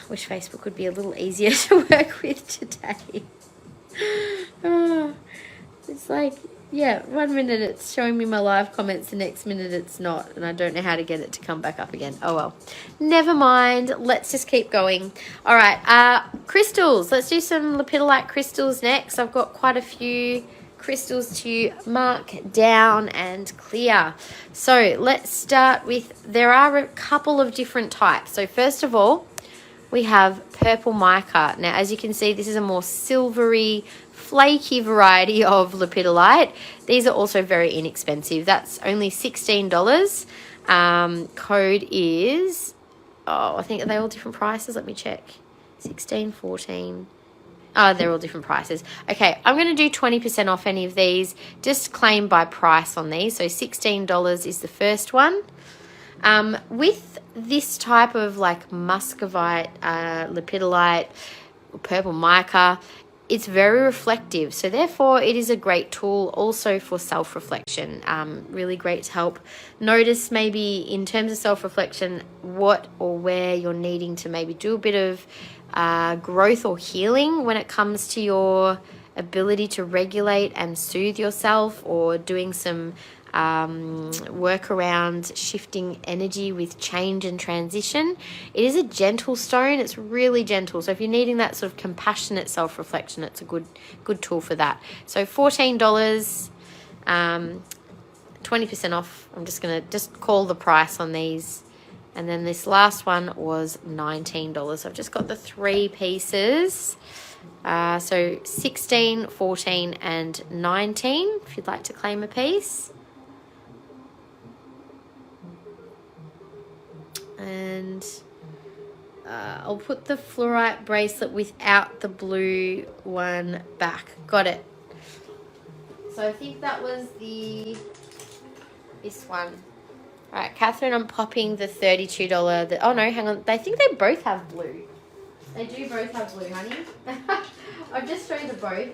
Wish Facebook would be a little easier to work with today. It's like, yeah, 1 minute it's showing me my live comments, the next minute it's not, and I don't know how to get it to come back up again. Oh well, never mind. Let's just keep going. All right, crystals. Let's do some Lepidolite crystals next. I've got quite a few crystals to mark down and clear. So let's start with, there are a couple of different types. So first of all, we have purple mica. Now, as you can see, this is a more silvery, flaky variety of lepidolite. These are also very inexpensive. That's only $16. Code is, I think, are they all different prices? Let me check. 16, 14. Oh, they're all different prices. Okay, I'm going to do 20% off any of these. Just claim by price on these. So $16 is the first one. With this type of like muscovite, lepidolite, purple mica, it's very reflective. So therefore it is a great tool also for self-reflection. Really great to help notice maybe in terms of self-reflection what or where you're needing to maybe do a bit of growth or healing when it comes to your ability to regulate and soothe yourself, or doing some work around shifting energy with change and transition. It is a gentle stone. It's really gentle. So if you're needing that sort of compassionate self-reflection, it's a good tool for that. So $14, 20% off. I'm just going to call the price on these. And then this last one was $19. I've just got the 3 pieces. So 16, 14, and 19, if you'd like to claim a piece. And I'll put the fluorite bracelet without the blue one back. Got it. So I think that was this one. All right, Catherine, I'm popping the $32. Oh no, hang on. I think they both have blue. They do both have blue, honey. I'll just show you the both.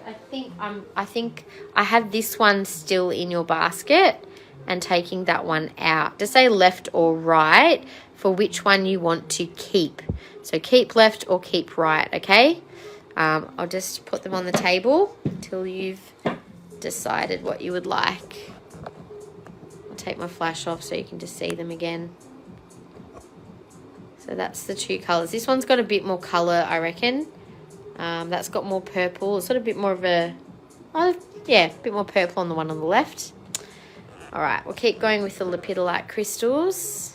I think I have this one still in your basket and taking that one out. Just say left or right for which one you want to keep. So keep left or keep right, okay? I'll just put them on the table until you've decided what you would like. I'll take my flash off so you can just see them again. So that's the 2 colours. This one's got a bit more colour, I reckon. That's got more purple. It's sort of a bit more of a, a bit more purple on the one on the left. All right, we'll keep going with the lepidolite crystals.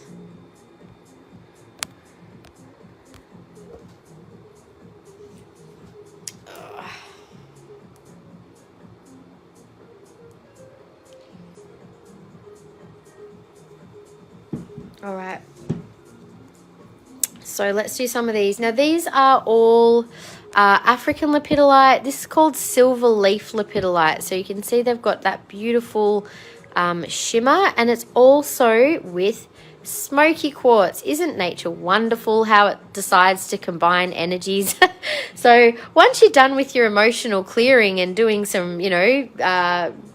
All right. So let's do some of these. Now these are all African lepidolite. This is called silver leaf lepidolite. So you can see they've got that beautiful shimmer, and it's also with smoky quartz. Isn't nature wonderful how it decides to combine energies? So once you're done with your emotional clearing and doing some, trying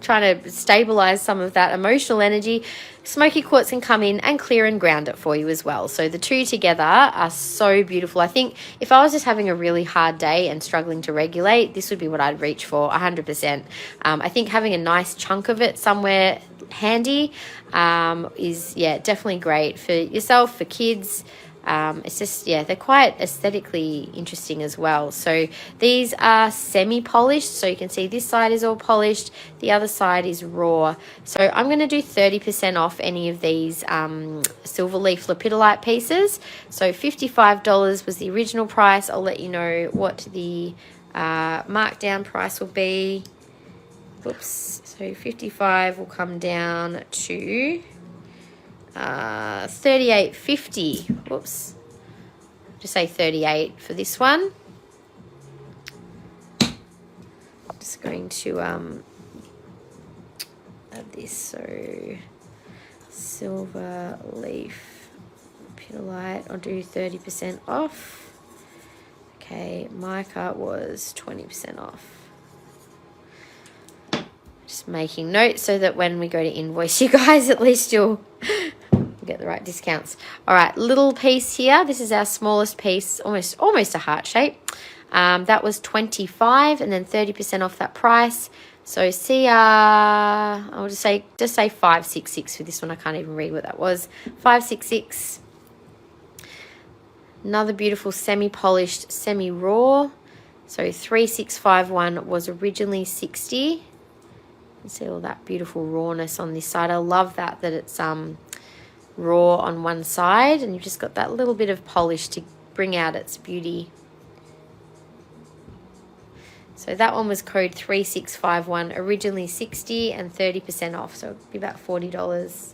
to stabilize some of that emotional energy, smoky quartz can come in and clear and ground it for you as well. So the 2 together are so beautiful. I think if I was just having a really hard day and struggling to regulate, this would be what I'd reach for 100%. I think having a nice chunk of it somewhere handy is definitely great for yourself, for kids. It's just, they're quite aesthetically interesting as well. So these are semi-polished, so you can see this side is all polished, the other side is raw. So I'm going to do 30% off any of these silver leaf lepidolite pieces. So $55 was the original price. I'll let you know what the markdown price will be. Whoops. So 55 will come down to $38.50. Whoops. Just say 38 for this one. I'm just going to add this. So silver leaf lepidolite, I'll do 30% off. Okay, mica was 20% off. Just making notes so that when we go to invoice you guys, at least you'll get the right discounts. All right, little piece here. This is our smallest piece, almost a heart shape. That was 25, and then 30% off that price. So I'll just say 566 for this one. I can't even read what that was. 566. Another beautiful semi-polished, semi-raw. So 3651 was originally 60. You see all that beautiful rawness on this side. I love that it's raw on one side, and you've just got that little bit of polish to bring out its beauty. So that one was code 3651, originally 60 and 30% off, so it'd be about $40.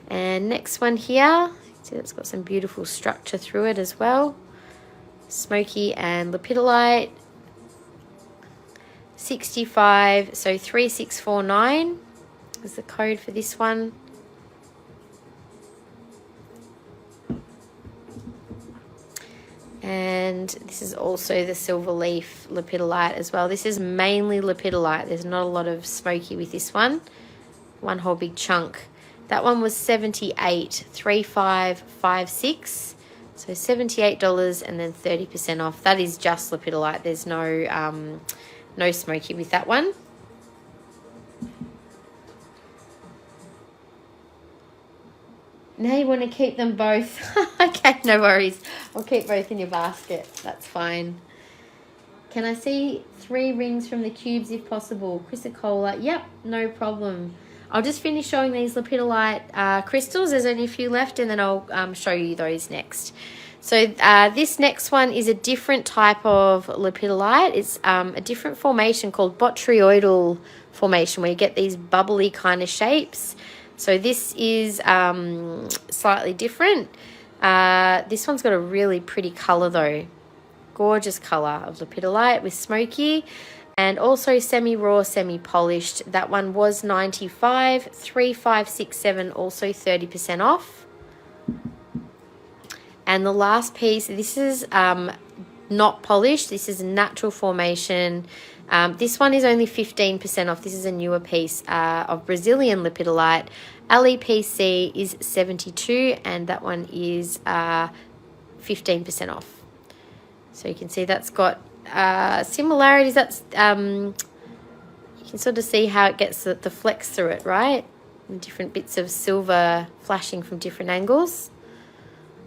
And next one here, see it's got some beautiful structure through it as well. Smoky and Lepidolite, 65, so 3649 is the code for this one. And this is also the silver leaf Lepidolite as well. This is mainly Lepidolite. There's not a lot of smoky with this one. One whole big chunk. That one was $78, 3556. So $78 and then 30% off. That is just Lepidolite. There's no no smoky with that one. Now you want to keep them both. Okay, no worries. I'll keep both in your basket. That's fine. Can I see 3 rings from the cubes if possible? Chrysocolla. Yep, no problem. I'll just finish showing these Lepidolite crystals. There's only a few left, and then I'll show you those next. So this next one is a different type of Lepidolite. It's a different formation called botryoidal formation, where you get these bubbly kind of shapes. So this is slightly different. This one's got a really pretty color though. Gorgeous color of Lepidolite with smoky, and also semi-raw, semi-polished. That one was $95, 3567, also 30% off. And the last piece, this is not polished. This is a natural formation. This one is only 15% off. This is a newer piece of Brazilian Lepidolite. LEPC is 72, and that one is 15% off. So you can see that's got similarities. That's you can sort of see how it gets the flex through it, right? And different bits of silver flashing from different angles.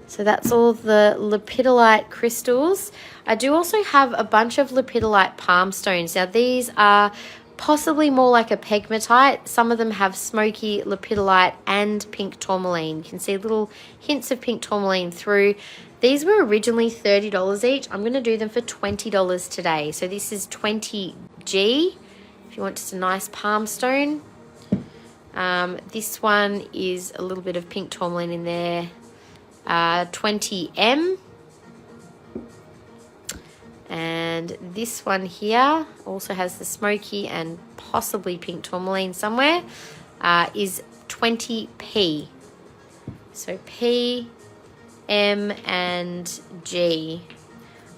So that's all the Lepidolite crystals. I do also have a bunch of Lepidolite palm stones. Now these are possibly more like a pegmatite. Some of them have smoky Lepidolite and pink tourmaline. You can see little hints of pink tourmaline through. These were originally $30 each. I'm going to do them for $20 today. So this is 20G if you want just a nice palm stone. This one is a little bit of pink tourmaline in there. 20M. And this one here also has the smoky and possibly pink tourmaline somewhere, is 20P. So P, M, and G.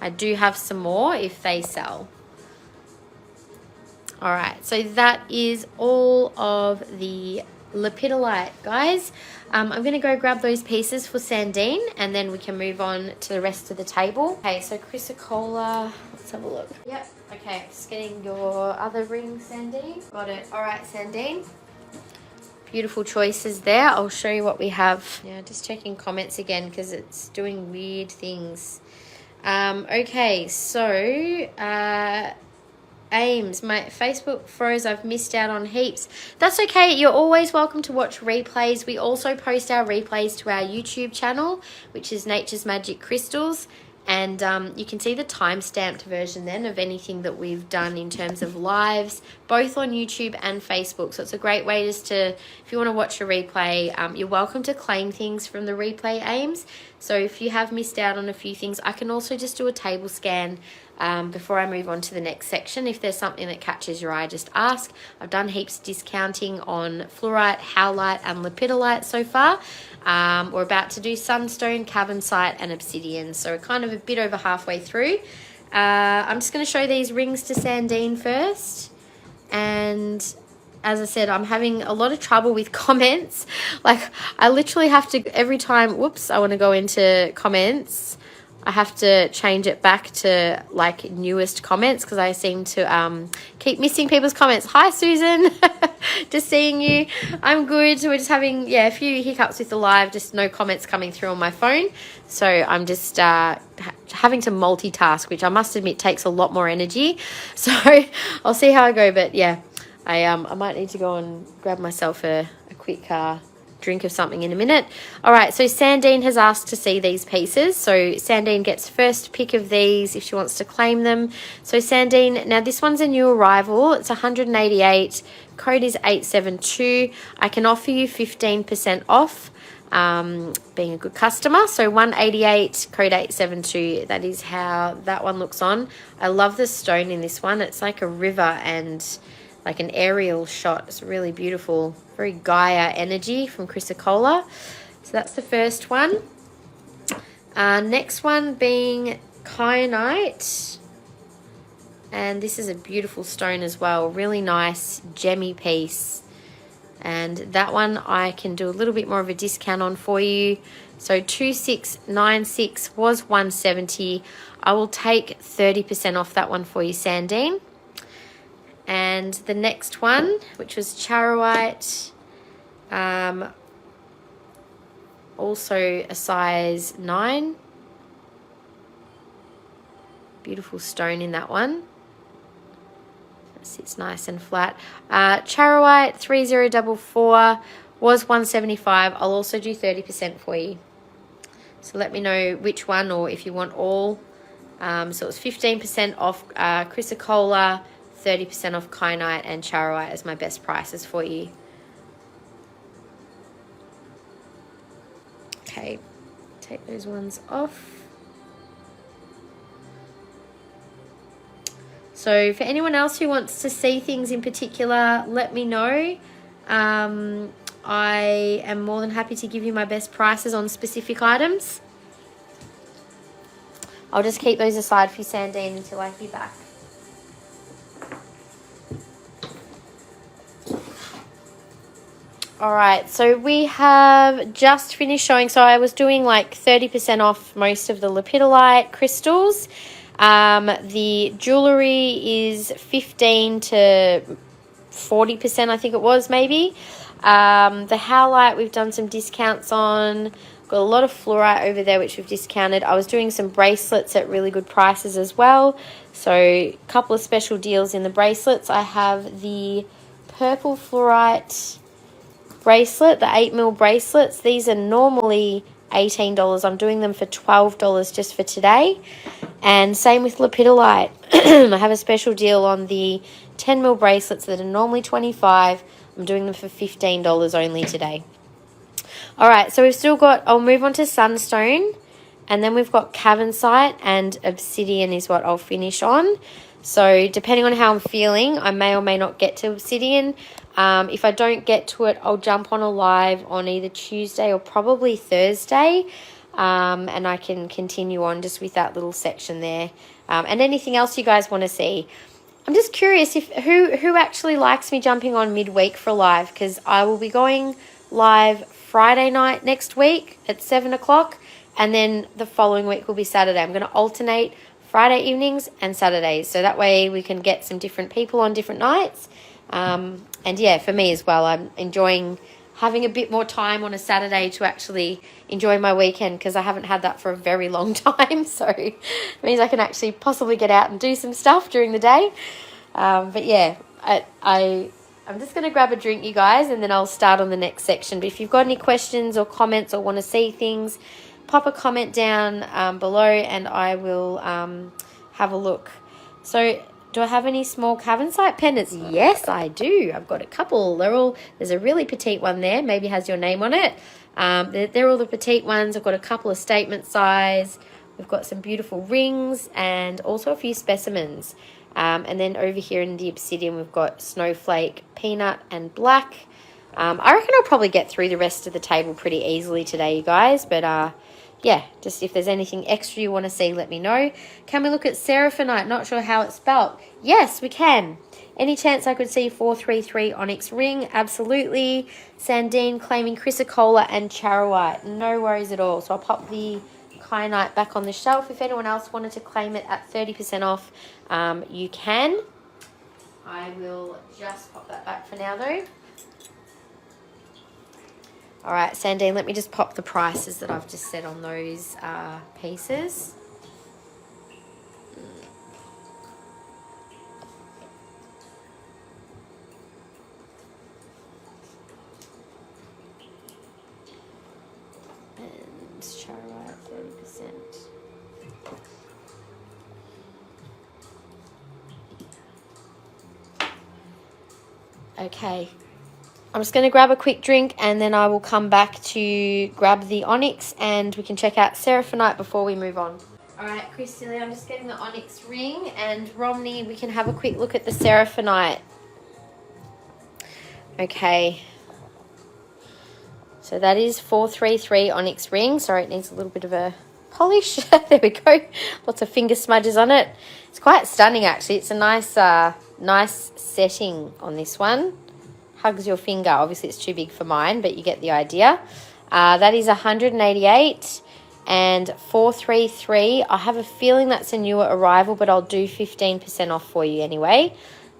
I do have some more if they sell. All right, so that is all of the Lepidolite, guys. I'm going to go grab those pieces for Sandine, and then we can move on to the rest of the table. Okay, so Chrysocolla, let's have a look. Yep, okay, just getting your other ring, Sandine. Got it. All right, Sandine. Beautiful choices there. I'll show you what we have. Yeah, just checking comments again because it's doing weird things. Okay, so Ames, my Facebook froze. I've missed out on heaps. That's okay. You're always welcome to watch replays. We also post our replays to our YouTube channel, which is Nature's Magic Crystals. And you can see the time-stamped version then of anything that we've done in terms of lives, both on YouTube and Facebook. So it's a great way just to, if you want to watch a replay, you're welcome to claim things from the replay, Ames. So if you have missed out on a few things, I can also just do a table scan before I move on to the next section. If there's something that catches your eye, just ask. I've done heaps of discounting on Fluorite, Howlite, and Lepidolite so far. We're about to do Sunstone, Cavansite, and Obsidian. So we're kind of a bit over halfway through. I'm just going to show these rings to Sandine first. And as I said, I'm having a lot of trouble with comments. Like, I literally have to, every time, whoops, I want to go into comments, I have to change it back to like newest comments because I seem to keep missing people's comments. Hi Susan, just seeing you. I'm good. We're just having a few hiccups with the live, just no comments coming through on my phone. So I'm just having to multitask, which I must admit takes a lot more energy. So I'll see how I go. But yeah, I might need to go and grab myself a quick drink of something in a minute. All right, so Sandine has asked to see these pieces. So Sandine gets first pick of these if she wants to claim them. So Sandine, now this one's a new arrival. It's 188. Code is 872. I can offer you 15% off, being a good customer. So 188, code 872. That is how that one looks on. I love the stone in this one. It's like a river and like an aerial shot. It's really beautiful. Very Gaia energy from Chrysocolla. So that's the first one. Next one being kyanite. And this is a beautiful stone as well. Really nice gemmy piece. And that one I can do a little bit more of a discount on for you. So 2696 was 170. I will take 30% off that one for you, Sandine. And the next one, which was Charoite, also a size 9. Beautiful stone in that one. It sits nice and flat. Charoite 3044 was 175. I'll also do 30% for you. So let me know which one or if you want all. So it was 15% off Chrysocolla, 30% off kyanite and charoite as my best prices for you. Okay, take those ones off. So for anyone else who wants to see things in particular, let me know. I am more than happy to give you my best prices on specific items. I'll just keep those aside for you, Sandine, until I hear back. All right, so we have just finished showing. So I was doing like 30% off most of the Lepidolite crystals. The jewellery is 15 to 40%, I think it was maybe. The Howlite we've done some discounts on. Got a lot of fluorite over there which we've discounted. I was doing some bracelets at really good prices as well. So a couple of special deals in the bracelets. I have the purple fluorite bracelet, the 8mm bracelets. These are normally $18. I'm doing them for $12 just for today. And same with Lepidolite. I have a special deal on the 10mm bracelets that are normally $25. I'm doing them for $15 only today. All right, so we've still got, I'll move on to Sunstone, and then we've got Cavansite and Obsidian is what I'll finish on. So depending on how I'm feeling, I may or may not get to Obsidian. If I don't get to it, I'll jump on a live on either Tuesday or probably Thursday, and I can continue on just with that little section there. And anything else you guys want to see. I'm just curious if who actually likes me jumping on midweek for a live, because I will be going live Friday night next week at 7 o'clock, and then the following week will be Saturday. I'm going to alternate Friday evenings and Saturdays, so that way we can get some different people on different nights. And yeah, for me as well, I'm enjoying having a bit more time on a Saturday to actually enjoy my weekend, because I haven't had that for a very long time. So it means I can actually possibly get out and do some stuff during the day. But yeah, I'm just going to grab a drink, you guys, and then I'll start on the next section. But if you've got any questions or comments or want to see things, pop a comment down below and I will have a look. So do I have any small Cavansite pendants? Yes, I do. I've got a couple. There's a really petite one there. Maybe has your name on it. They're all the petite ones. I've got a couple of statement size. We've got some beautiful rings and also a few specimens. And then over here in the Obsidian, we've got Snowflake, Peanut, and Black. I reckon I'll probably get through the rest of the table pretty easily today, you guys. But yeah, just if there's anything extra you want to see, let me know. Can we look at Seraphinite? Not sure how it's spelled. Yes, we can. Any chance I could see 433 onyx ring? Absolutely. Sandine claiming Chrysocolla and Charoite. No worries at all. So I'll pop the kyanite back on the shelf. If anyone else wanted to claim it at 30% off, you can. I will just pop that back for now though. All right, Sandine, let me just pop the prices that I've just set on those pieces. And Charite, 30%. Okay. I'm just going to grab a quick drink and then I will come back to grab the onyx and we can check out Seraphinite before we move on. Alright, Christy, I'm just getting the onyx ring, and Romney, we can have a quick look at the Seraphinite. Okay. So that is 433 onyx ring. Sorry, it needs a little bit of a polish. There we go. Lots of finger smudges on it. It's quite stunning actually. It's a nice setting on this one. Hugs your finger. Obviously it's too big for mine, but you get the idea. That is 188 and 433. I have a feeling that's a newer arrival, but I'll do 15% off for you anyway.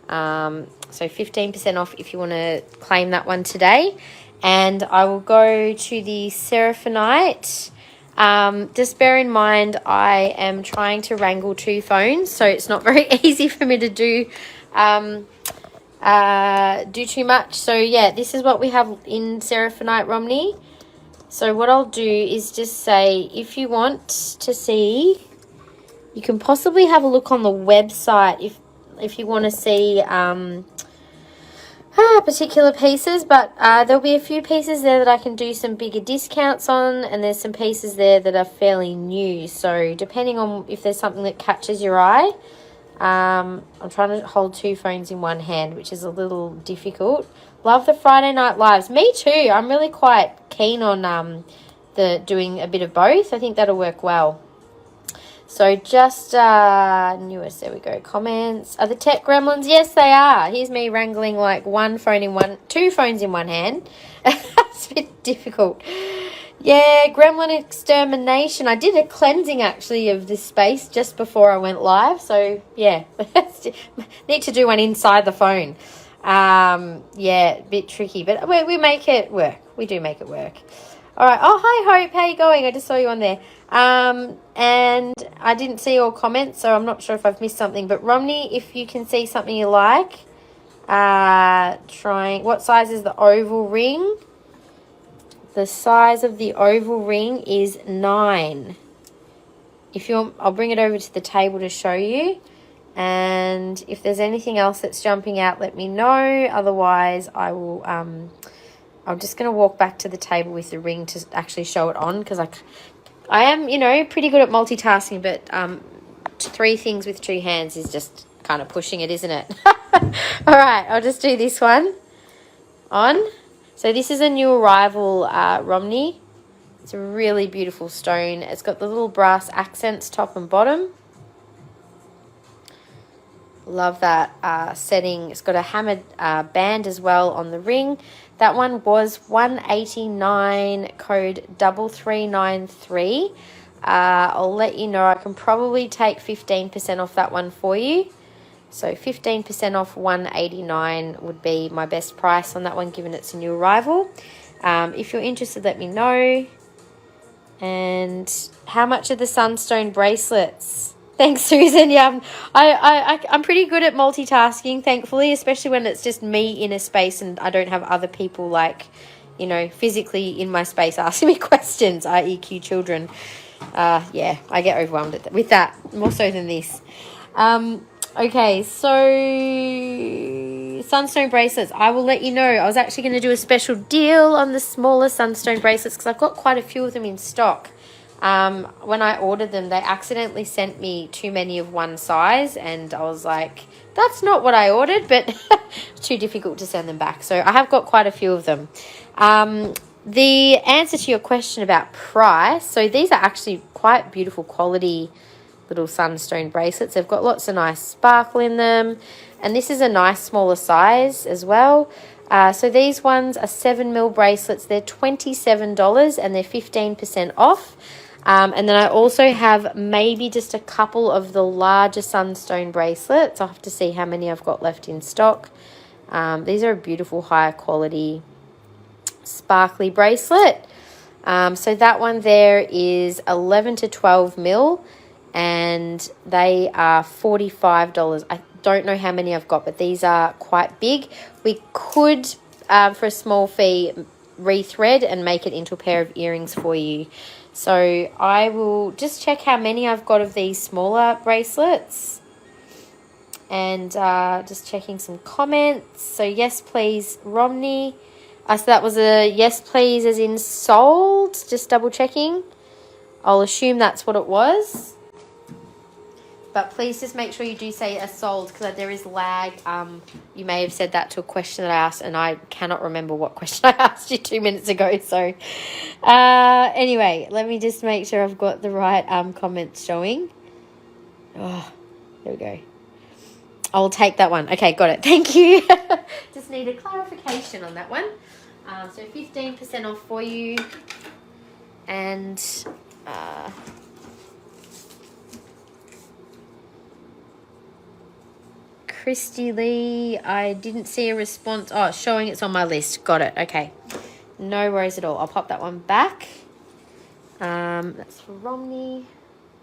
So 15% off if you want to claim that one today. And I will go to the Seraphinite. Just bear in mind I am trying to wrangle two phones, so it's not very easy for me to do too much. So yeah, this is what we have in Seraphinite, Romney. So what I'll do is just say, if you want to see, you can possibly have a look on the website if you want to see particular pieces, but there'll be a few pieces there that I can do some bigger discounts on, and there's some pieces there that are fairly new. So depending on if there's something that catches your eye, I'm trying to hold two phones in one hand, which is a little difficult. Love the Friday night lives. Me too. I'm really quite keen on doing a bit of both. I think that'll work well. So just newest, there we go. Comments. Are the tech gremlins? Yes, they are. Here's me wrangling like two phones in one hand. It's a bit difficult. Yeah, gremlin extermination. I did a cleansing actually of this space just before I went live. So yeah, need to do one inside the phone. Yeah, a bit tricky, but we make it work. We do make it work. All right. Oh, hi, Hope. How you going? I just saw you on there. And I didn't see your comments, so I'm not sure if I've missed something. But Romney, if you can see something you like, what size is the oval ring? The size of the oval ring is 9. If you want, I'll bring it over to the table to show you. And if there's anything else that's jumping out, let me know. Otherwise, I will. I'm just going to walk back to the table with the ring to actually show it on, because I am, pretty good at multitasking, but 3 things with 2 hands is just kind of pushing it, isn't it? All right, I'll just do this one on. So this is a new arrival, Romney. It's a really beautiful stone. It's got the little brass accents top and bottom. Love that setting. It's got a hammered band as well on the ring. That one was 189, code 3393. I'll let you know. I can probably take 15% off that one for you. So 15% off 189 would be my best price on that one, given it's a new arrival. If you're interested, let me know. And how much are the Sunstone bracelets? Thanks, Susan. Yeah, I'm pretty good at multitasking, thankfully, especially when it's just me in a space and I don't have other people physically in my space asking me questions, i.e. Q children. Yeah, I get overwhelmed with that, more so than this. Okay, so Sunstone bracelets, I will let you know. I was actually going to do a special deal on the smaller Sunstone bracelets because I've got quite a few of them in stock. When I ordered them, they accidentally sent me too many of one size, and I was like, that's not what I ordered, but it's too difficult to send them back. So I have got quite a few of them. The answer to your question about price, so these are actually quite beautiful quality little Sunstone bracelets. They've got lots of nice sparkle in them, and this is a nice smaller size as well. So these ones are 7mm bracelets. They're $27 and they're 15% off. And then I also have maybe just a couple of the larger Sunstone bracelets. I'll have to see how many I've got left in stock. These are a beautiful higher quality sparkly bracelet. So that one there is 11 to 12 mil, and they are $45. I don't know how many I've got, but these are quite big. We could, for a small fee, rethread and make it into a pair of earrings for you. So I will just check how many I've got of these smaller bracelets, and just checking some comments. So yes please, Romney. So that was a yes please as in sold, just double checking. I'll assume that's what it was. But please just make sure you do say a sold, because there is lag. You may have said that to a question that I asked, and I cannot remember what question I asked you 2 minutes ago. So anyway, let me just make sure I've got the right comments showing. Oh, there we go. I'll take that one. Okay, got it. Thank you. Just need a clarification on that one. So 15% off for you. And Christy Lee, I didn't see a response. Oh, showing it's on my list. Got it. Okay. No worries at all. I'll pop that one back. That's for Romney.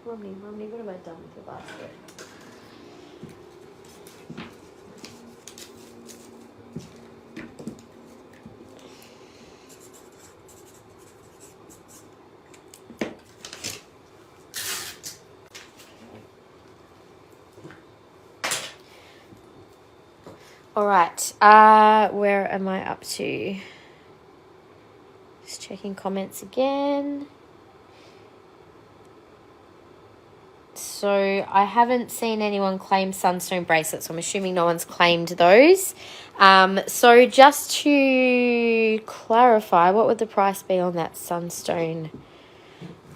Romney, what have I done with your basket? All right, where am I up to? Just checking comments again. So I haven't seen anyone claim Sunstone bracelets, so I'm assuming no one's claimed those. So just to clarify, what would the price be on that Sunstone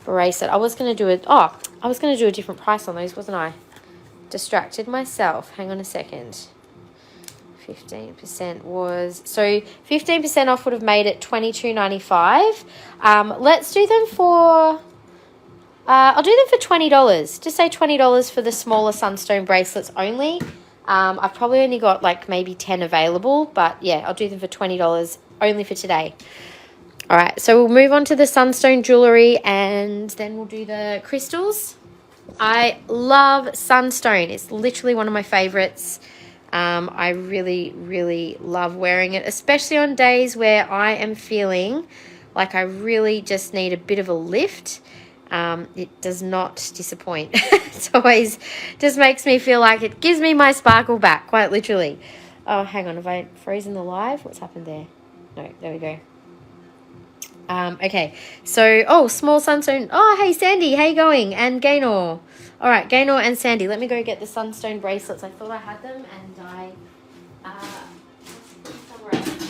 bracelet? I was going to do a different price on those, wasn't I? Distracted myself. Hang on a second. 15% was, so 15% off would have made it $22.95. Let's do them for, I'll do them for $20. Just say $20 for the smaller Sunstone bracelets only. I've probably only got like maybe 10 available, but yeah, I'll do them for $20 only for today. All right, so we'll move on to the Sunstone jewellery, and then we'll do the crystals. I love Sunstone. It's literally one of my favorites. I really, really love wearing it, especially on days where I am feeling like I really just need a bit of a lift. It does not disappoint. It's always just makes me feel like it gives me my sparkle back, quite literally. Oh, hang on. Have I frozen the live? What's happened there? No, there we go. Okay, so, small Sunstone. Oh, hey, Sandy, how you going? And Gaynor. All right, Gaynor and Sandy, let me go get the Sunstone bracelets. I thought I had them, and I somewhere else.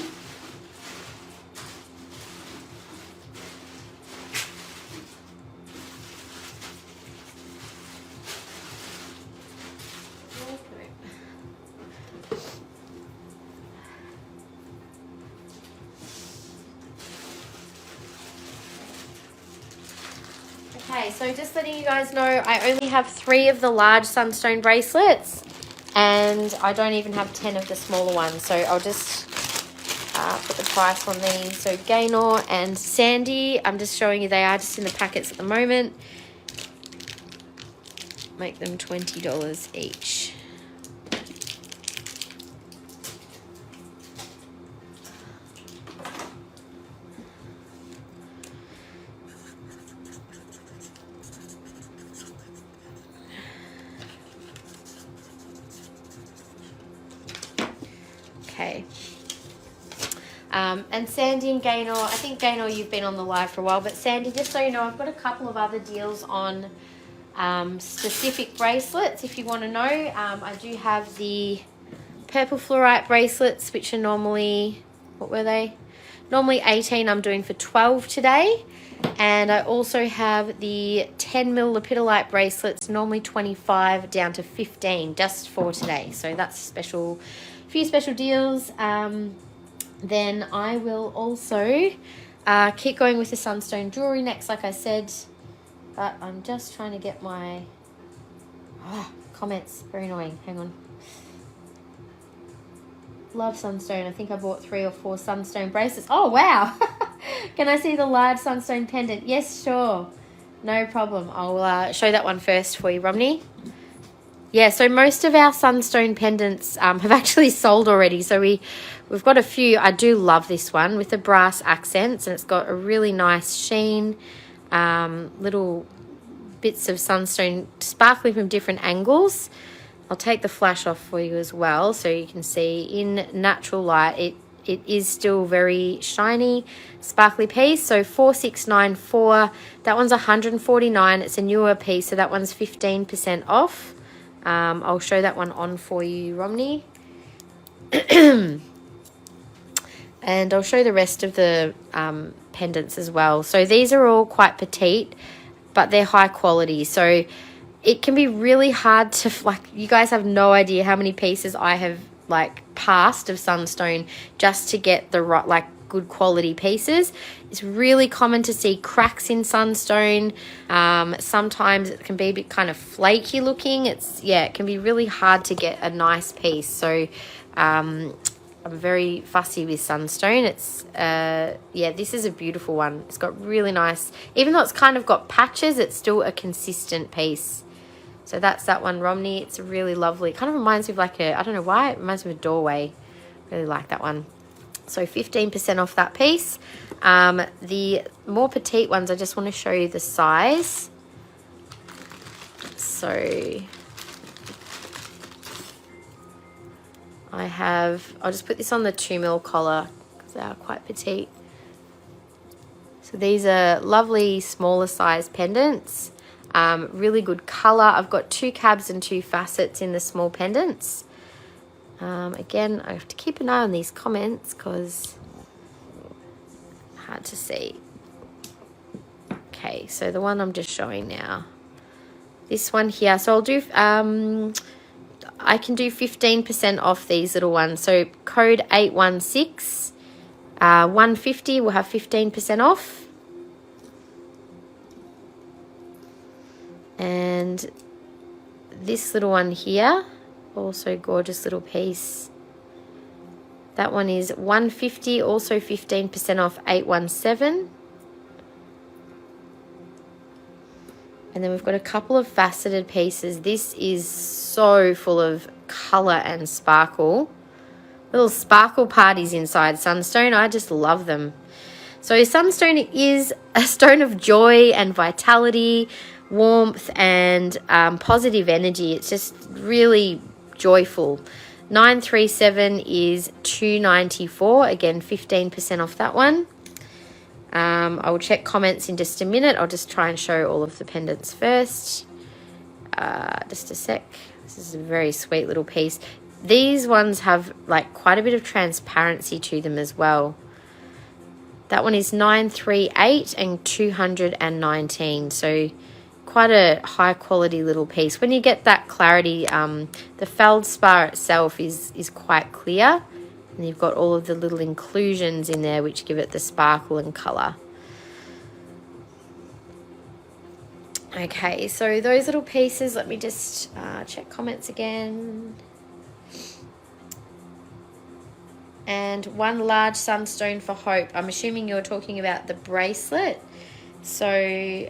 Okay, so just letting you guys know, I only have 3 of the large Sunstone bracelets, and I don't even have 10 of the smaller ones. So I'll just put the price on these. So Gaynor and Sandy, I'm just showing you they are just in the packets at the moment. Make them $20 each. Okay. And Sandy and Gaynor, I think Gaynor, you've been on the live for a while, but Sandy, just so you know, I've got a couple of other deals on specific bracelets if you want to know. I do have the purple fluorite bracelets, which are normally, what were they? Normally 18, I'm doing for 12 today. And I also have the 10 mil lepidolite bracelets, normally 25 down to 15 just for today. So that's special, few special deals. Then I will also keep going with the Sunstone jewellery next, like I said. But I'm just trying to get my comments. Very annoying. Hang on. Love Sunstone. I think I bought 3 or 4 Sunstone bracelets. Oh, wow. Can I see the large Sunstone pendant? Yes, sure. No problem. I'll show that one first for you, Romney. Yeah, so most of our Sunstone pendants have actually sold already. So we've got a few. I do love this one with the brass accents, and it's got a really nice sheen. Little bits of Sunstone sparkling from different angles. I'll take the flash off for you as well so you can see in natural light it is still very shiny, sparkly piece. So 4694, that one's 149. It's a newer piece, so that one's 15% off. I'll show that one on for you, Romney. And I'll show the rest of the pendants as well. So these are all quite petite, but they're high quality. So it can be really hard to, like, you guys have no idea how many pieces I have, like, passed of Sunstone just to get the right, like, good quality pieces. It's really common to see cracks in Sunstone. Sometimes it can be a bit kind of flaky looking. It can be really hard to get a nice piece. So I'm very fussy with Sunstone. It's this is a beautiful one. It's got really nice, even though it's kind of got patches, it's still a consistent piece. So that's that one, Romney. It's really lovely. It kind of reminds me of like I don't know why, it reminds me of a doorway. Really like that one. So 15% off that piece. The more petite ones, I just want to show you the size. So I'll just put this on the 2mm collar because they are quite petite. So these are lovely smaller size pendants. Really good colour. I've got 2 cabs and 2 facets in the small pendants. Again, I have to keep an eye on these comments because hard to see. Okay, so the one I'm just showing now. This one here. So I'll do, I can do 15% off these little ones. So code 816, 150 will have 15% off. And this little one here, also gorgeous little piece. That one is 150, also 15% off, 817. And then we've got a couple of faceted pieces. This is so full of colour and sparkle. Little sparkle parties inside Sunstone. I just love them. So Sunstone is a stone of joy and vitality, warmth and positive energy. It's just really joyful. 937 is 294. Again, 15% off that one. I will check comments in just a minute. I'll just try and show all of the pendants first. Just a sec. This is a very sweet little piece. These ones have like quite a bit of transparency to them as well. That one is 938 and 219. So quite a high quality little piece. When you get that clarity, the feldspar itself is quite clear, and you've got all of the little inclusions in there which give it the sparkle and colour. Okay, so those little pieces, let me just check comments again. And one large sunstone for Hope. I'm assuming you're talking about the bracelet. So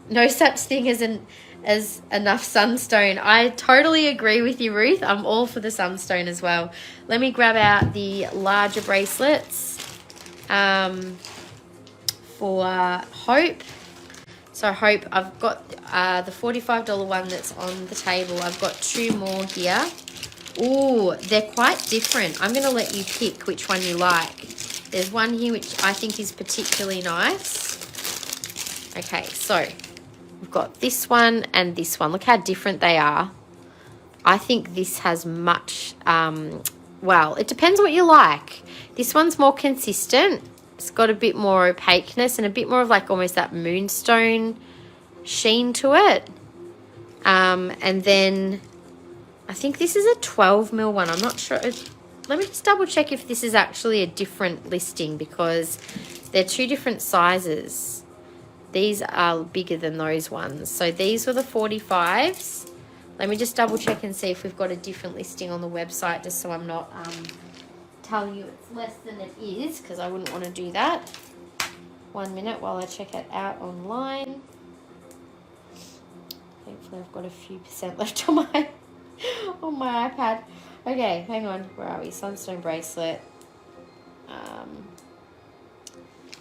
no such thing as enough sunstone. I totally agree with you, Ruth. I'm all for the sunstone as well. Let me grab out the larger bracelets for Hope. So Hope, I've got the $45 one that's on the table. I've got 2 more here. Ooh, they're quite different. I'm going to let you pick which one you like. There's one here which I think is particularly nice. Okay, so we've got this one and this one. Look how different they are. I think this has much, well, it depends what you like. This one's more consistent. It's got a bit more opaqueness and a bit more of like almost that moonstone sheen to it. And then I think this is a 12mm one. I'm not sure. Let me just double check if this is actually a different listing because they're 2 different sizes. These are bigger than those ones. So these were the 45s. Let me just double check and see if we've got a different listing on the website, just so I'm not telling you it's less than it is, because I wouldn't want to do that. 1 minute while I check it out online. Thankfully I've got a few % left on my iPad. Okay, hang on. Where are we? Sunstone bracelet.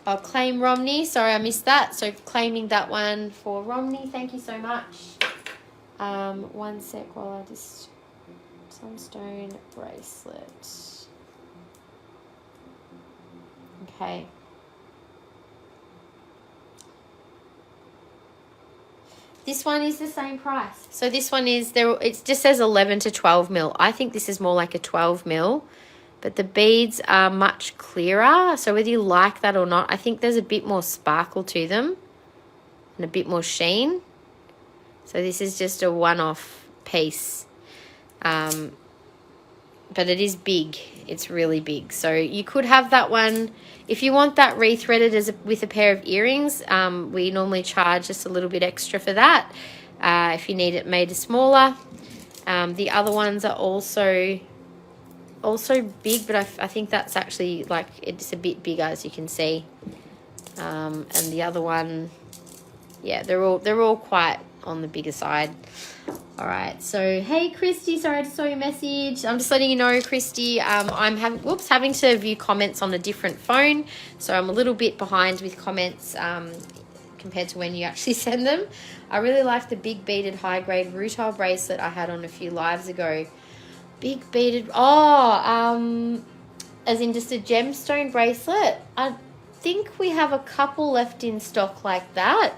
I'll claim Romney. Sorry, I missed that. So claiming that one for Romney. Thank you so much. 1 sec while I just... Sunstone bracelet. Okay. This one is the same price. So this one is there. It just says 11 to 12 mil. I think this is more like a 12 mil, but the beads are much clearer. So whether you like that or not, I think there's a bit more sparkle to them and a bit more sheen. So this is just a one-off piece, but it is big. It's really big. So you could have that one. If you want that rethreaded with a pair of earrings, we normally charge just a little bit extra for that. If you need it made smaller. The other ones are also big, but I think that's actually like it's a bit bigger, as you can see. And the other one, yeah, they're all quite on the bigger side. All right, so hey Christy, sorry I just saw your message. I'm just letting you know, Christy, I'm having to view comments on a different phone, so I'm a little bit behind with comments compared to when you actually send them. I really like the big beaded high grade rutile bracelet I had on a few lives ago. Big beaded, as in just a gemstone bracelet. I think we have a couple left in stock like that.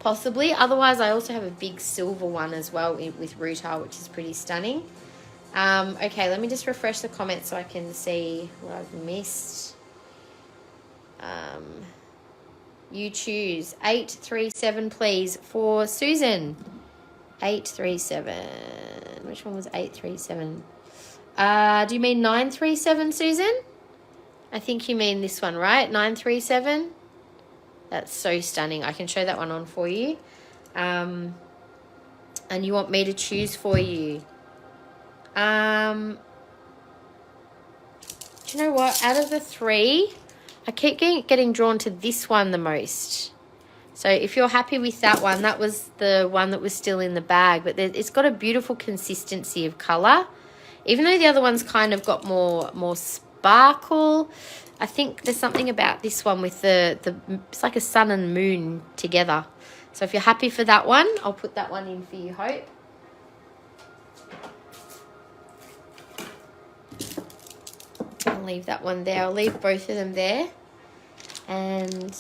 Possibly. Otherwise, I also have a big silver one as well with rutile, which is pretty stunning. Okay, let me just refresh the comments so I can see what I've missed. You choose 837, please, for Susan. 837. Which one was 837? Do you mean 937, Susan? I think you mean this one, right? 937. That's so stunning. I can show that one on for you. And you want me to choose for you. Do you know what? Out of the three, I keep getting drawn to this one the most. So if you're happy with that one, that was the one that was still in the bag. But it's got a beautiful consistency of colour. Even though the other one's kind of got more sparkle, I think there's something about this one with it's like a sun and moon together. So if you're happy for that one, I'll put that one in for you, Hope. I'll leave that one there. I'll leave both of them there. And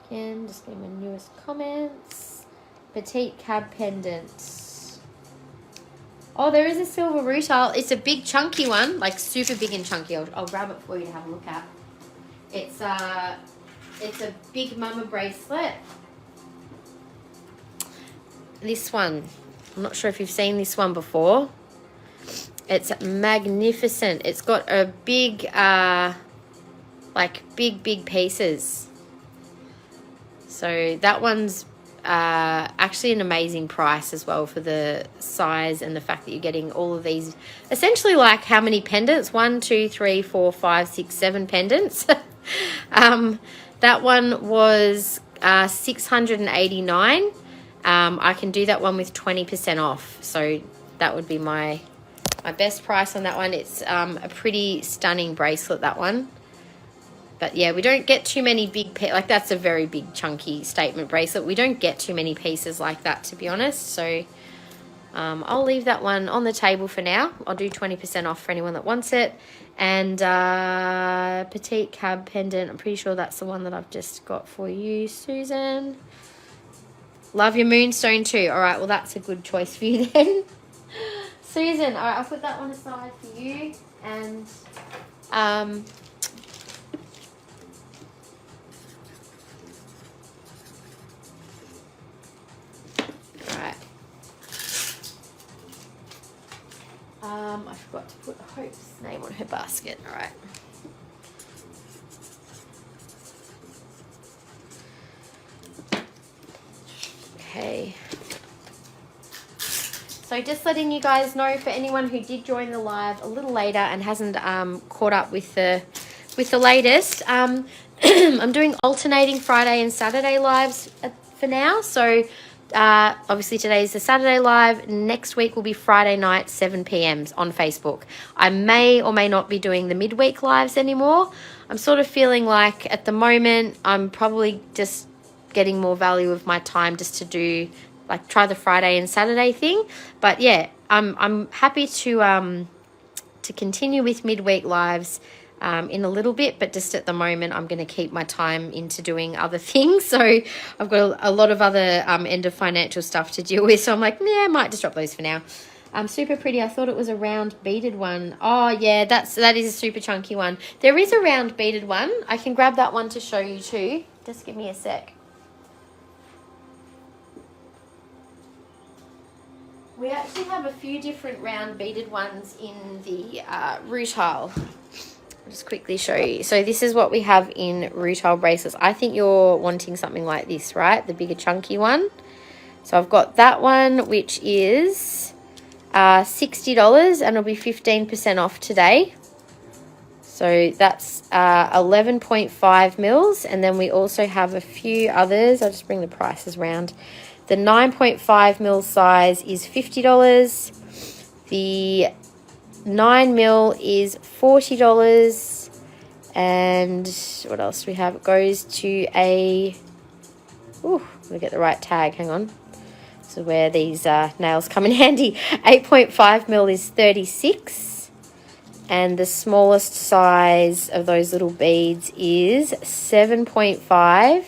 again, just getting my newest comments. Petite cab pendant. Oh, there is a silver rutile. It's a big chunky one, like super big and chunky. I'll grab it for you to have a look at. It's a big mama bracelet. This one, I'm not sure if you've seen this one before. It's magnificent. It's got a big, like big pieces. So that one's actually an amazing price as well for the size and the fact that you're getting all of these, essentially like how many pendants? 1, 2, 3, 4, 5, 6, 7 pendants. That one was $689. I can do that one with 20% off, so that would be my best price on that one. It's a pretty stunning bracelet, that one. But yeah, we don't get too many big like that's a very big chunky statement bracelet. We don't get too many pieces like that, to be honest. So I'll leave that one on the table for now. I'll do 20% off for anyone that wants it. And petite cab pendant, I'm pretty sure that's the one that I've just got for you, Susan. Love your moonstone too. All right, well that's a good choice for you then. Susan, all right, I'll put that one aside for you. And I forgot to put Hope's name on her basket. All right. Okay. So just letting you guys know, for anyone who did join the live a little later and hasn't caught up with the latest, I'm doing alternating Friday and Saturday lives for now. So obviously today's the Saturday live. Next week will be Friday night 7 p.m. on Facebook. I may or may not be doing the midweek lives anymore. I'm sort of feeling like at the moment I'm probably just getting more value of my time just to do, like, try the Friday and Saturday thing. But yeah, I'm happy to continue with midweek lives in a little bit, but just at the moment I'm going to keep my time into doing other things. So I've got a lot of other end of financial stuff to deal with, so I'm like, yeah, I might just drop those for now. Super pretty. I thought it was a round beaded one. Oh yeah, that is a super chunky one. There is a round beaded one. I can grab that one to show you too. Just give me a sec. We actually have a few different round beaded ones in the rutile. I'll just quickly show you. So this is what we have in rutile bracelets. I think you're wanting something like this, right? The bigger chunky one. So I've got that one, which is $60, and it'll be 15% off today. So that's 11.5 mils. And then we also have a few others. I'll just bring the prices round. The 9.5 mil size is $50. The 9 mil is $40. And what else do we have? It goes to a... Ooh, let me get the right tag. Hang on. This is where these nails come in handy. 8.5 mil is $36. And the smallest size of those little beads is 7.5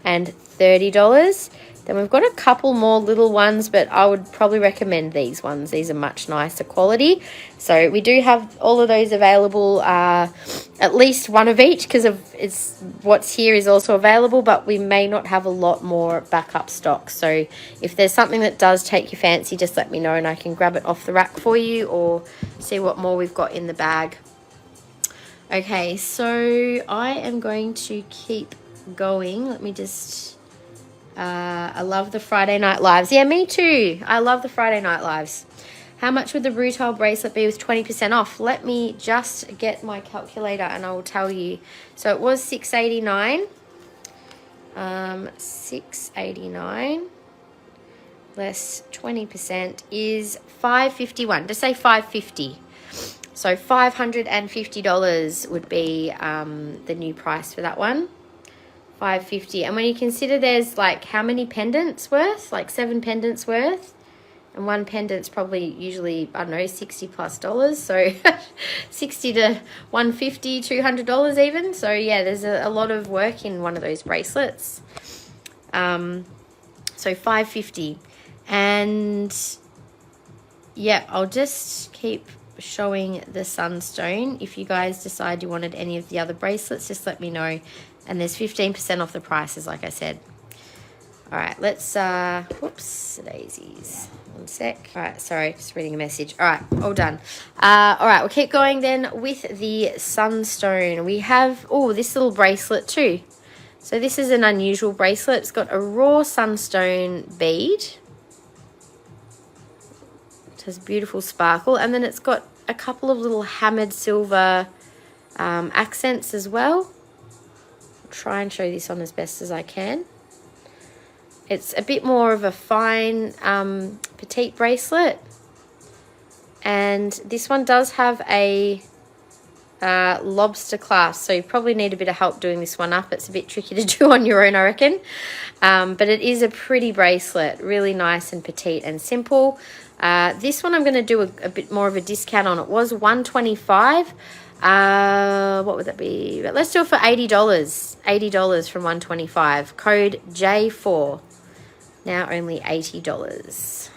and $30. Then we've got a couple more little ones, but I would probably recommend these ones. These are much nicer quality. So we do have all of those available, at least one of each, because it's what's here is also available, but we may not have a lot more backup stock. So if there's something that does take your fancy, just let me know and I can grab it off the rack for you or see what more we've got in the bag. Okay, so I am going to keep going. Let me just... I love the Friday night lives. Yeah, me too. I love the Friday night lives. How much would the rutile bracelet be with 20% off? Let me just get my calculator and I will tell you. So it was $689. $689 less 20% is $551. Just say $550. So $550 would be the new price for that one. $550. And when you consider there's like how many pendants worth, like 7 pendants worth, and one pendant's probably usually, I don't know, $60+, so 60 to 150, $200 even. So yeah, there's a lot of work in one of those bracelets. So $550. And yeah, I'll just keep showing the Sunstone. If you guys decide you wanted any of the other bracelets, just let me know. And there's 15% off the prices, like I said. All right, let's, whoops, daisies. One sec. All right, sorry, just reading a message. All right, all done. All right, we'll keep going then with the Sunstone. We have, oh, this little bracelet too. So this is an unusual bracelet. It's got a raw Sunstone bead. It has beautiful sparkle. And then it's got a couple of little hammered silver accents as well. Try and show this on as best as I can. It's a bit more of a fine petite bracelet, and this one does have a lobster clasp, so you probably need a bit of help doing this one up. It's a bit tricky to do on your own, I reckon, but it is a pretty bracelet, really nice and petite and simple. This one I'm going to do a bit more of a discount on. It was $125. What would that be? But let's do it for $80. $80 from $125. Code J4. Now only $80.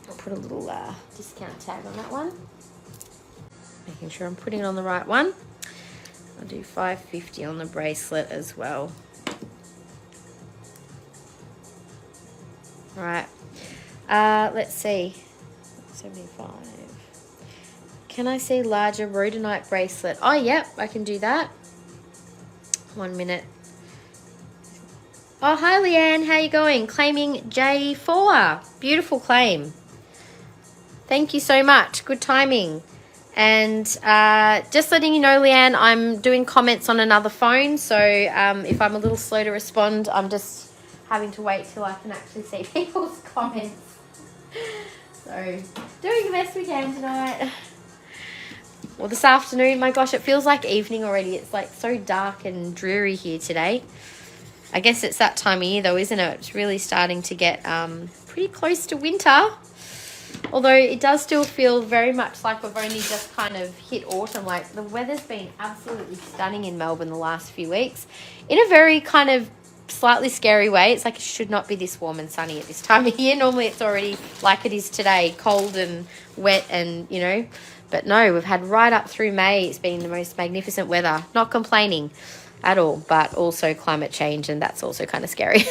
I'll put a little discount tag on that one. Making sure I'm putting it on the right one. I'll do $550 on the bracelet as well. All right. Let's see. 75. Can I see larger rhodonite bracelet? Oh, yep, I can do that. 1 minute. Oh, hi Leanne, how you going? Claiming J4. Beautiful claim. Thank you so much. Good timing. And just letting you know, Leanne, I'm doing comments on another phone. So if I'm a little slow to respond, I'm just having to wait till I can actually see people's comments. So doing the best we can tonight. Well, this afternoon, my gosh, it feels like evening already. It's like so dark and dreary here today. I guess it's that time of year though, isn't it? It's really starting to get pretty close to winter. Although it does still feel very much like we've only just kind of hit autumn. Like the weather's been absolutely stunning in Melbourne the last few weeks. In a very kind of slightly scary way. It's like it should not be this warm and sunny at this time of year. Normally it's already like it is today, cold and wet and, you know. But no, we've had right up through May. It's been the most magnificent weather. Not complaining at all, but also climate change, and that's also kind of scary.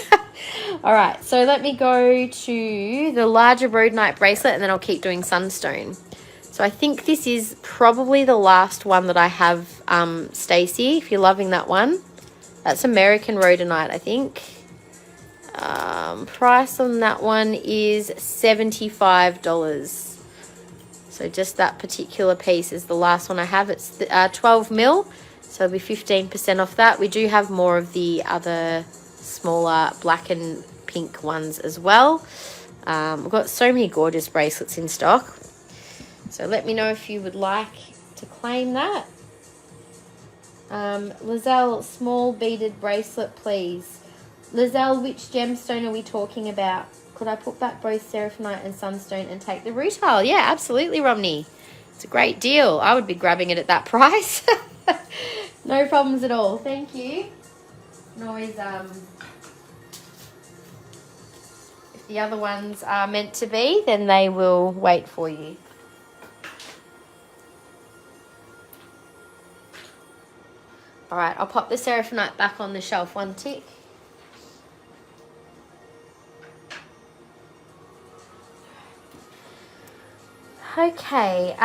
All right, so let me go to the larger rhodonite bracelet, and then I'll keep doing Sunstone. So I think this is probably the last one that I have, Stacey, if you're loving that one. That's American rhodonite, I think. Price on that one is $75. So just that particular piece is the last one I have. It's 12 mil, so it'll be 15% off that. We do have more of the other smaller black and pink ones as well. We've got so many gorgeous bracelets in stock. So let me know if you would like to claim that. Lizelle, small beaded bracelet, please. Lizelle, which gemstone are we talking about? Could I put back both Seraphonite and Sunstone and take the retail? Yeah, absolutely, Romney. It's a great deal. I would be grabbing it at that price. No problems at all. Thank you. And always, if the other ones are meant to be, then they will wait for you. All right, I'll pop the Seraphonite back on the shelf. One tick. Okay,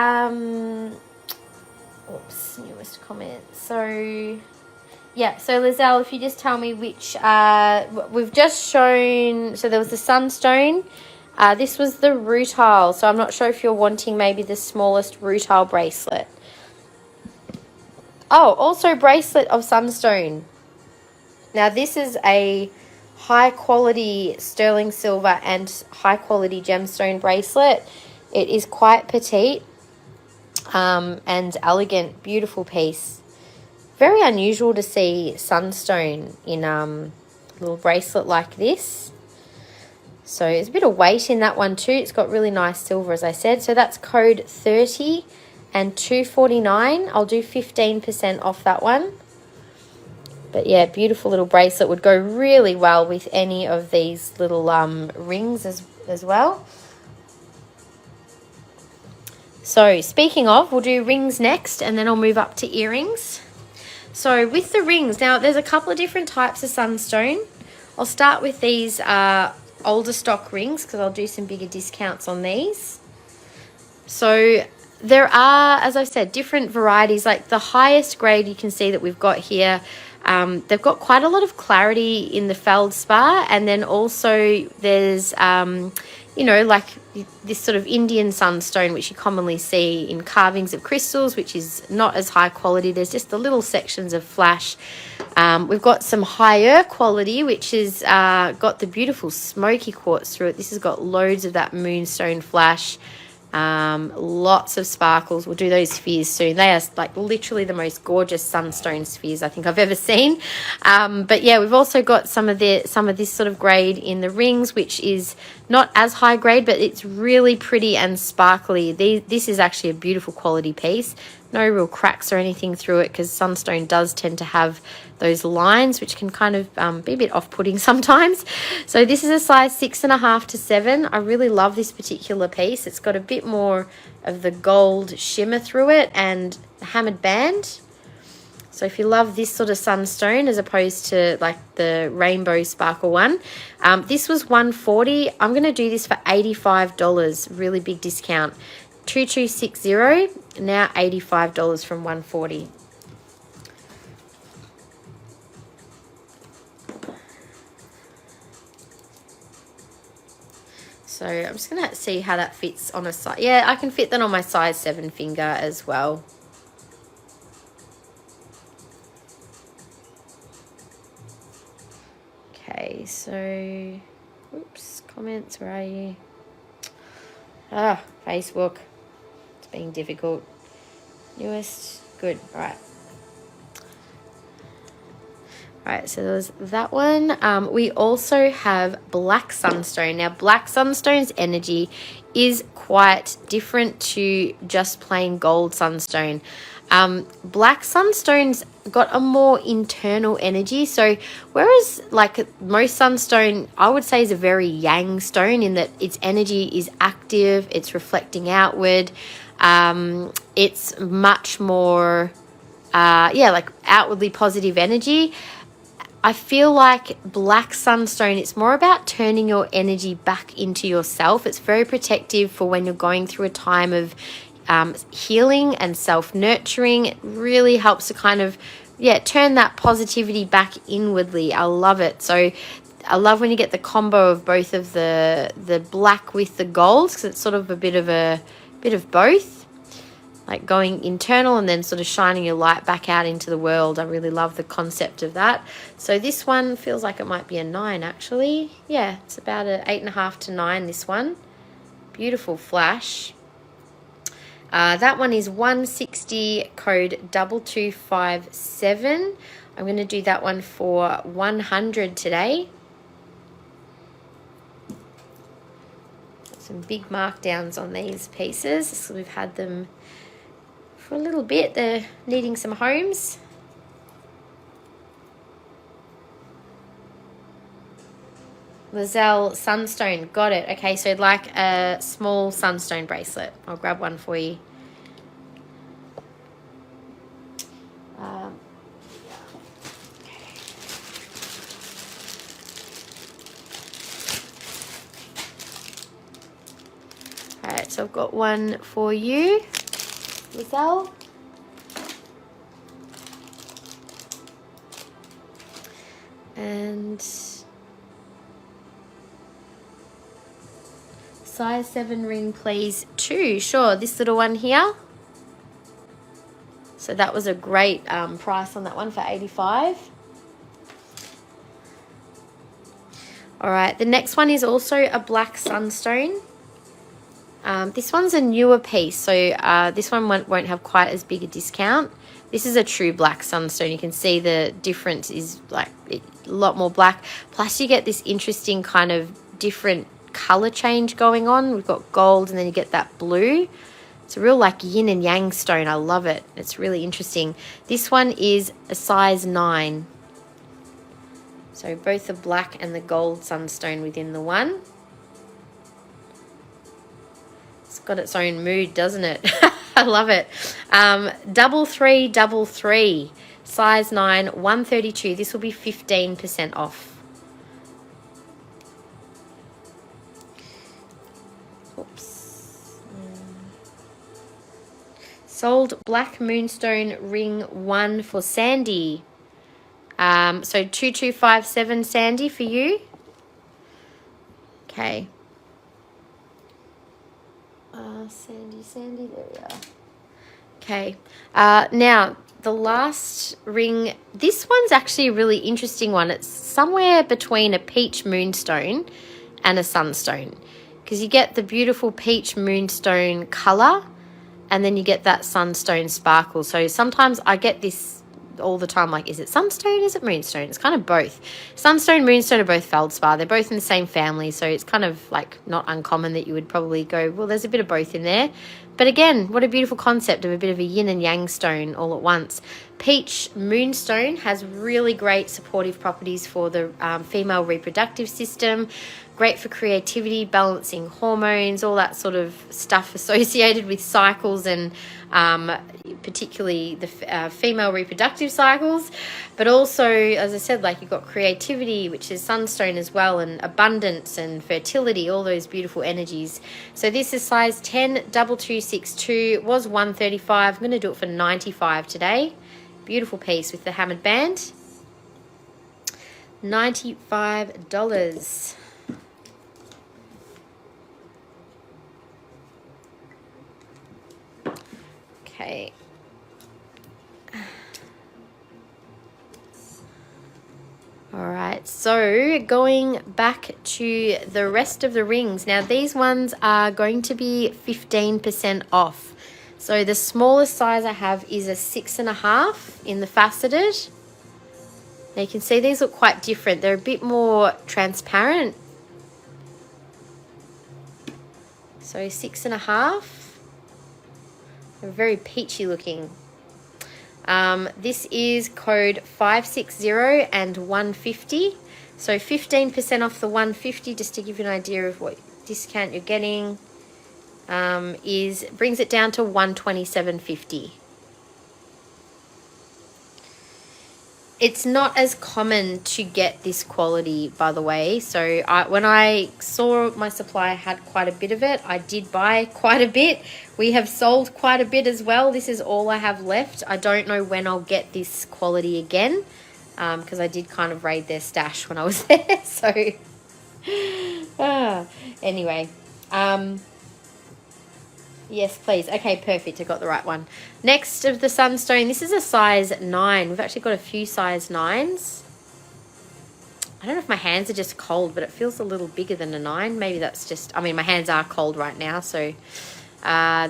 oops, newest comment. So, yeah, so Lizelle, if you just tell me which, we've just shown, so there was the Sunstone, this was the rutile, so I'm not sure if you're wanting maybe the smallest rutile bracelet. Oh, also bracelet of Sunstone. Now this is a high quality sterling silver and high quality gemstone bracelet. It is quite petite and elegant, beautiful piece. Very unusual to see Sunstone in a little bracelet like this. So there's a bit of weight in that one too. It's got really nice silver, as I said. So that's code 30 and $249. I'll do 15% off that one. But yeah, beautiful little bracelet. Would go really well with any of these little rings as well. So speaking of, we'll do rings next and then I'll move up to earrings. So with the rings, now there's a couple of different types of Sunstone. I'll start with these older stock rings because I'll do some bigger discounts on these. So there are, as I've said, different varieties. Like the highest grade you can see that we've got here, they've got quite a lot of clarity in the feldspar, and then also there's you know, like this sort of Indian sunstone, which you commonly see in carvings of crystals, which is not as high quality. There's just the little sections of flash. We've got some higher quality, which is got the beautiful smoky quartz through it. This has got loads of that moonstone flash. Lots of sparkles. We'll do those spheres soon. They are like literally the most gorgeous sunstone spheres I think I've ever seen. But yeah, we've also got some of this sort of grade in the rings, which is not as high grade, but it's really pretty and sparkly. This is actually a beautiful quality piece. No real cracks or anything through it, because sunstone does tend to have those lines, which can kind of be a bit off-putting sometimes. So this is a size 6.5 to 7. I really love this particular piece. It's got a bit more of the gold shimmer through it and the hammered band. So if you love this sort of sunstone as opposed to like the rainbow sparkle one, this was $140. I'm going to do this for $85. Really big discount. 2260, now $85 from $140. So I'm just going to see how that fits on a size. Yeah, I can fit that on my size 7 finger as well. Okay, so, oops, comments, where are you? Ah, Facebook. It's being difficult. Newest, good, all right. All right, so there was that one. We also have black sunstone. Now, black sunstone's energy is quite different to just plain gold sunstone. Black sunstone's got a more internal energy. So whereas like most sunstone, I would say, is a very yang stone in that its energy is active, it's reflecting outward. It's much more, like outwardly positive energy. I feel like black sunstone, it's more about turning your energy back into yourself. It's very protective for when you're going through a time of healing and self-nurturing. It really helps to kind of, turn that positivity back inwardly. I love it. So I love when you get the combo of both of the black with the gold, because it's sort of a bit of both. Like going internal and then sort of shining your light back out into the world. I really love the concept of that. So this one feels like it might be a 9 actually. Yeah, it's about a 8.5 to 9, this one. Beautiful flash. That one is 160, code 2257. I'm going to do that one for 100 today. Some big markdowns on these pieces. So we've had them for a little bit. They're needing some homes. Lizelle Sunstone, got it. Okay, so like a small sunstone bracelet. I'll grab one for you. Alright, so I've got one for you, Lizelle. And size 7 ring, please. 2, sure. This little one here. So that was a great price on that one for 85. All right, the next one is also a black sunstone. This one's a newer piece, so this one won't have quite as big a discount. This is a true black sunstone. You can see the difference is like a lot more black. Plus you get this interesting kind of different color change going on. We've got gold and then you get that blue. It's a real like yin and yang stone. I love it. It's really interesting. This one is a size 9. So both the black and the gold sunstone within the one. It's got its own mood, doesn't it? I love it. 3333, size 9, 132. This will be 15% off. Oops. Sold black moonstone ring 1 for Sandy. So 2257, Sandy, for you. Okay. Sandy, there we are. Okay, now the last ring, this one's actually a really interesting one. It's somewhere between a peach moonstone and a sunstone, because you get the beautiful peach moonstone color and then you get that sunstone sparkle. So sometimes I get this all the time, like, is it sunstone, is it moonstone? It's kind of both. Sunstone, moonstone are both feldspar. They're both in the same family, so it's kind of like not uncommon that you would probably go, well, there's a bit of both in there. But again, what a beautiful concept of a bit of a yin and yang stone all at once. Peach moonstone has really great supportive properties for the female reproductive system. Great for creativity, balancing hormones, all that sort of stuff associated with cycles and particularly the female reproductive cycles. But also, as I said, like you've got creativity, which is sunstone as well, and abundance and fertility, all those beautiful energies. So this is size 10, 2262, was 135. I'm going to do it for 95 today. Beautiful piece with the hammered band. $95. Okay. All right, so going back to the rest of the rings. Now these ones are going to be 15% off. So the smallest size I have is a 6.5 in the faceted. Now you can see these look quite different. They're a bit more transparent. So 6.5. They're very peachy looking. This is code 560 and 150. So 15% off the 150, just to give you an idea of what discount you're getting, brings it down to 127.50. It's not as common to get this quality, by the way. So when I saw my supplier had quite a bit of it, I did buy quite a bit. We have sold quite a bit as well. This is all I have left. I don't know when I'll get this quality again, because I did kind of raid their stash when I was there. So anyway, yes, please. Okay, perfect. I got the right one. Next of the Sunstone, this is a size 9. We've actually got a few size 9s. I don't know if my hands are just cold, but it feels a little bigger than a 9. Maybe that's just, I mean, my hands are cold right now. So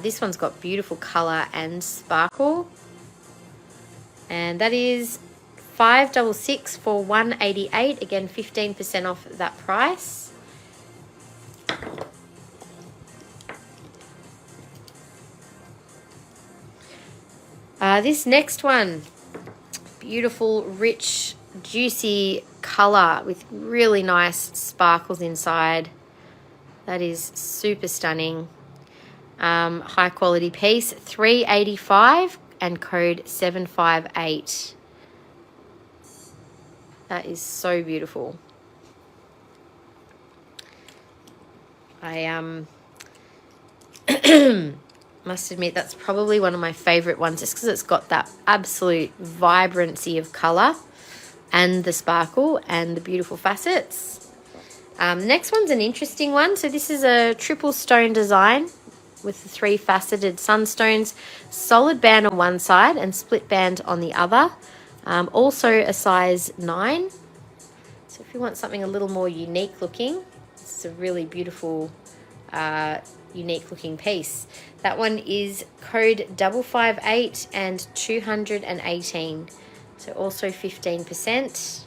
this one's got beautiful color and sparkle. And that is 566 for 188. Again, 15% off that price. This next one, beautiful, rich, juicy color with really nice sparkles inside. That is super stunning. High quality piece, 385 and code 758. That is so beautiful. I must admit that's probably one of my favorite ones, just because it's got that absolute vibrancy of color and the sparkle and the beautiful facets. The next one's an interesting one. So this is a triple stone design with the 3 faceted sunstones, solid band on one side and split band on the other. Also a size 9. So if you want something a little more unique looking, it's a really beautiful unique looking piece. That one is code 558 and 218. So also 15%.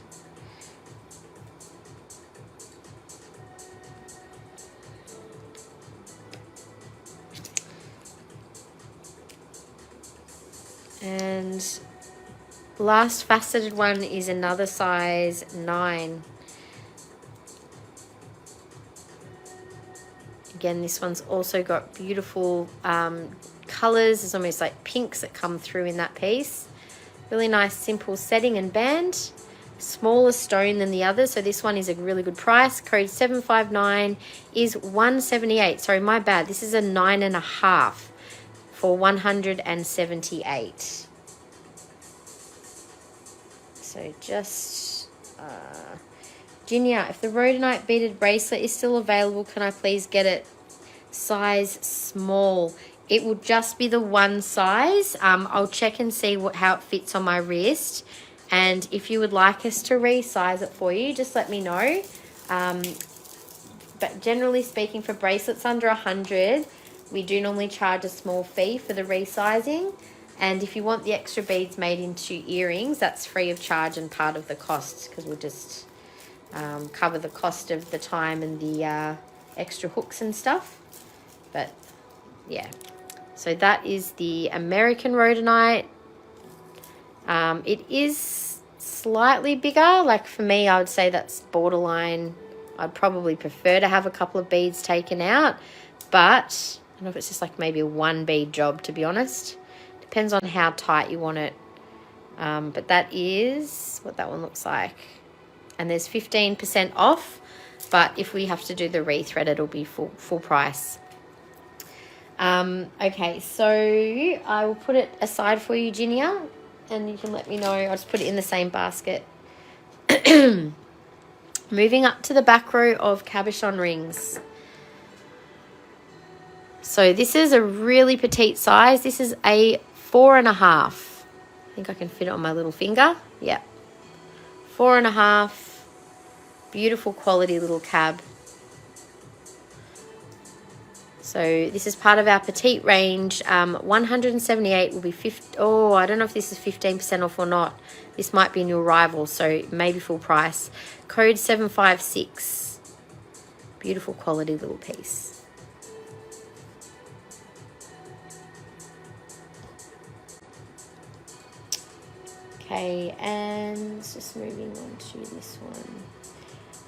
And last faceted one is another size 9. Again, this one's also got beautiful colors. There's almost like pinks that come through in that piece. Really nice, simple setting and band. Smaller stone than the others, so this one is a really good price. Code 759 is 178. Sorry, my bad. This is a 9.5 for 178. So just Ginia, if the rhodonite beaded bracelet is still available, can I please get it size small? It will just be the one size. I'll check and see how it fits on my wrist. And if you would like us to resize it for you, just let me know. But generally speaking, for bracelets under 100, we do normally charge a small fee for the resizing. And if you want the extra beads made into earrings, that's free of charge and part of the cost, because we'll just cover the cost of the time and the extra hooks and stuff. But yeah, so that is the American rhodonite. It is slightly bigger. Like for me, I would say that's borderline. I'd probably prefer to have a couple of beads taken out, but I don't know if it's just like maybe a 1 bead job, to be honest. Depends on how tight you want it. But that is what that one looks like. And there's 15% off, but if we have to do the rethread, it'll be full price. Okay, so I will put it aside for you, Ginia, and you can let me know. I'll just put it in the same basket. Moving up to the back row of cabochon rings. So this is a really petite size. This is a 4.5. I think I can fit it on my little finger. Yeah, 4.5. Beautiful quality little cab. So this is part of our petite range. 178 will be 50. Oh, I don't know if this is 15% off or not. This might be a new arrival, so maybe full price. Code 756. Beautiful quality little piece. Okay, and just moving on to this one.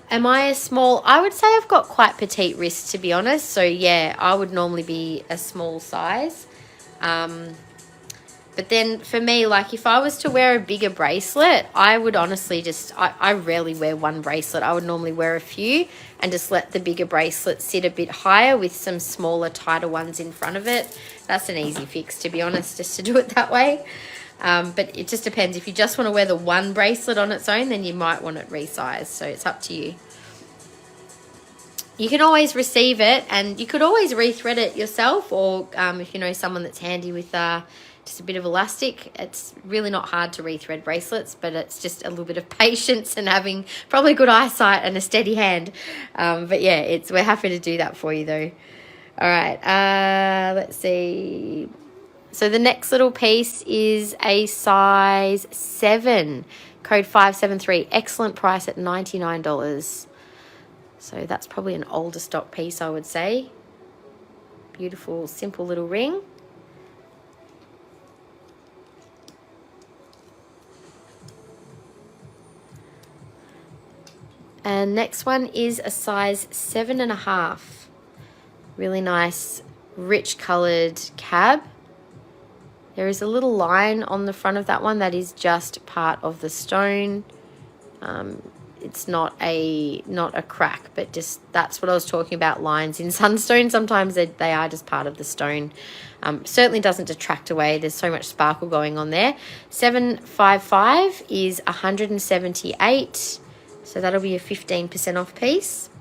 Am I a small? I would say I've got quite petite wrists, to be honest. So yeah, I would normally be a small size. But then for me, like if I was to wear a bigger bracelet, I would honestly I rarely wear one bracelet. I would normally wear a few and just let the bigger bracelet sit a bit higher with some smaller, tighter ones in front of it. That's an easy fix, to be honest, just to do it that way. But it just depends. If you just want to wear the one bracelet on its own, then you might want it resized. So it's up to you. You can always receive it, and you could always rethread it yourself, or if you know someone that's handy with just a bit of elastic. It's really not hard to rethread bracelets, but it's just a little bit of patience and having probably good eyesight and a steady hand. But yeah, we're happy to do that for you though. All right, let's see. So the next little piece is a size 7, code 573. Excellent price at $99. So that's probably an older stock piece, I would say. Beautiful, simple little ring. And next one is a size 7.5. Really nice, rich coloured cab. There is a little line on the front of that one that is just part of the stone. It's not a crack, but just that's what I was talking about, lines in Sunstone. Sometimes they are just part of the stone. Certainly doesn't detract away. There's so much sparkle going on there. 755 is 178. So that'll be a 15% off piece.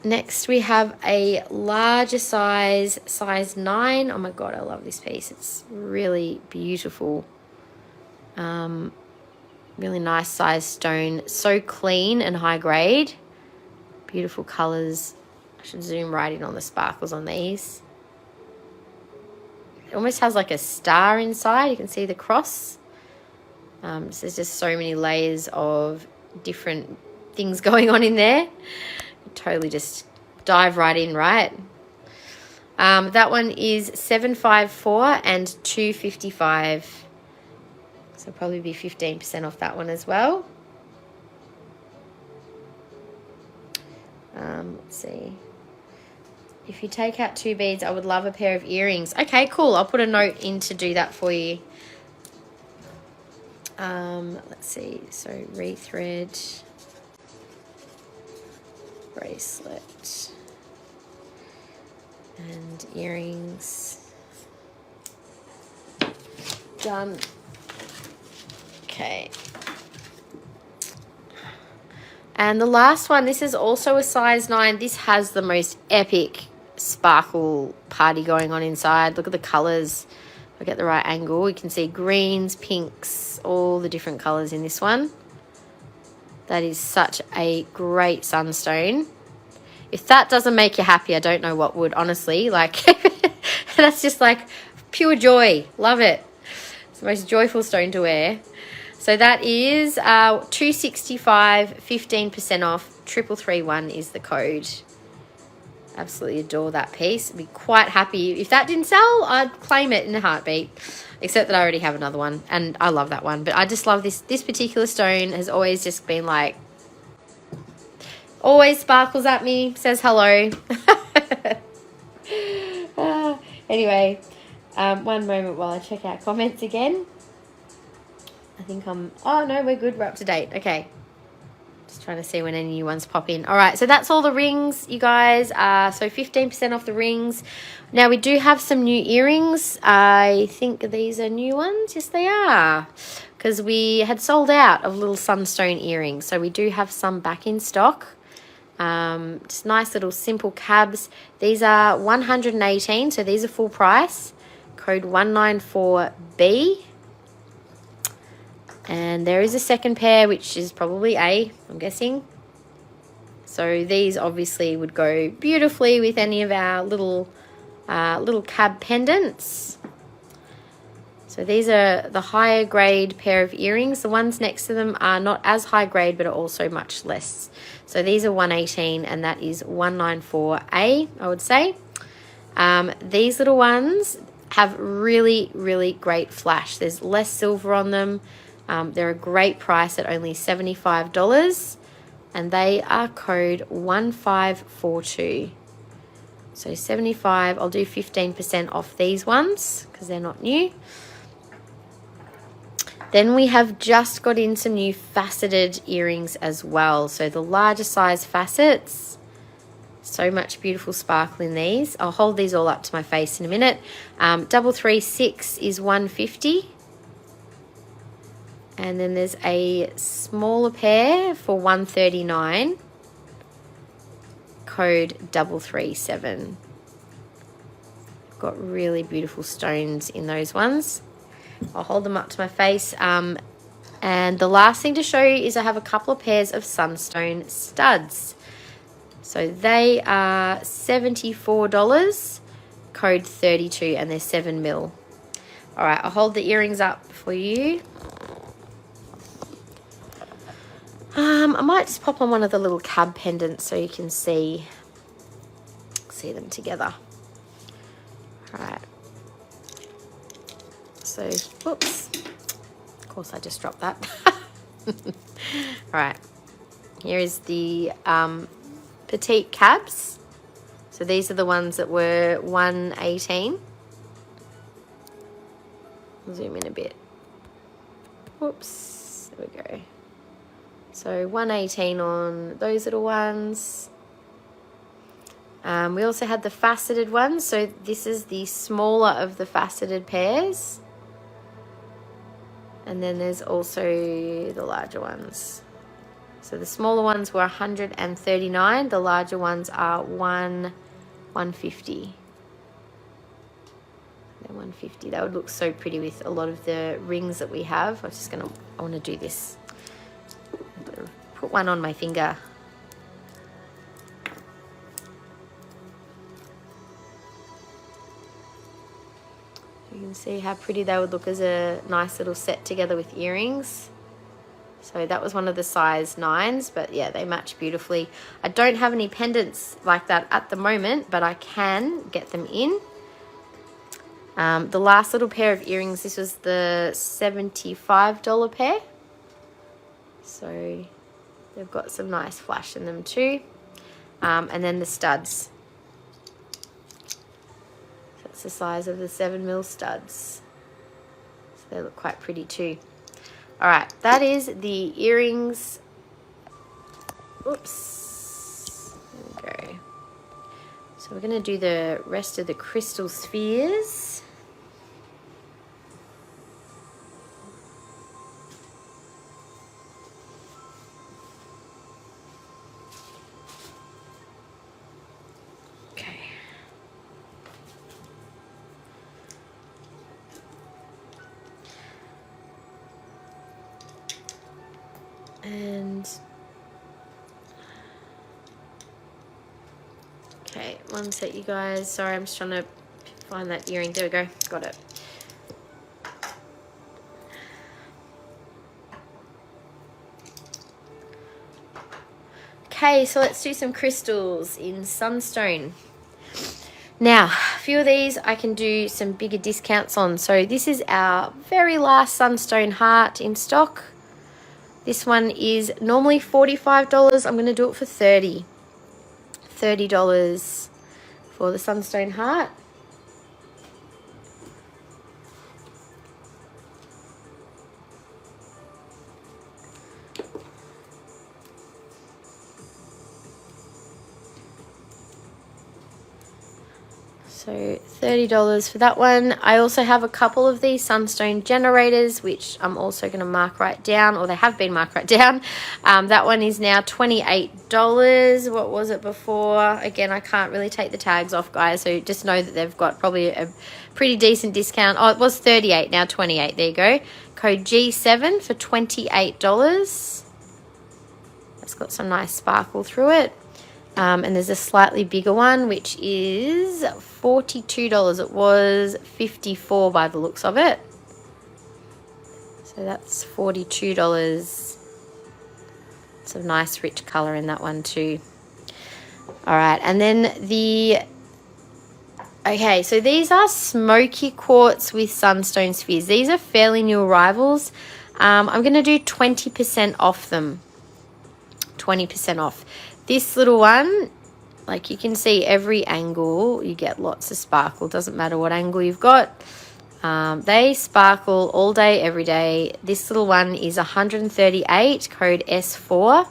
Next we have a larger size 9. Oh my god, I love this piece. It's really beautiful. Really nice size stone. So clean and high grade. Beautiful colours. I should zoom right in on the sparkles on these. It almost has like a star inside. You can see the cross. So there's just so many layers of different things going on in there. Totally just dive right in, right? That one is 754 and 255. So probably be 15% off that one as well. Let's see. If you take out 2 beads, I would love a pair of earrings. Okay, cool. I'll put a note in to do that for you. Let's see. So rethread. Bracelet and earrings. Done. Okay. And the last one, this is also a size 9. This has the most epic sparkle party going on inside. Look at the colours. If I get the right angle, you can see greens, pinks, all the different colours in this one. That is such a great sunstone. If that doesn't make you happy, I don't know what would, honestly. Like, that's just like pure joy. Love it. It's the most joyful stone to wear. So that is $265, 15% off. 3331 is the code. Absolutely adore that piece. I'd be quite happy. If that didn't sell, I'd claim it in a heartbeat. Except that I already have another one, and I love that one. But I just love this. This particular stone has always just been like, always sparkles at me, says hello. Anyway, one moment while I check out comments again. I think oh no, we're good. We're up to date. Okay. Just trying to see when any new ones pop in. All right, so that's all the rings, you guys. So 15% off the rings. Now, we do have some new earrings. I think these are new ones. Yes, they are. because we had sold out of little Sunstone earrings. So we do have some back in stock. Just nice little simple cabs. These are 118, so these are full price. Code 194B. And there is a second pair, which is probably A, I'm guessing. So these obviously would go beautifully with any of our little cab pendants. So these are the higher grade pair of earrings. The ones next to them are not as high grade, but are also much less. So these are 118 and that is 194A, I would say. These little ones have really, really great flash. There's less silver on them. They're a great price at only $75. And they are code 1542. So 75, I'll do 15% off these ones because they're not new. Then we have just got in some new faceted earrings as well. So the larger size facets. So much beautiful sparkle in these. I'll hold these all up to my face in a minute. 336 is 150. And then there's a smaller pair for 139. Code 337. Got really beautiful stones in those ones. I'll hold them up to my face. And the last thing to show you is I have a couple of pairs of Sunstone studs. So they are $74, code 32, and they're 7 mil. All right, I'll hold the earrings up for you. I might just pop on one of the little cab pendants so you can see them together. All right. So, whoops. Of course, I just dropped that. All right. Here is the petite cabs. So these are the ones that were 118. I'll zoom in a bit. Whoops. There we go. So 118 on those little ones. We also had the faceted ones. So this is the smaller of the faceted pairs. And then there's also the larger ones. So the smaller ones were 139. The larger ones are 150. They're 150. That would look so pretty with a lot of the rings that we have. I want to do this. Put one on my finger. You can see how pretty they would look as a nice little set together with earrings. So that was one of the size 9s, but yeah, they match beautifully. I don't have any pendants like that at the moment, but I can get them in. The last little pair of earrings, this was the $75 pair. So they've got some nice flash in them too. And then the studs. So that's the size of the 7 mil studs. So they look quite pretty too. All right, that is the earrings. Oops. There we go. So we're going to do the rest of the crystal spheres. And okay, one sec, you guys. Sorry, I'm just trying to find that earring. There we go, got it. Okay, so let's do some crystals in Sunstone. Now, a few of these I can do some bigger discounts on. So this is our very last Sunstone heart in stock. This one is normally $45. I'm going to do it for $30. $30 for the Sunstone heart. So $30 for that one. I also have a couple of these Sunstone generators, which I'm also going to mark right down, or they have been marked right down. That one is now $28. What was it before? Again, I can't really take the tags off, guys, so just know that they've got probably a pretty decent discount. Oh, it was $38, now $28. There you go. Code G7 for $28. It's got some nice sparkle through it. And there's a slightly bigger one, which is $42. It was $54 by the looks of it. So that's $42. It's a nice rich color in that one too. All right, and then okay, so these are smoky quartz with sunstone spheres. These are fairly new arrivals. I'm going to do 20% off them. 20% off. This little one, like you can see every angle, you get lots of sparkle. Doesn't matter what angle you've got. They sparkle all day, every day. This little one is 138, code S4.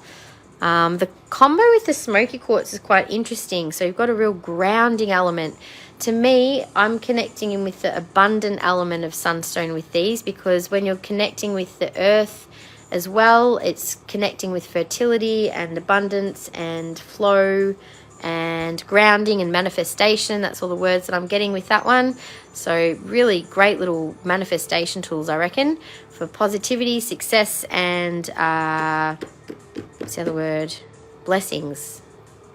The combo with the smoky quartz is quite interesting. So you've got a real grounding element. To me, I'm connecting in with the abundant element of sunstone with these, because when you're connecting with the earth as well, it's connecting with fertility and abundance and flow and grounding and manifestation. That's all the words that I'm getting with that one. So really great little manifestation tools, I reckon, for positivity, success, and what's the other word? Blessings.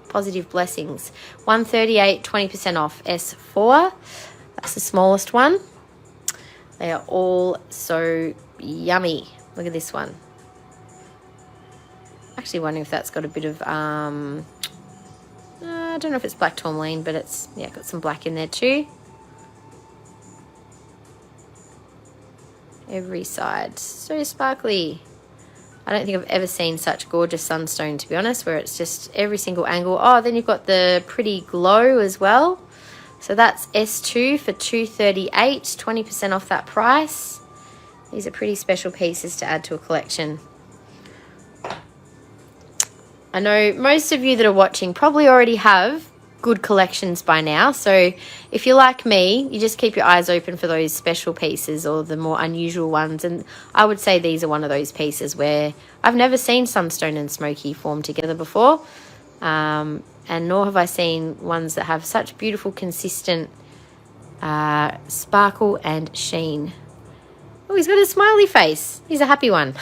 Positive blessings. 138, 20% off. S4. That's the smallest one. They are all so yummy. Look at this one. Actually wondering if that's got a bit of I don't know if it's black tourmaline, but it's, yeah, got some black in there too. Every side so sparkly. I don't think I've ever seen such gorgeous sunstone, to be honest, where it's just every single angle. Oh, then you've got the pretty glow as well. So that's S2 for $238, 20% off that price. These are pretty special pieces to add to a collection. I know most of you that are watching probably already have good collections by now. So if you're like me, you just keep your eyes open for those special pieces or the more unusual ones. And I would say these are one of those pieces where I've never seen sunstone and smoky form together before. And nor have I seen ones that have such beautiful, consistent sparkle and sheen. Oh, he's got a smiley face. He's a happy one.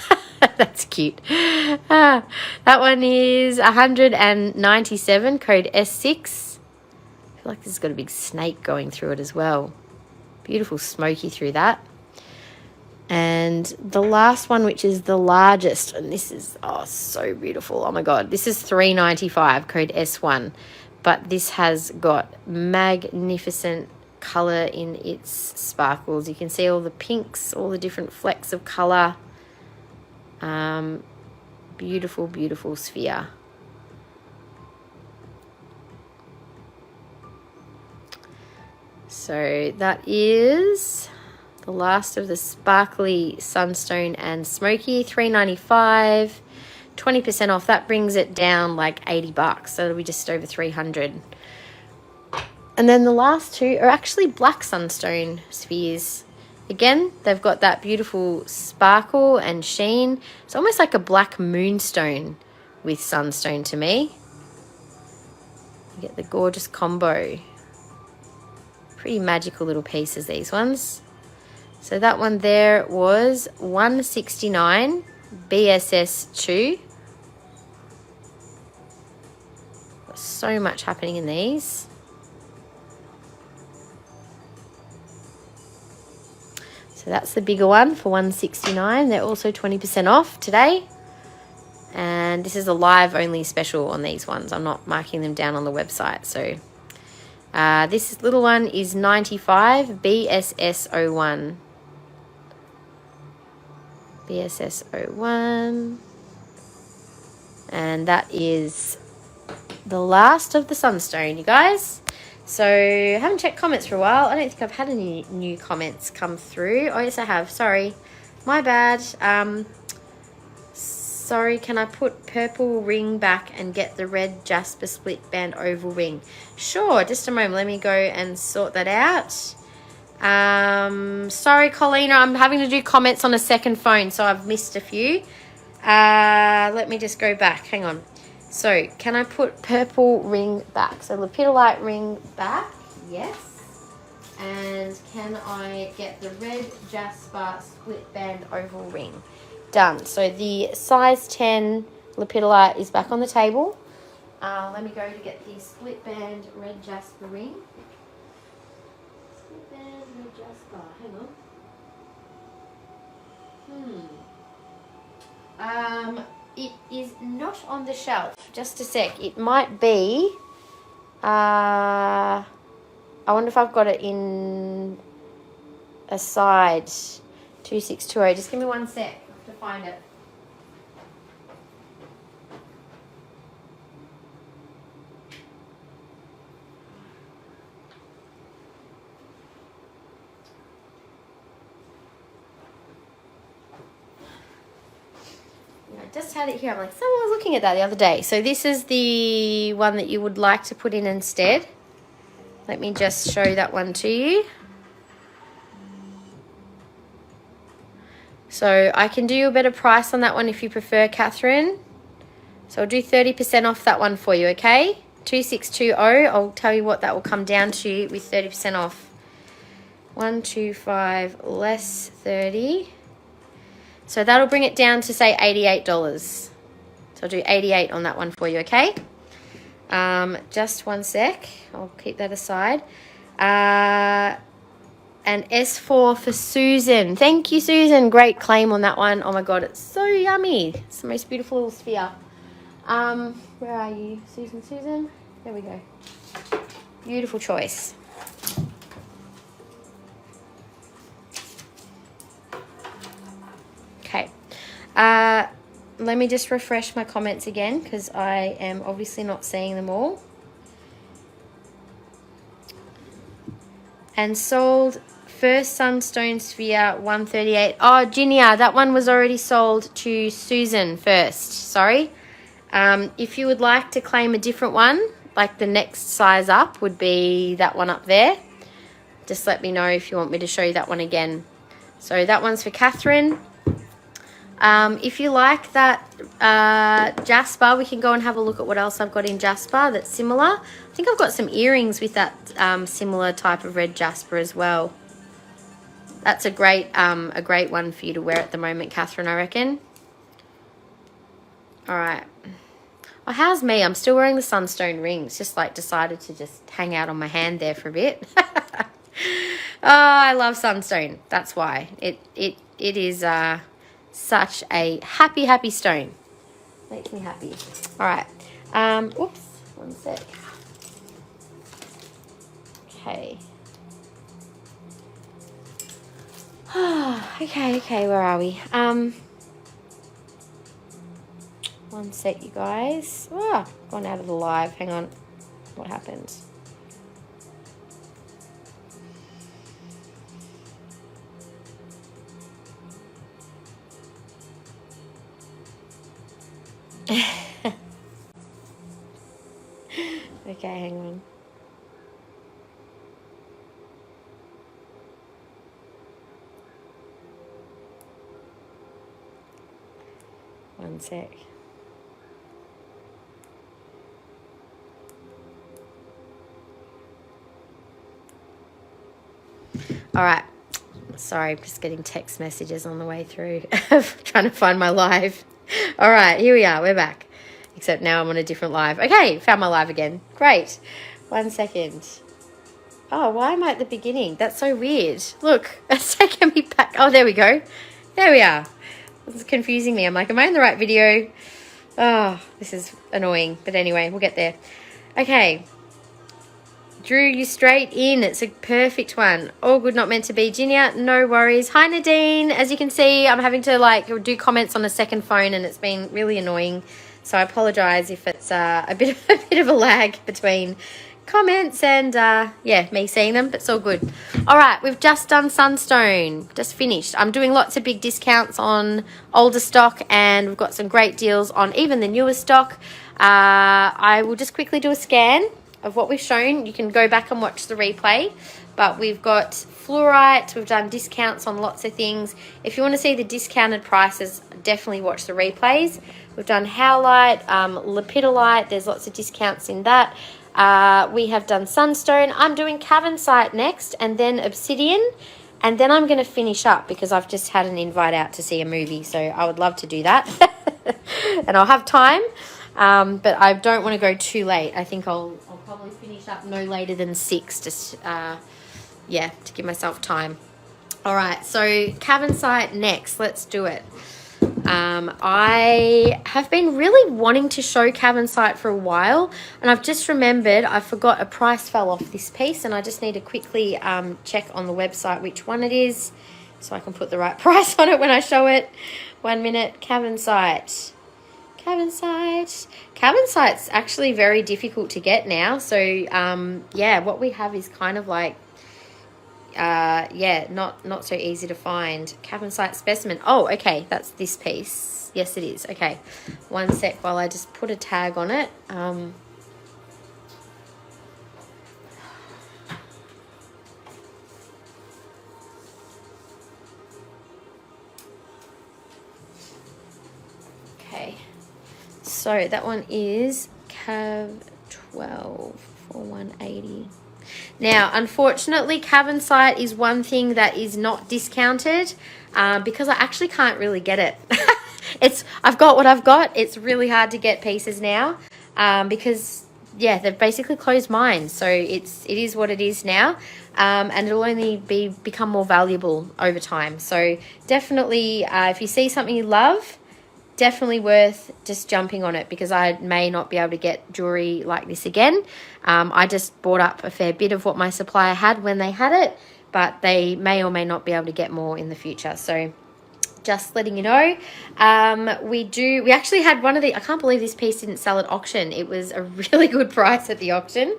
That's cute. That one is 197, code S6. I feel like this has got a big snake going through it as well. Beautiful smoky through that. And the last one, which is the largest, and this is, oh, so beautiful. Oh my God, this is 395, code S1. But this has got magnificent color in its sparkles. You can see all the pinks, all the different flecks of color. Beautiful, beautiful sphere. So that is the last of the sparkly sunstone and smoky, $395, 20% off. That brings it down like $80, so it'll be just over $300. And then the last two are actually black sunstone spheres. Again, they've got that beautiful sparkle and sheen. It's almost like a black moonstone with sunstone to me. You get the gorgeous combo. Pretty magical little pieces, these ones. So that one there was $169, BSS2. So much happening in these. So that's the bigger one for $169. They're also 20% off today. And this is a live only special on these ones. I'm not marking them down on the website. So this little one is $95, BSS01. BSS01. And that is the last of the sunstone, you guys. So I haven't checked comments for a while. I don't think I've had any new comments come through. Oh yes, I have. Sorry, my bad. Sorry, can I put purple ring back and get the red jasper split band oval ring? Sure, just a moment. Let me go and sort that out. Sorry, Colina, I'm having to do comments on a second phone, so I've missed a few. Let me just go back. Hang on. So, can I put purple ring back? So, Lepidolite ring back. Yes. And can I get the red jasper split band oval ring? Done. So the size 10 Lepidolite is back on the table. Let me go to get the split band red jasper ring. Split band red jasper. Hang on. It is not on the shelf. Just a sec. It might be. I wonder if I've got it in a side 2620. Just give me 1 sec to find it. I just had it here. I'm like, someone was looking at that the other day. So this is the one that you would like to put in instead. Let me just show that one to you. So I can do you a better price on that one if you prefer, Catherine. So I'll do 30% off that one for you, okay? 2620. I'll tell you what that will come down to with 30% off. 125 less 30. So that'll bring it down to say $88. So I'll do 88 on that one for you, okay? Just 1 sec. I'll keep that aside. And S4 for Susan. Thank you, Susan. Great claim on that one. Oh my God, it's so yummy. It's the most beautiful little sphere. Where are you, Susan? Susan? There we go. Beautiful choice. Okay. Let me just refresh my comments again because I am obviously not seeing them all. And sold first Sunstone sphere 138. Oh, Ginia, that one was already sold to Susan first. Sorry. If you would like to claim a different one, like the next size up would be that one up there. Just let me know if you want me to show you that one again. So that one's for Catherine. If you like that Jasper, we can go and have a look at what else I've got in Jasper that's similar. I think I've got some earrings with that similar type of red Jasper as well. That's a great one for you to wear at the moment, Catherine, I reckon. All right. Oh, how's me? I'm still wearing the Sunstone rings. Just like decided to just hang out on my hand there for a bit. Oh, I love Sunstone. That's why. It is such a happy stone. Makes me happy. All right. Oops. 1 sec. Okay. Okay, where are we? 1 sec, you guys. Oh, gone out of the live. Hang on. What happened? Okay, hang on. One sec. All right. Sorry, I'm just getting text messages on the way through. Trying to find my live. All right, here we are. We're back. Except now I'm on a different live. Okay, found my live again. Great. 1 second. Oh, why am I at the beginning? That's so weird. Look, it's taking me back. Oh, there we go. There we are. This is confusing me. I'm like, am I in the right video? Oh, this is annoying. But anyway, we'll get there. Okay. Drew you straight in. It's a perfect one. All good, not meant to be. Ginia, no worries. Hi, Nadine. As you can see, I'm having to like do comments on a second phone and it's been really annoying. So I apologise if it's a bit of a lag between comments and yeah, me seeing them, but it's all good. All right, we've just done Sunstone, just finished. I'm doing lots of big discounts on older stock, and we've got some great deals on even the newer stock. I will just quickly do a scan of what we've shown. You can go back and watch the replay, but we've got Fluorite. We've done discounts on lots of things. If you want to see the discounted prices, definitely watch the replays. We've done Howlite, Lepidolite. There's lots of discounts in that. We have done Sunstone. I'm doing Cavansite next, and then Obsidian, and then I'm going to finish up because I've just had an invite out to see a movie, so I would love to do that. And I'll have time, but I don't want to go too late. I think I'll probably finish up no later than 6, just yeah, to give myself time. All right, so Cavansite next. Let's do it. I have been really wanting to show Cavansite for a while, and I've just remembered I forgot a price fell off this piece, and I just need to quickly check on the website which one it is so I can put the right price on it when I show it. 1 minute. Cavansite. Cavansite's actually very difficult to get now, so yeah, what we have is kind of like yeah, not so easy to find. Cavansite specimen. Oh, okay, that's this piece. Yes, it is. Okay, 1 sec while I just put a tag on it. Okay, so that one is Cav 12 for 180. Now, unfortunately, Cavansite is one thing that is not discounted because I actually can't really get it. I've got what I've got. It's really hard to get pieces now because, yeah, they've basically closed mine. So it is what it is now, and it'll only become more valuable over time. So definitely, if you see something you love, definitely worth just jumping on it, because I may not be able to get jewelry like this again. I just bought up a fair bit of what my supplier had when they had it, but they may or may not be able to get more in the future. So just letting you know. We actually had one of the, I can't believe this piece didn't sell at auction. It was a really good price at the auction,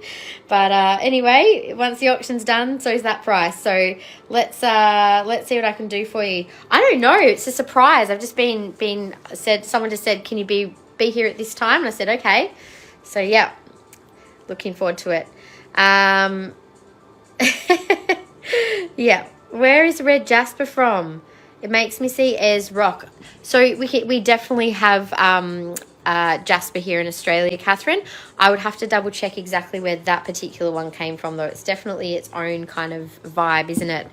but anyway, once the auction's done, so is that price. So let's see what I can do for you. I don't know, it's a surprise. I've just been said, someone just said, can you be here at this time? And I said okay. So yeah, looking forward to it. Yeah, where is red jasper from? It makes me see as rock. So we definitely have jasper here in Australia, Catherine. I would have to double check exactly where that particular one came from, though. It's definitely its own kind of vibe, isn't it?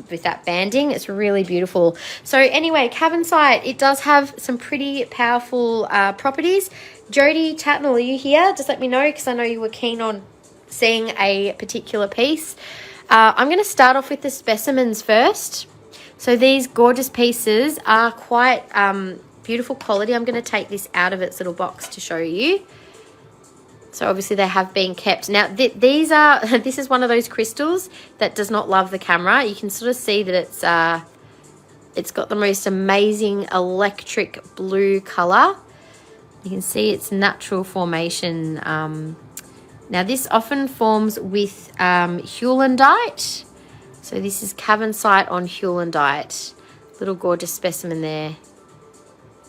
With that banding, it's really beautiful. So anyway, Cavansite, it does have some pretty powerful properties. Jody Tatnall, are you here? Just let me know, because I know you were keen on seeing a particular piece. I'm going to start off with the specimens first. So these gorgeous pieces are quite beautiful quality. I'm going to take this out of its little box to show you. So obviously they have been kept. Now this is one of those crystals that does not love the camera. You can sort of see that it's got the most amazing electric blue color. You can see its natural formation. Now this often forms with hewlandite. So this is Cavansite on hewlandite. Little gorgeous specimen there.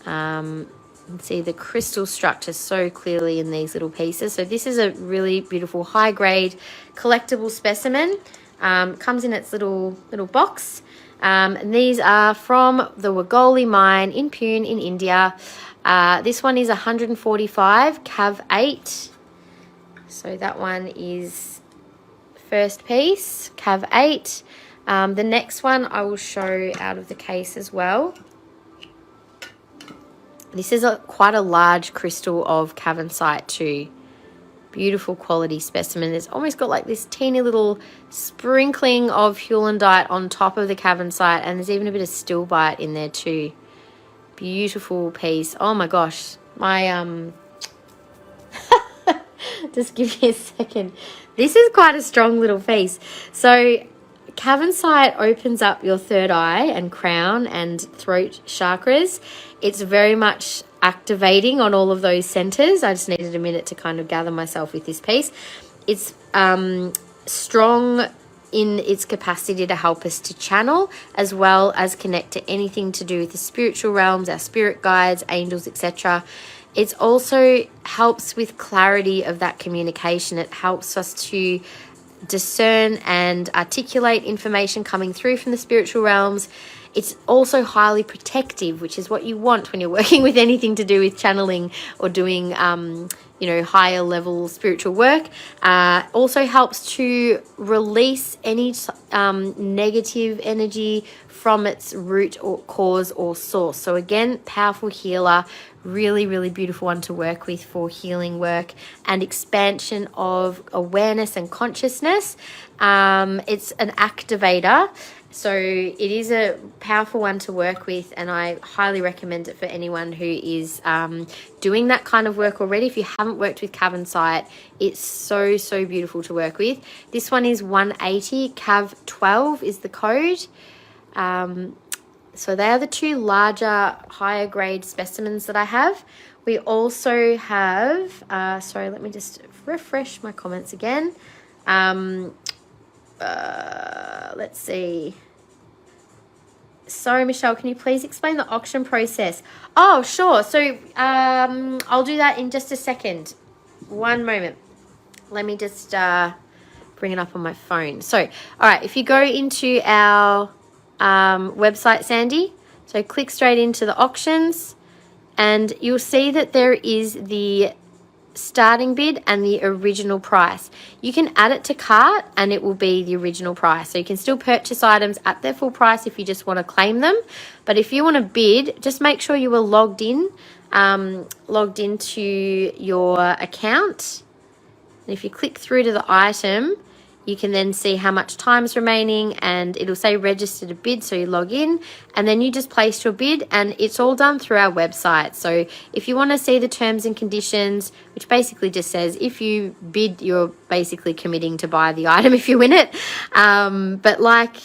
You can see the crystal structure so clearly in these little pieces. So this is a really beautiful high grade collectible specimen. Comes in its little box. And these are from the Wagoli mine in Pune in India. This one is 145 Cav 8. So that one is first piece, Cav 8. The next one I will show out of the case as well. This is quite a large crystal of Cavansite too. Beautiful quality specimen. It's almost got like this teeny little sprinkling of hewlandite on top of the Cavansite, and there's even a bit of stilbite in there too. Beautiful piece. Oh my gosh. My just give me a second. This is quite a strong little piece. So Cavansite opens up your third eye and crown and throat chakras. It's very much activating on all of those centers. I just needed a minute to kind of gather myself with this piece. It's strong in its capacity to help us to channel, as well as connect to anything to do with the spiritual realms, our spirit guides, angels, etc. It also helps with clarity of that communication. It helps us to discern and articulate information coming through from the spiritual realms. It's also highly protective, which is what you want when you're working with anything to do with channeling or doing higher level spiritual work. Also helps to release any negative energy from its root or cause or source. So again, powerful healer, really, really beautiful one to work with for healing work and expansion of awareness and consciousness. It's an activator. So it is a powerful one to work with, and I highly recommend it for anyone who is doing that kind of work already. If you haven't worked with Cavansite, it's so, so beautiful to work with. This one is 180, CAV12 is the code. So they are the two larger, higher grade specimens that I have. We also have, sorry, let me just refresh my comments again. Let's see. Sorry, Michelle, can you please explain the auction process? Oh, sure. So I'll do that in just a second. One moment. Let me just bring it up on my phone. So, all right, if you go into our website, Sandy, so click straight into the auctions, and you'll see that there is the starting bid and the original price. You can add it to cart and it will be the original price. So you can still purchase items at their full price if you just want to claim them. But if you want to bid, just make sure you were logged into your account. And if you click through to the item, you can then see how much time is remaining, and it'll say register to bid. So you log in and then you just place your bid, and it's all done through our website. So if you want to see the terms and conditions, which basically just says if you bid, you're basically committing to buy the item if you win it. But like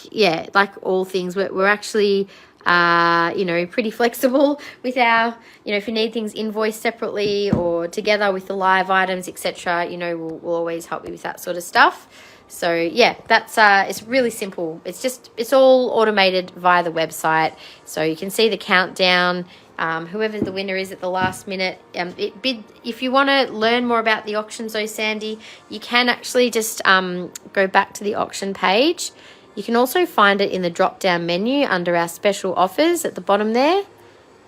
all things, we're actually pretty flexible with our, if you need things invoiced separately or together with the live items, etc., we'll always help you with that sort of stuff. So yeah, that's it's really simple. It's all automated via the website. So you can see the countdown, whoever the winner is at the last minute. If you want to learn more about the auctions though, Sandy, you can actually just go back to the auction page. You can also find it in the drop down menu under our special offers at the bottom there.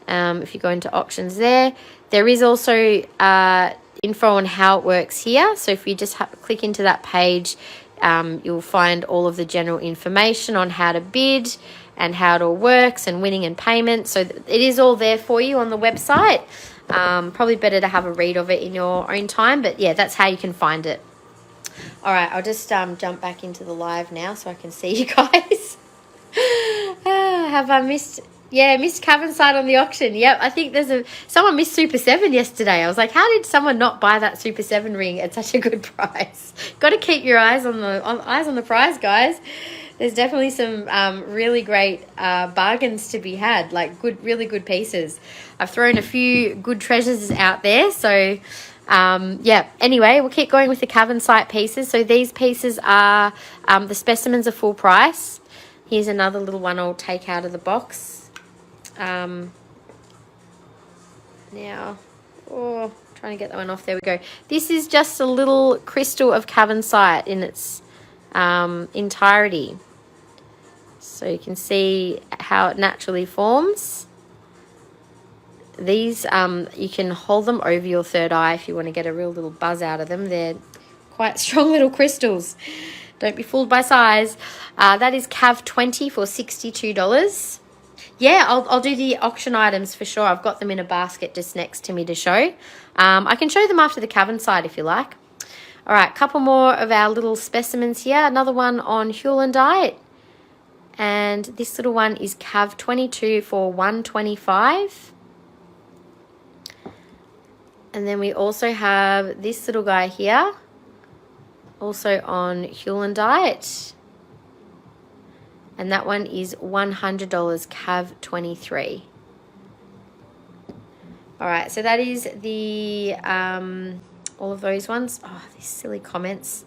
If you go into auctions there is also info on how it works here. So if you just click into that page, you'll find all of the general information on how to bid and how it all works and winning and payment. So it is all there for you on the website. Probably better to have a read of it in your own time, but yeah, that's how you can find it. All right, I'll just jump back into the live now so I can see you guys. Have I missed? Yeah, missed Cavansite on the auction. Yep, I think someone missed Super 7 yesterday. I was like, how did someone not buy that Super 7 ring at such a good price? Got to keep your eyes on the prize, guys. There's definitely some really great bargains to be had, like really good pieces. I've thrown a few good treasures out there, so yeah, anyway, we'll keep going with the Cavansite pieces. So these pieces are the specimens are full price. Here's another little one I'll take out of the box. Now, trying to get that one off. There we go. This is just a little crystal of Cavansite in its entirety. So you can see how it naturally forms. These, you can hold them over your third eye if you want to get a real little buzz out of them. They're quite strong little crystals. Don't be fooled by size. That is CAV20 for $62. Yeah, I'll do the auction items for sure. I've got them in a basket just next to me to show. I can show them after the Cavansite if you like. All right, a couple more of our little specimens here. Another one on Howlite. And this little one is CAV22 for $125. And then we also have this little guy here, also on Howlite. And that one is $100, CAV23. All right, so that is the all of those ones. Oh, these silly comments.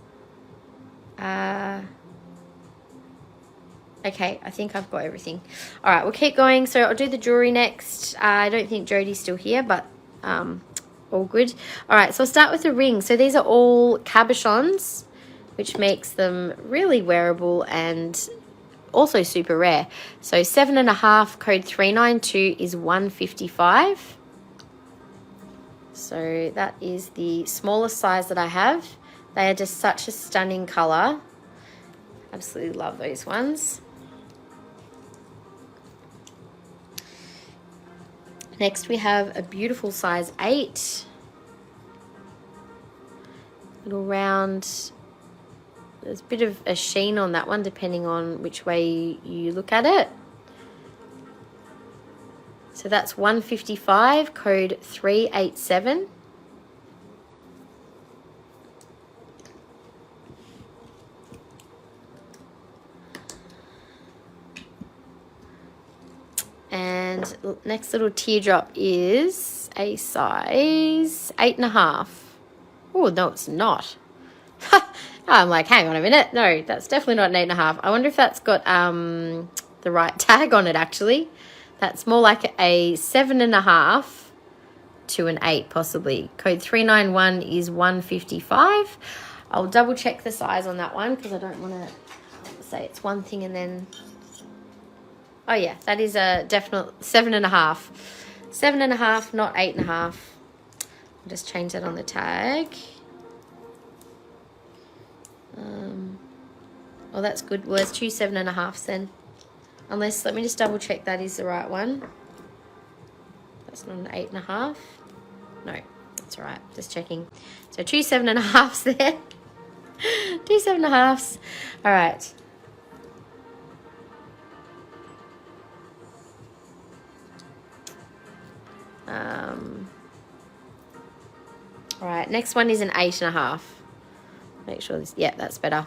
Okay, I think I've got everything. All right, we'll keep going. So I'll do the jewelry next. I don't think Jodie's still here, but all good. All right, so I'll start with the rings. So these are all cabochons, which makes them really wearable and also super rare. So 7.5, code 392 is 155. So that is the smallest size that I have. They are just such a stunning color. Absolutely love those ones. Next we have a beautiful size 8. Little round. There's a bit of a sheen on that one depending on which way you look at it. So that's 155, code 387. And next little teardrop is a size 8.5. Oh, no, it's not. I'm like, hang on a minute. No, that's definitely not an 8.5. I wonder if that's got the right tag on it, actually. That's more like a 7.5 to an 8, possibly. Code 391 is 155. I'll double check the size on that one because I don't want to say it's one thing and then... Oh, yeah, that is a definite 7.5. 7.5, not 8.5. I'll just change that on the tag. Oh, that's good. Well, there's 2 7.5s then. Unless, let me just double check that is the right one. That's not an 8.5. No, that's all right. Just checking. So 2 7.5s there. 2 7.5s. All right. All right, next one is an 8.5. Make sure this, yeah, that's better. I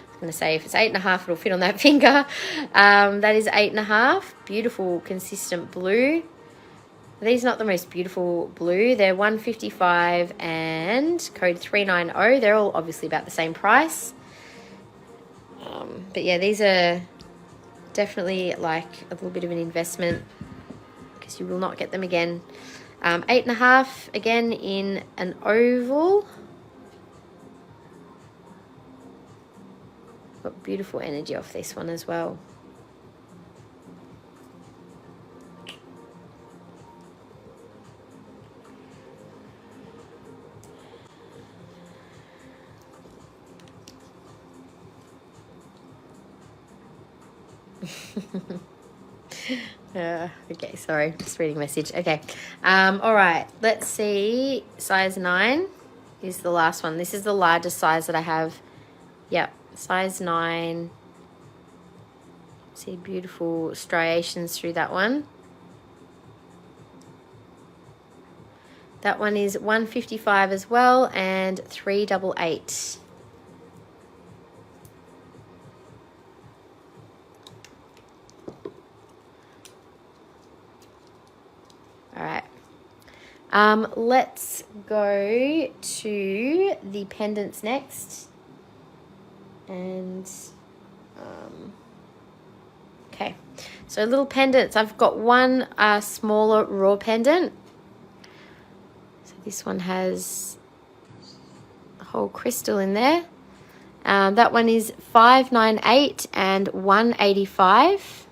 was going to say if it's 8.5, it'll fit on that finger. That is 8.5. Beautiful, consistent blue. These are not the most beautiful blue. They're 155 and code 390. They're all obviously about the same price. But yeah, these are definitely like a little bit of an investment because you will not get them again. 8.5 again in an oval. Got beautiful energy off this one as well. Okay, sorry, just reading a message. Okay, all right, let's see. Size 9 is the last one. This is the largest size that I have. Yep, size 9. See beautiful striations through that one. That one is 155 as well and 388. All right, let's go to the pendants next. And, okay, so little pendants. I've got one smaller raw pendant. So this one has a whole crystal in there. That one is 598 and 185.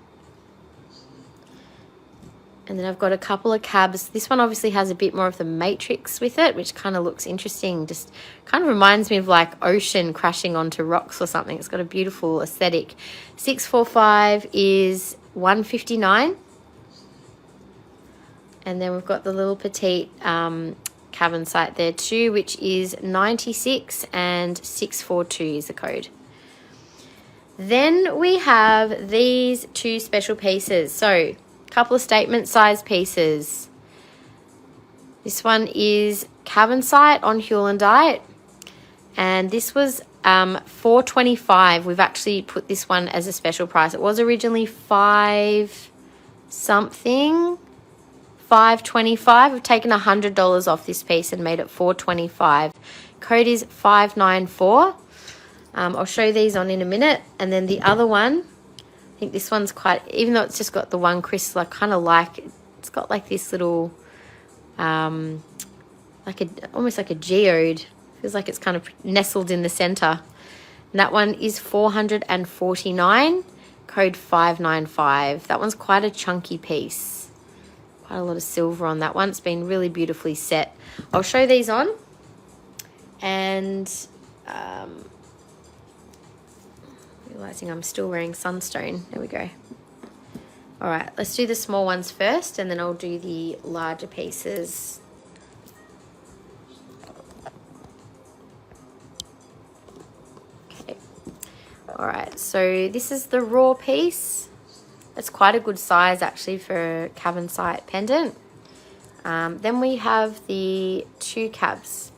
And then I've got a couple of cabs. This one obviously has a bit more of the matrix with it, which kind of looks interesting. Just kind of reminds me of like ocean crashing onto rocks or something. It's got a beautiful aesthetic. 645 is 159. And then we've got the little petite Cavansite there too, which is 96 and 642 is the code. Then we have these two special pieces. So couple of statement size pieces. This one is Cavansite on Howlite, and this was $4.25. We've actually put this one as a special price. It was originally $5 something, $5.25. We've taken $100 off this piece and made it $4.25. code is 594. I'll show these on in a minute. And then the other one, I think this one's quite, even though it's just got the one crystal, I kind of like, it's got like this little, almost like a geode. Feels like it's kind of nestled in the center. And that one is 449, code 595. That one's quite a chunky piece. Quite a lot of silver on that one. It's been really beautifully set. I'll show these on. And realizing I'm still wearing Sunstone. There we go. All right, let's do the small ones first, and then I'll do the larger pieces. Okay. All right, so this is the raw piece. It's quite a good size actually for a Cavansite pendant. Then we have the 2 cabs.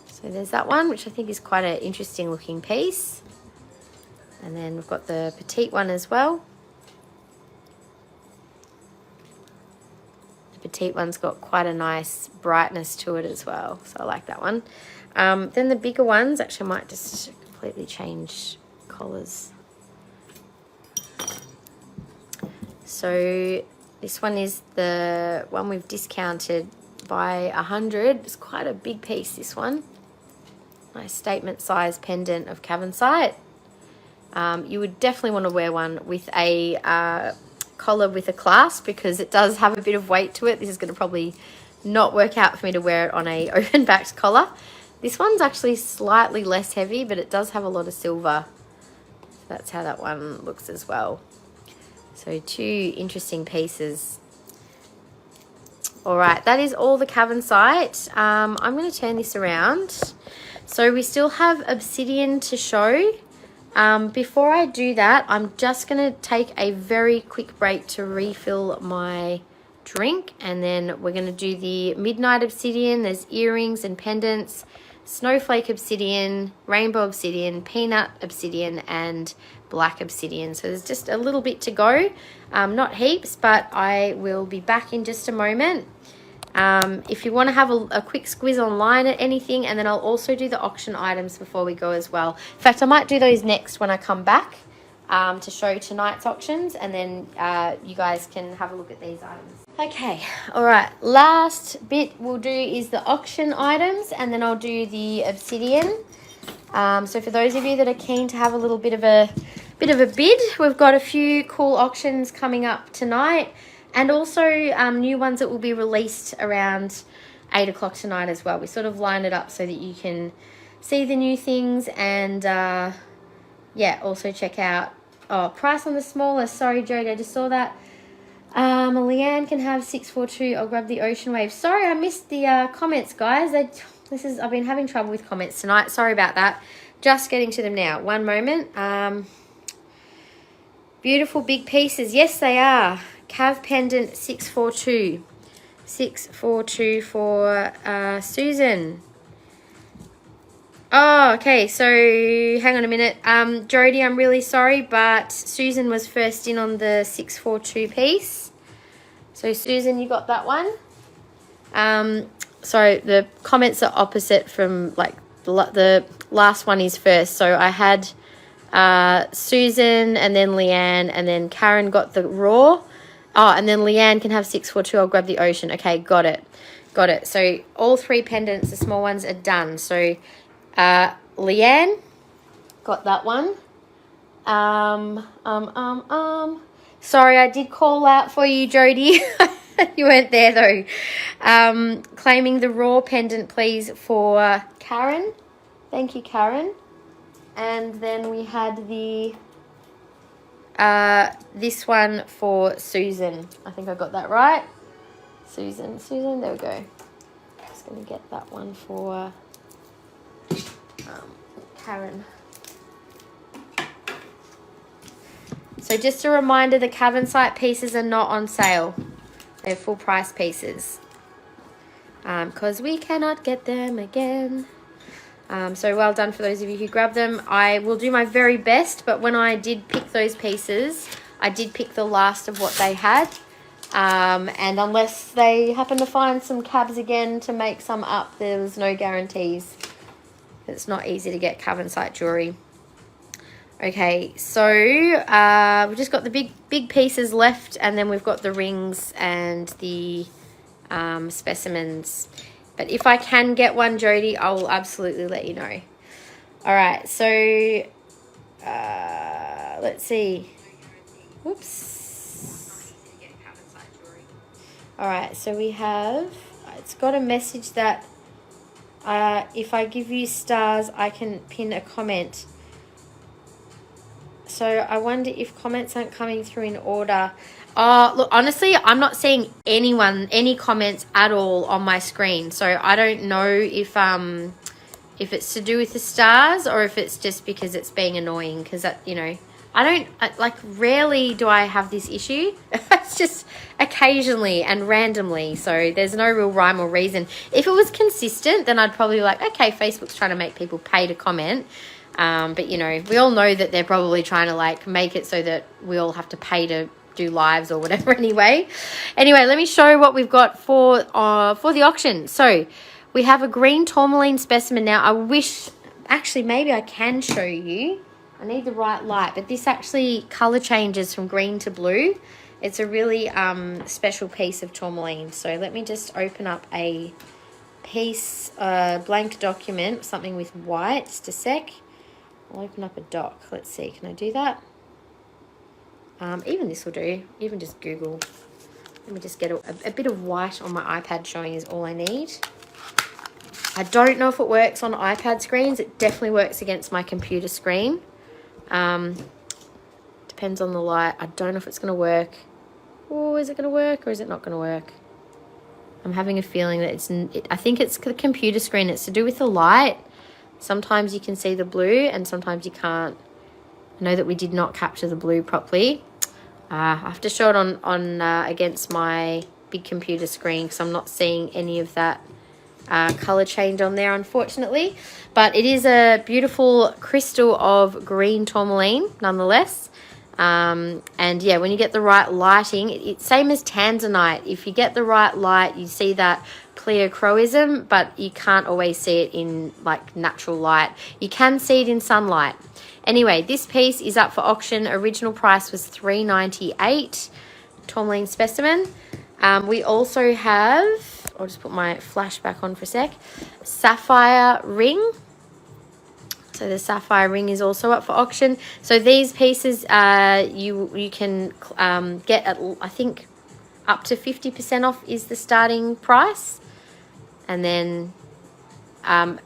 So there's that one, which I think is quite an interesting looking piece. And then we've got the petite one as well. The petite one's got quite a nice brightness to it as well. So I like that one. Then the bigger ones, actually I might just completely change colours. So this one is the one we've discounted by 100. It's quite a big piece, this one. Nice statement size pendant of Cavansite. You would definitely want to wear one with a collar with a clasp, because it does have a bit of weight to it. This is going to probably not work out for me to wear it on a open backed collar. This one's actually slightly less heavy, but it does have a lot of silver. So that's how that one looks as well. So 2 interesting pieces. All right, that is all the Cavansite. I'm going to turn this around. So we still have Obsidian to show. Before I do that, I'm just going to take a very quick break to refill my drink, and then we're going to do the Midnight Obsidian. There's earrings and pendants, Snowflake Obsidian, Rainbow Obsidian, Peanut Obsidian, and Black Obsidian. So there's just a little bit to go, not heaps, but I will be back in just a moment. If you want to have a quick squiz online at anything, and then I'll also do the auction items before we go as well. In fact, I might do those next when I come back to show tonight's auctions, and then you guys can have a look at these items. Okay, all right, last bit we'll do is the auction items, and then I'll do the Obsidian. So for those of you that are keen to have a little bit of a bid, we've got a few cool auctions coming up tonight. And also new ones that will be released around 8 o'clock tonight as well. We sort of line it up so that you can see the new things, and yeah, also check out, price on the smallest. Sorry, Jodie, I just saw that. Leanne can have 642. I'll grab the ocean wave. Sorry, I missed the comments, guys. I've been having trouble with comments tonight. Sorry about that. Just getting to them now. One moment. Beautiful big pieces. Yes, they are. Cav pendant 642. 642 for Susan. Oh, okay. So hang on a minute. Jodie, I'm really sorry, but Susan was first in on the 642 piece. So Susan, you got that one. Sorry, the comments are opposite from, like, the last one is first. So I had Susan, and then Leanne, and then Karen got the raw. Oh, and then Leanne can have 642. I'll grab the ocean. Okay, got it. Got it. So all 3 pendants, the small ones, are done. So Leanne got that one. Sorry, I did call out for you, Jodie. You weren't there though. Claiming the raw pendant, please, for Karen. Thank you, Karen. And then we had the this one for Susan. I think I got that right. Susan, there we go. Just going to get that one for Karen. So just a reminder, the Cavansite pieces are not on sale. They're full price pieces. Because we cannot get them again. So well done for those of you who grabbed them. I will do my very best, but when I did pick those pieces, I did pick the last of what they had. And unless they happen to find some cabs again to make some up, there's no guarantees. It's not easy to get Cavansite jewellery. Okay, so we've just got the big pieces left, and then we've got the rings and the specimens. But if I can get one, Jody, I will absolutely let you know. All right, so let's see. Whoops. All right, so we have, it's got a message that if I give you stars, I can pin a comment. So I wonder if comments aren't coming through in order. Look, honestly, I'm not seeing any comments at all on my screen. So I don't know if it's to do with the stars or if it's just because it's being annoying. Because, you know, rarely do I have this issue. It's just occasionally and randomly. So there's no real rhyme or reason. If it was consistent, then I'd probably be like, okay, Facebook's trying to make people pay to comment. But, you know, we all know that they're probably trying to, like, make it so that we all have to pay to do lives or whatever anyway. Anyway, let me show what we've got for the auction. So we have a green tourmaline specimen. Now, I wish, actually, maybe I can show you. I need the right light, but this actually colour changes from green to blue. It's a really special piece of tourmaline. So let me just open up a piece, blank document, something with white, just a sec. I'll open up a doc. Let's see. Can I do that? Even this will do. Even just Google. Let me just get a bit of white on my iPad showing is all I need. I don't know if it works on iPad screens. It definitely works against my computer screen. Depends on the light. I don't know if it's going to work. Oh, is it going to work or is it not going to work? I'm having a feeling that I think it's the computer screen. It's to do with the light. Sometimes you can see the blue and sometimes you can't. I know that we did not capture the blue properly. I have to show it on against my big computer screen because I'm not seeing any of that colour change on there, unfortunately. But it is a beautiful crystal of green tourmaline, nonetheless. And yeah, when you get the right lighting, it's same as tanzanite. If you get the right light, you see that pleochroism, but you can't always see it in like natural light. You can see it in sunlight. Anyway, this piece is up for auction. Original price was $3.98. Tourmaline specimen. We also have, I'll just put my flash back on for a sec, sapphire ring. So the sapphire ring is also up for auction. So these pieces you can get at, I think, up to 50% off is the starting price. And then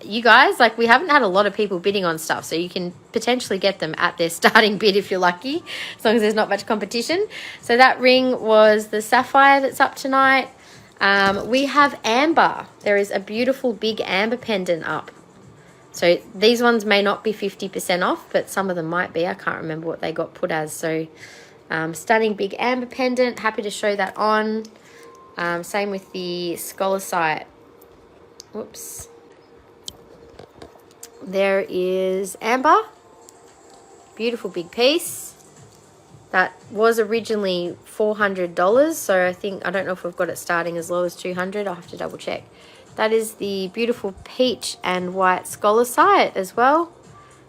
you guys, like, we haven't had a lot of people bidding on stuff, so you can potentially get them at their starting bid if you're lucky, as long as there's not much competition. So that ring was the sapphire that's up tonight. We have amber. There is a beautiful big amber pendant up. So these ones may not be 50% off, but some of them might be. I can't remember what they got put as. So stunning big amber pendant. Happy to show that on. Same with the Cavansite. Whoops. There is amber. Beautiful big piece. That was originally $400. So I don't know if we've got it starting as low as $200. I'll have to double check. That is the beautiful peach and white Cavansite as well.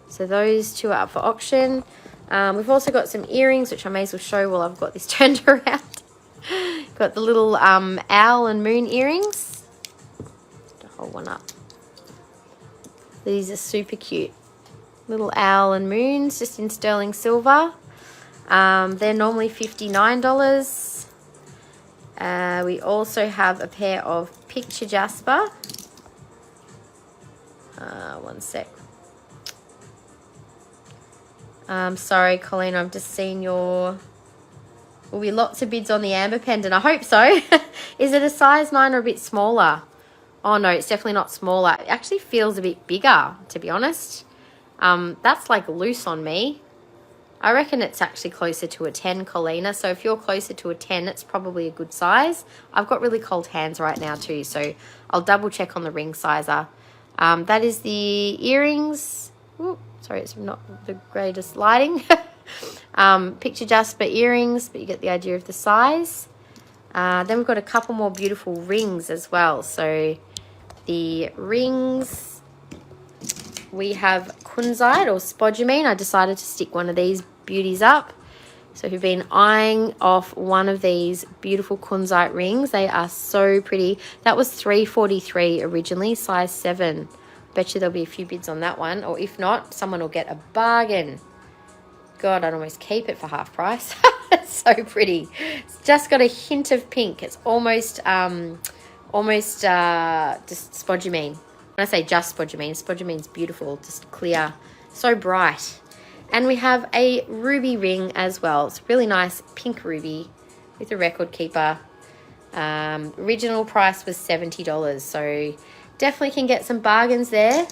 So those two are up for auction. We've also got some earrings, which I may as well show while I've got this turned around. Got the little owl and moon earrings. Hold one up. These are super cute. Little owl and moons, just in sterling silver. They're normally $59. We also have a pair of picture jasper. One sec. Sorry, Colleen, I've just seen your... Will be lots of bids on the amber pendant. I hope so. Is it a size 9 or a bit smaller? Oh, no, it's definitely not smaller. It actually feels a bit bigger, to be honest. That's like loose on me. I reckon it's actually closer to a 10, Colina. So if you're closer to a 10, it's probably a good size. I've got really cold hands right now too, so I'll double check on the ring sizer. That is the earrings. Ooh, sorry, it's not the greatest lighting. Picture jasper earrings, but you get the idea of the size. Then we've got a couple more beautiful rings as well. So the rings, we have kunzite or spodumene. I decided to stick one of these beauties up. So if you've been eyeing off one of these beautiful kunzite rings, they are so pretty. That was $3.43 originally, size 7. Bet you there'll be a few bids on that one, or if not, someone will get a bargain. God, I'd almost keep it for half price. It's so pretty. It's just got a hint of pink. It's almost just spodumene. When I say just spodumene, spodumene's beautiful, just clear, so bright. And we have a ruby ring as well. It's a really nice pink ruby with a record keeper. Original price was $70, so definitely can get some bargains there.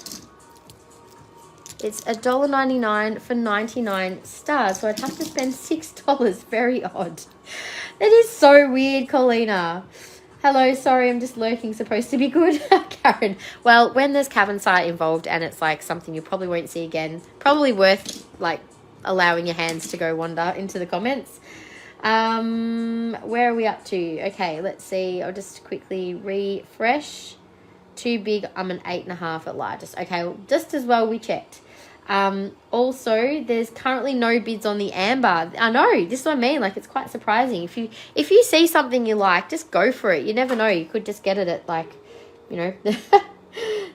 It's $1.99 for 99 stars, so I'd have to spend $6. Very odd. That is so weird, Colina. Hello, sorry, I'm just lurking. Supposed to be good. Karen. Well, when there's Cavansite involved and it's like something you probably won't see again, probably worth like allowing your hands to go wander into the comments. Where are we up to? Okay, let's see. I'll just quickly refresh. Too big, I'm an 8.5 at largest. Okay, well, just as well we checked. Also, there's currently no bids on the amber. I know, this is what I mean. Like, it's quite surprising. If you see something you like, just go for it. You never know. You could just get it at, like, you know,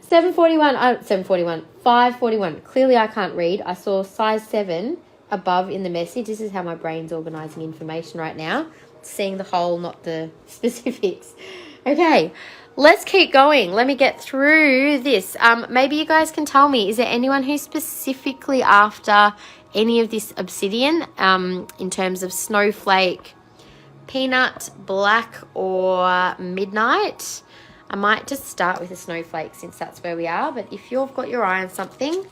541. Clearly, I can't read. I saw size 7 above in the message. This is how my brain's organizing information right now. Seeing the whole, not the specifics. Okay. Let's keep going. Let me get through this. Maybe you guys can tell me, is there anyone who's specifically after any of this obsidian in terms of snowflake, peanut, black, or midnight? I might just start with a snowflake since that's where we are. But if you've got your eye on something,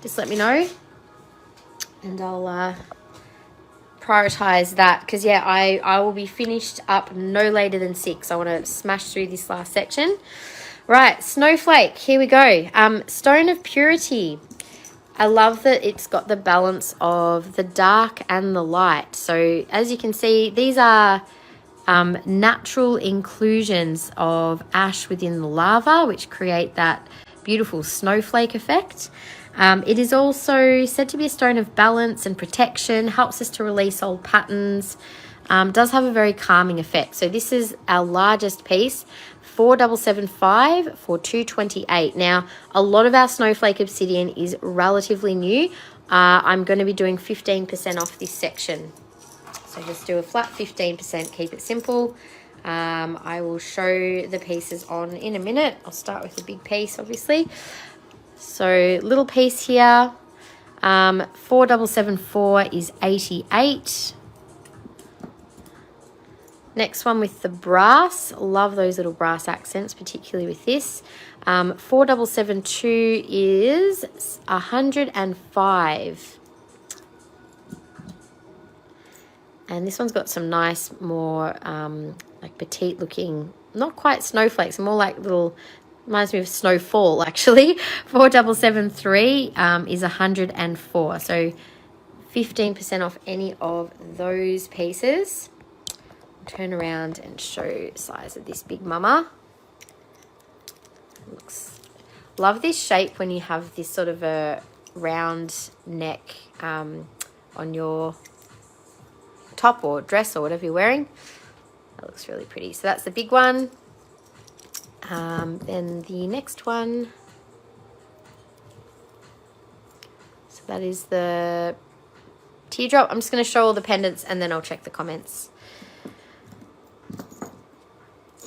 just let me know. And I'll prioritize that, because yeah, I will be finished up no later than 6. I want to smash through this last section. Right, snowflake, here we go. Stone of purity. I love that it's got the balance of the dark and the light. So as you can see, these are natural inclusions of ash within the lava, which create that beautiful snowflake effect. It is also said to be a stone of balance and protection, helps us to release old patterns, does have a very calming effect. So this is our largest piece, 4775 for $228. Now, a lot of our snowflake obsidian is relatively new. I'm going to be doing 15% off this section. So just do a flat 15%, keep it simple. I will show the pieces on in a minute. I'll start with the big piece, obviously. So little piece here, 4774 is 88. Next one with the brass, love those little brass accents, particularly with this. 4772 is 105. And this one's got some nice, more like petite looking, not quite snowflakes, more like little, reminds me of snowfall actually. 4773 is 104. So 15% off any of those pieces. Turn around and show size of this big mama. Looks, love this shape when you have this sort of a round neck on your top or dress or whatever you're wearing. That looks really pretty. So that's the big one. Then the next one, so that is the teardrop. I'm just going to show all the pendants and then I'll check the comments.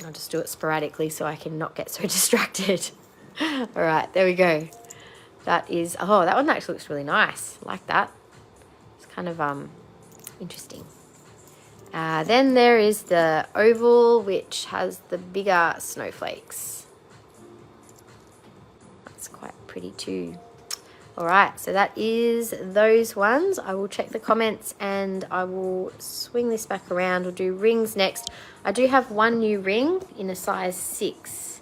I'll just do it sporadically so I can not get so distracted. All right, there we go. That is, oh, that one actually looks really nice. I like that. It's kind of interesting. Then there is the oval, which has the bigger snowflakes. That's quite pretty too. All right, so that is those ones. I will check the comments and I will swing this back around. We'll do rings next. I do have one new ring in a size 6.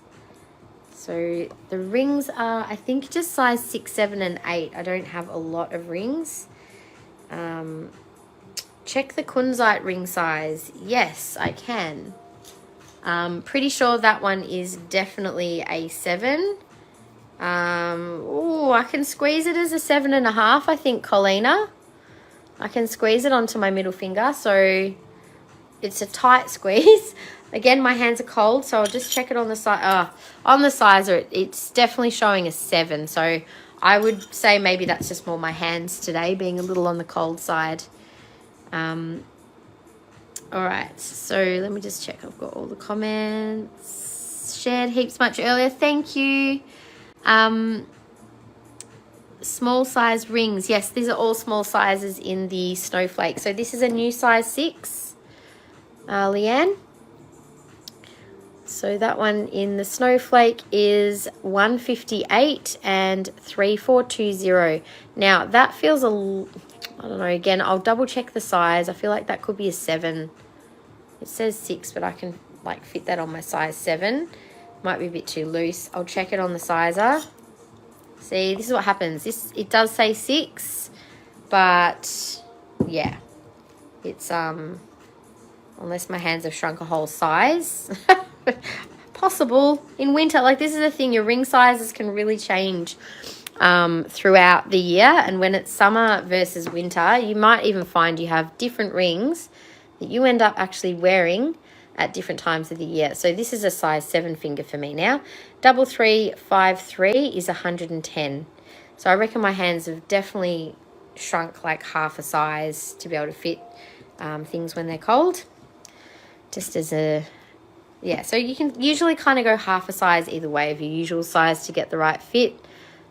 So the rings are, I think, just size 6, 7, and 8. I don't have a lot of rings. Check the kunzite ring size. Yes, I can. Pretty sure that one is definitely a 7. Oh, I can squeeze it as a 7.5, I think, Colina. I can squeeze it onto my middle finger, so it's a tight squeeze. Again, my hands are cold, so I'll just check it on the side. On the sizer, it's definitely showing a 7, so I would say maybe that's just more my hands today being a little on the cold side. All right, so let me just check. I've got all the comments. Shared heaps much earlier. Thank you. Small size rings. Yes, these are all small sizes in the Snowflake. So this is a new size 6, Leanne. So that one in the Snowflake is 158 and 3420. Now that feels I don't know, again, I'll double check the size. I feel like that could be a 7. It says 6, but I can like fit that on my size 7. Might be a bit too loose. I'll check it on the sizer. See, this is what happens. It does say 6, but yeah, it's unless my hands have shrunk a whole size. Possible in winter. Like, this is the thing, your ring sizes can really change throughout the year, and when it's summer versus winter, you might even find you have different rings that you end up actually wearing at different times of the year. So this is a size 7 finger for me now. 3353 is 110. So I reckon my hands have definitely shrunk like half a size to be able to fit things when they're cold. Just as a, yeah, so you can usually kind of go half a size either way of your usual size to get the right fit.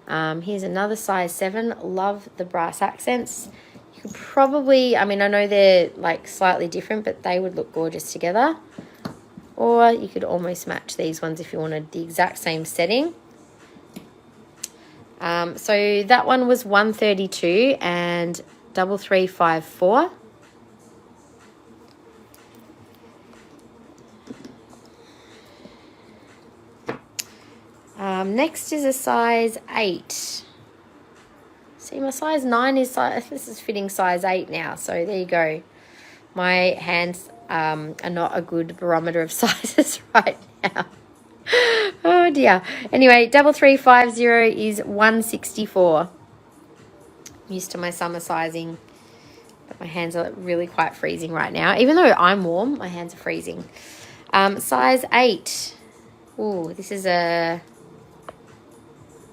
Here's another size 7. Love the brass accents. You could probably, I mean, I know they're like slightly different, but they would look gorgeous together. Or you could almost match these ones if you wanted the exact same setting. So that one was 132 and 3354. Next is a size 8. See, my size 9 is, this is fitting size 8 now, so there you go. My hands are not a good barometer of sizes right now. Oh dear. Anyway, 3350 is 164. I'm used to my summer sizing, but my hands are really quite freezing right now. Even though I'm warm, my hands are freezing. Size 8. Ooh, this is a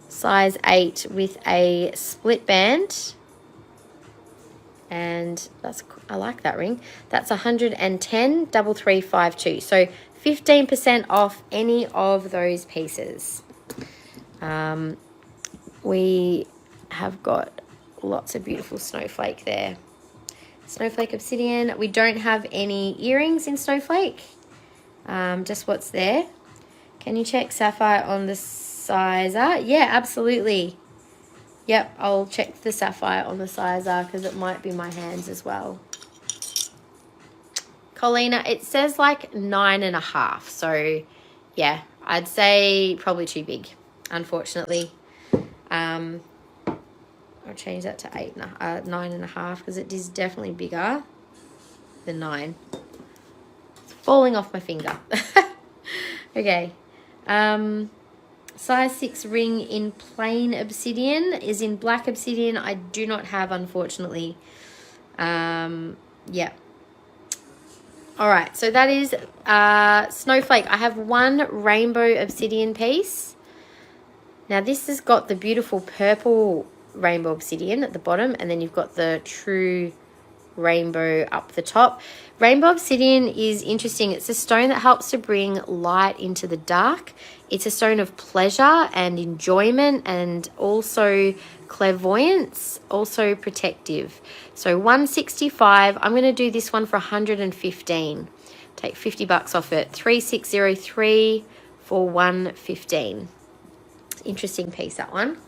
size 8 with a split band, and that's, I like that ring. That's 110, 3352. So 15% off any of those pieces. We have got lots of beautiful Snowflake there. Snowflake Obsidian. We don't have any earrings in Snowflake, just what's there. Can you check sapphire on the sizer? Yeah, absolutely. Yep, I'll check the sapphire on the sizer because it might be my hands as well. Colina, it says like 9.5. So yeah, I'd say probably too big, unfortunately. I'll change that to 9.5 because it is definitely bigger than 9. It's falling off my finger. Okay. Size 6 ring in plain obsidian is in black obsidian. I do not have, unfortunately. Yeah. All right, so that is Snowflake. I have one rainbow obsidian piece. Now this has got the beautiful purple rainbow obsidian at the bottom, and then you've got the true rainbow up the top. Rainbow obsidian is interesting. It's a stone that helps to bring light into the dark. It's a stone of pleasure and enjoyment, and also clairvoyance, also protective. So 165. I'm going to do this one for 115. Take $50 off it. 3603 for 115. Interesting piece, that one.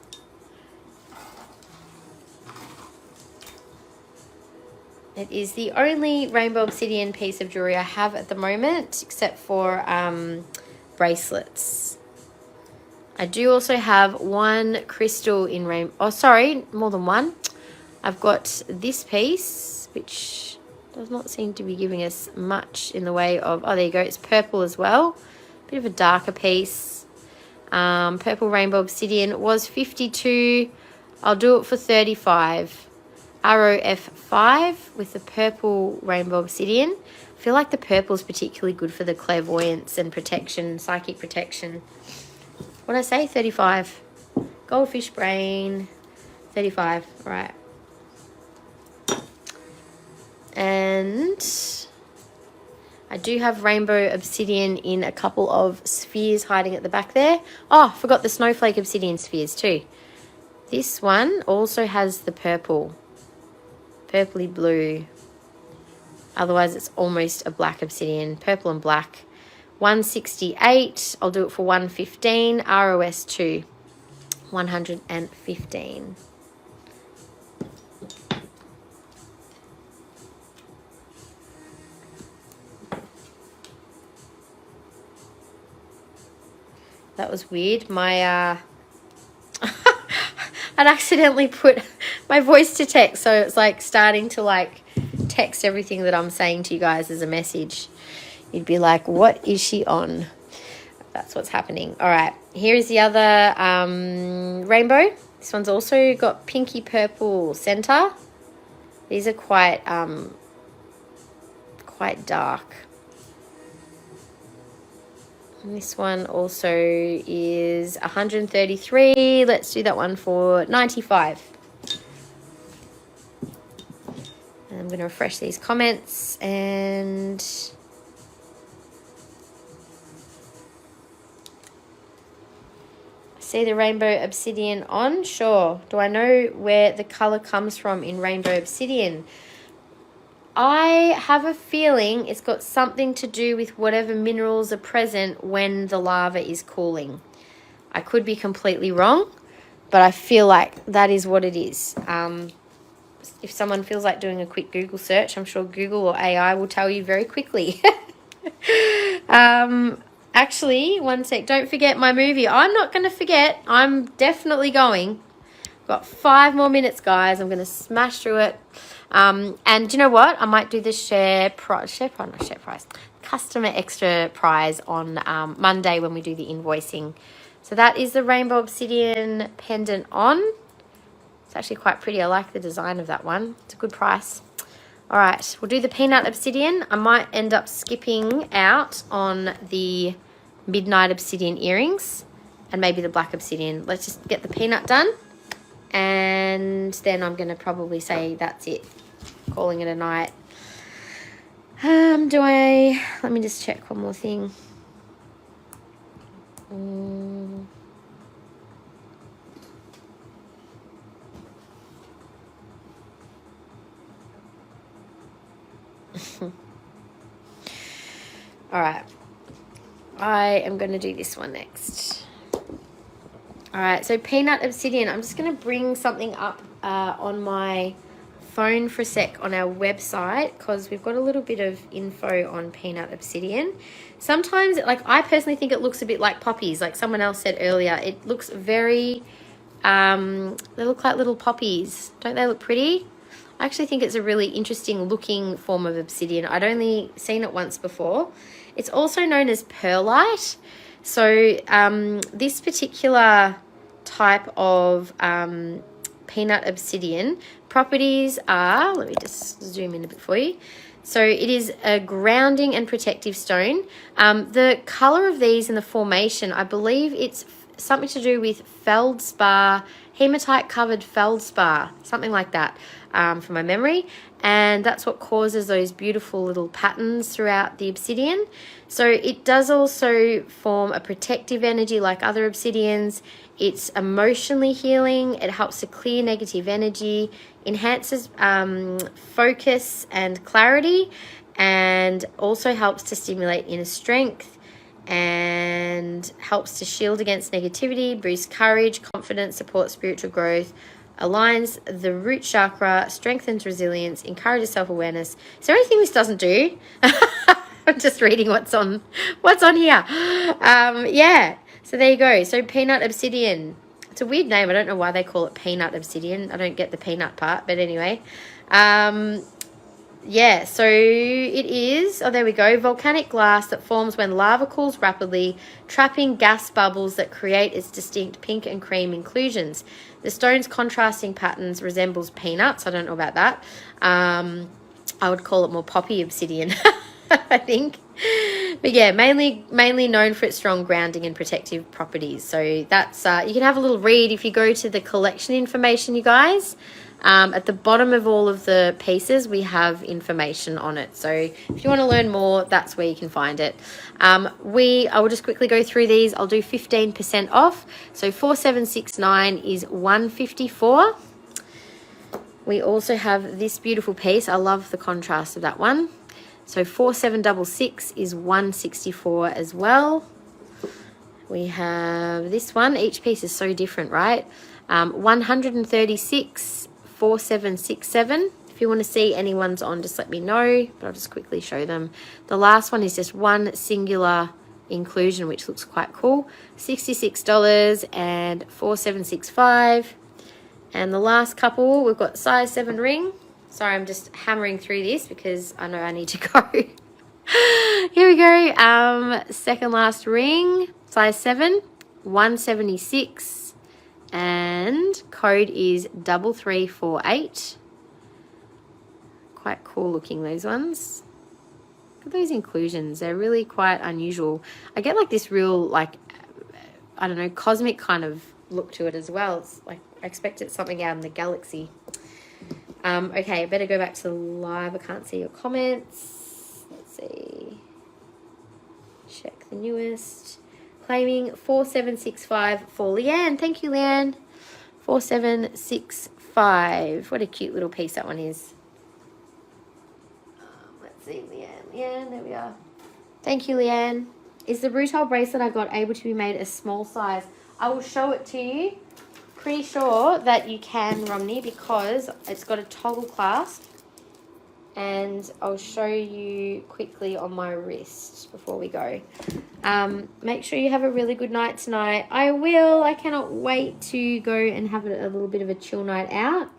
It is the only rainbow obsidian piece of jewelry I have at the moment, except for bracelets. I do also have one crystal in rainbow. Oh, sorry, more than one. I've got this piece, which does not seem to be giving us much in the way of, oh, there you go, it's purple as well. Bit of a darker piece. Purple Rainbow Obsidian was 52. I'll do it for 35. ROF5 with the purple Rainbow Obsidian. I feel like the purple is particularly good for the clairvoyance and protection, psychic protection. What did I say? 35. Goldfish brain. 35. All right. And I do have Rainbow Obsidian in a couple of spheres hiding at the back there. Oh, I forgot the Snowflake Obsidian spheres too. This one also has the purple. Purpley blue. Otherwise, it's almost a black obsidian. Purple and black. 168. I'll do it for 115. ROS2. 115. That was weird. My I'd accidentally put my voice to text, so it's like starting to like text everything that I'm saying to you guys as a message. You'd be like, what is she on? That's what's happening. All right, here is the other rainbow. This one's also got pinky purple center. These are quite dark. And this one also is 133. Let's do that one for 95. And I'm going to refresh these comments and see the Rainbow Obsidian on? Sure. Do I know where the color comes from in Rainbow Obsidian? I have a feeling it's got something to do with whatever minerals are present when the lava is cooling. I could be completely wrong, but I feel like that is what it is. If someone feels like doing a quick Google search, I'm sure Google or AI will tell you very quickly. Actually, one sec. Don't forget my movie. I'm not going to forget. I'm definitely going. Got 5 more minutes, guys. I'm going to smash through it. And you know what? I might do the customer extra prize on Monday when we do the invoicing. So that is the Rainbow Obsidian pendant on. It's actually quite pretty. I like the design of that one. It's a good price. All right, we'll do the peanut obsidian. I might end up skipping out on the midnight obsidian earrings and maybe the black obsidian. Let's just get the peanut done. And then I'm going to probably say that's it. Calling it a night. Let me just check one more thing. All right. I am going to do this one next. All right, so peanut obsidian. I'm just going to bring something up on my phone for a sec on our website because we've got a little bit of info on peanut obsidian. Sometimes, like, I personally think it looks a bit like poppies, like someone else said earlier. It looks very, they look like little poppies. Don't they look pretty? I actually think it's a really interesting looking form of obsidian. I'd only seen it once before. It's also known as perlite. So this particular type of peanut obsidian properties are, let me just zoom in a bit for you. So it is a grounding and protective stone. The color of these and the formation, I believe it's something to do with feldspar, hematite covered feldspar, something like that from my memory. And that's what causes those beautiful little patterns throughout the obsidian. So it does also form a protective energy like other obsidians. It's emotionally healing. It helps to clear negative energy, enhances focus and clarity, and also helps to stimulate inner strength and helps to shield against negativity, boost courage, confidence, support spiritual growth, aligns the root chakra, strengthens resilience, encourages self-awareness. Is there anything this doesn't do? I'm just reading what's on here. Yeah, so there you go. So peanut obsidian. It's a weird name. I don't know why they call it peanut obsidian. I don't get the peanut part, but anyway. yeah, so it is, oh, there we go, volcanic glass that forms when lava cools rapidly, trapping gas bubbles that create its distinct pink and cream inclusions. The stone's contrasting patterns resembles peanuts. I don't know about that. I would call it more poppy obsidian, I think. But yeah, mainly known for its strong grounding and protective properties. So that's, you can have a little read if you go to the collection information, you guys. At the bottom of all of the pieces, we have information on it. So if you want to learn more, that's where you can find it. I will just quickly go through these. I'll do 15% off. So 4769 is 154. We also have this beautiful piece. I love the contrast of that one. So 4766 is 164 as well. We have this one. Each piece is so different, right? 136. 4767. If you want to see anyone's on, just let me know, but I'll just quickly show them. The last one is just one singular inclusion, which looks quite cool. $66 and 4765. And the last couple, we've got size 7 ring. Sorry, I'm just hammering through this because I know I need to go. Here we go. Second last ring, size 7, 176. And code is 3348. Quite cool looking, those ones. Look at those inclusions. They're really quite unusual. I get like this real, like, I don't know, cosmic kind of look to it as well. It's like, I expect it's something out in the galaxy. Okay, I better go back to the live. I can't see your comments. Let's see. Check the newest. Claiming 4765 for Leanne. Thank you, Leanne. 4765. What a cute little piece that one is. Let's see, Leanne, there we are. Thank you, Leanne. Is the rutile bracelet I got able to be made a small size? I will show it to you. Pretty sure that you can, Romney, because it's got a toggle clasp. And I'll show you quickly on my wrist before we go. Make sure you have a really good night tonight. I will. I cannot wait to go and have a little bit of a chill night out.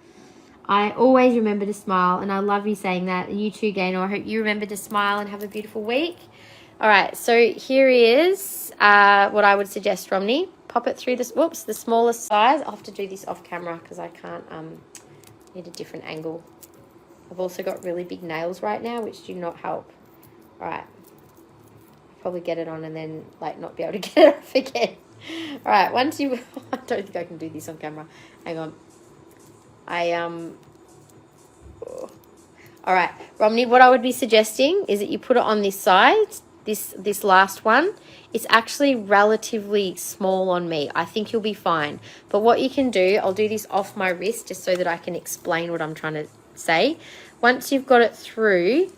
I always remember to smile, and I love you saying that. And you too, Gaynor. I hope you remember to smile and have a beautiful week. All right, so here is what I would suggest, Romney. Pop it through this, whoops, the smallest size. I'll have to do this off camera because I can't, need a different angle. I've also got really big nails right now, which do not help. All right. Probably get it on and then, like, not be able to get it off again. All right, once you... I don't think I can do this on camera. Hang on. Oh. All right, Romney, what I would be suggesting is that you put it on this side, this last one. It's actually relatively small on me. I think you'll be fine. But what you can do, I'll do this off my wrist just so that I can explain what I'm trying to say. Once you've got it through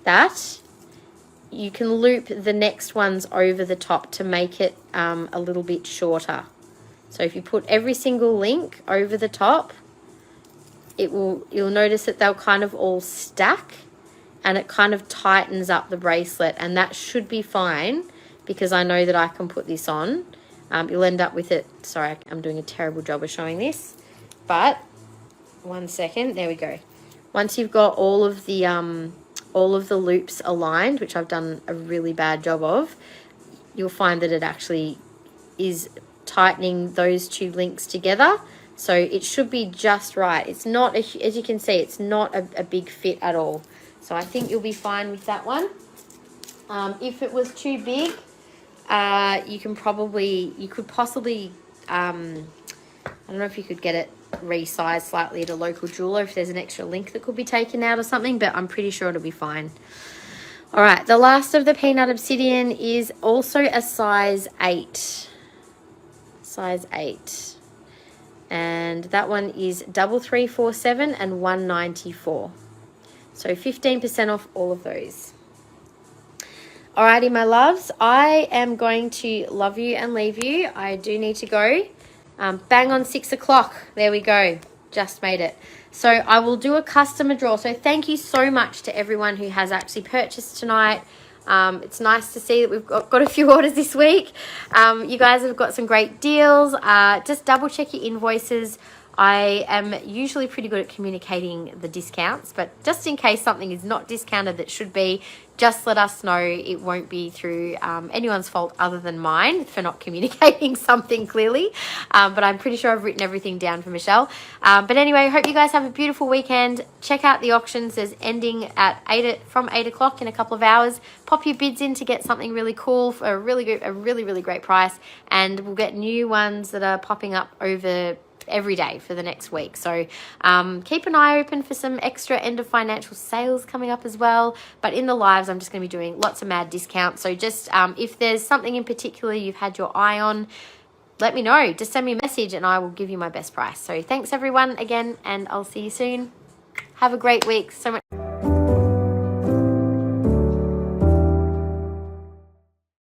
that, you can loop the next ones over the top to make it a little bit shorter. So if you put every single link over the top, you'll notice that they'll kind of all stack, and it kind of tightens up the bracelet, and that should be fine because I know that I can put this on. You'll end up with it. Sorry, I'm doing a terrible job of showing this, but 1 second, there we go. Once you've got all of the loops aligned, which I've done a really bad job of, you'll find that it actually is tightening those two links together. So it should be just right. It's not, as you can see, it's not a big fit at all. So I think you'll be fine with that one. If it was too big, you could possibly, I don't know if you could get it resized slightly at a local jeweler if there's an extra link that could be taken out or something, but I'm pretty sure it'll be fine. All right, the last of the peanut obsidian is also a size 8. Size 8. And that one is 3347 and 194. So 15% off all of those. Alrighty, my loves, I am going to love you and leave you. I do need to go. Bang on 6 o'clock. There we go. Just made it. So I will do a customer draw. So thank you so much to everyone who has actually purchased tonight. It's nice to see that we've got a few orders this week. You guys have got some great deals. Just double check your invoices. I am usually pretty good at communicating the discounts, but just in case something is not discounted that should be, just let us know. It won't be through anyone's fault other than mine for not communicating something clearly. But I'm pretty sure I've written everything down for Michelle. But anyway, hope you guys have a beautiful weekend. Check out the auctions. There's ending at from 8 o'clock in a couple of hours. Pop your bids in to get something really cool for a really great price. And we'll get new ones that are popping up over every day for the next week. So keep an eye open for some extra end of financial sales coming up as well. But in the lives, I'm just going to be doing lots of mad discounts. So just if there's something in particular you've had your eye on, let me know. Just send me a message and I will give you my best price. So thanks everyone again, and I'll see you soon. Have a great week. So much.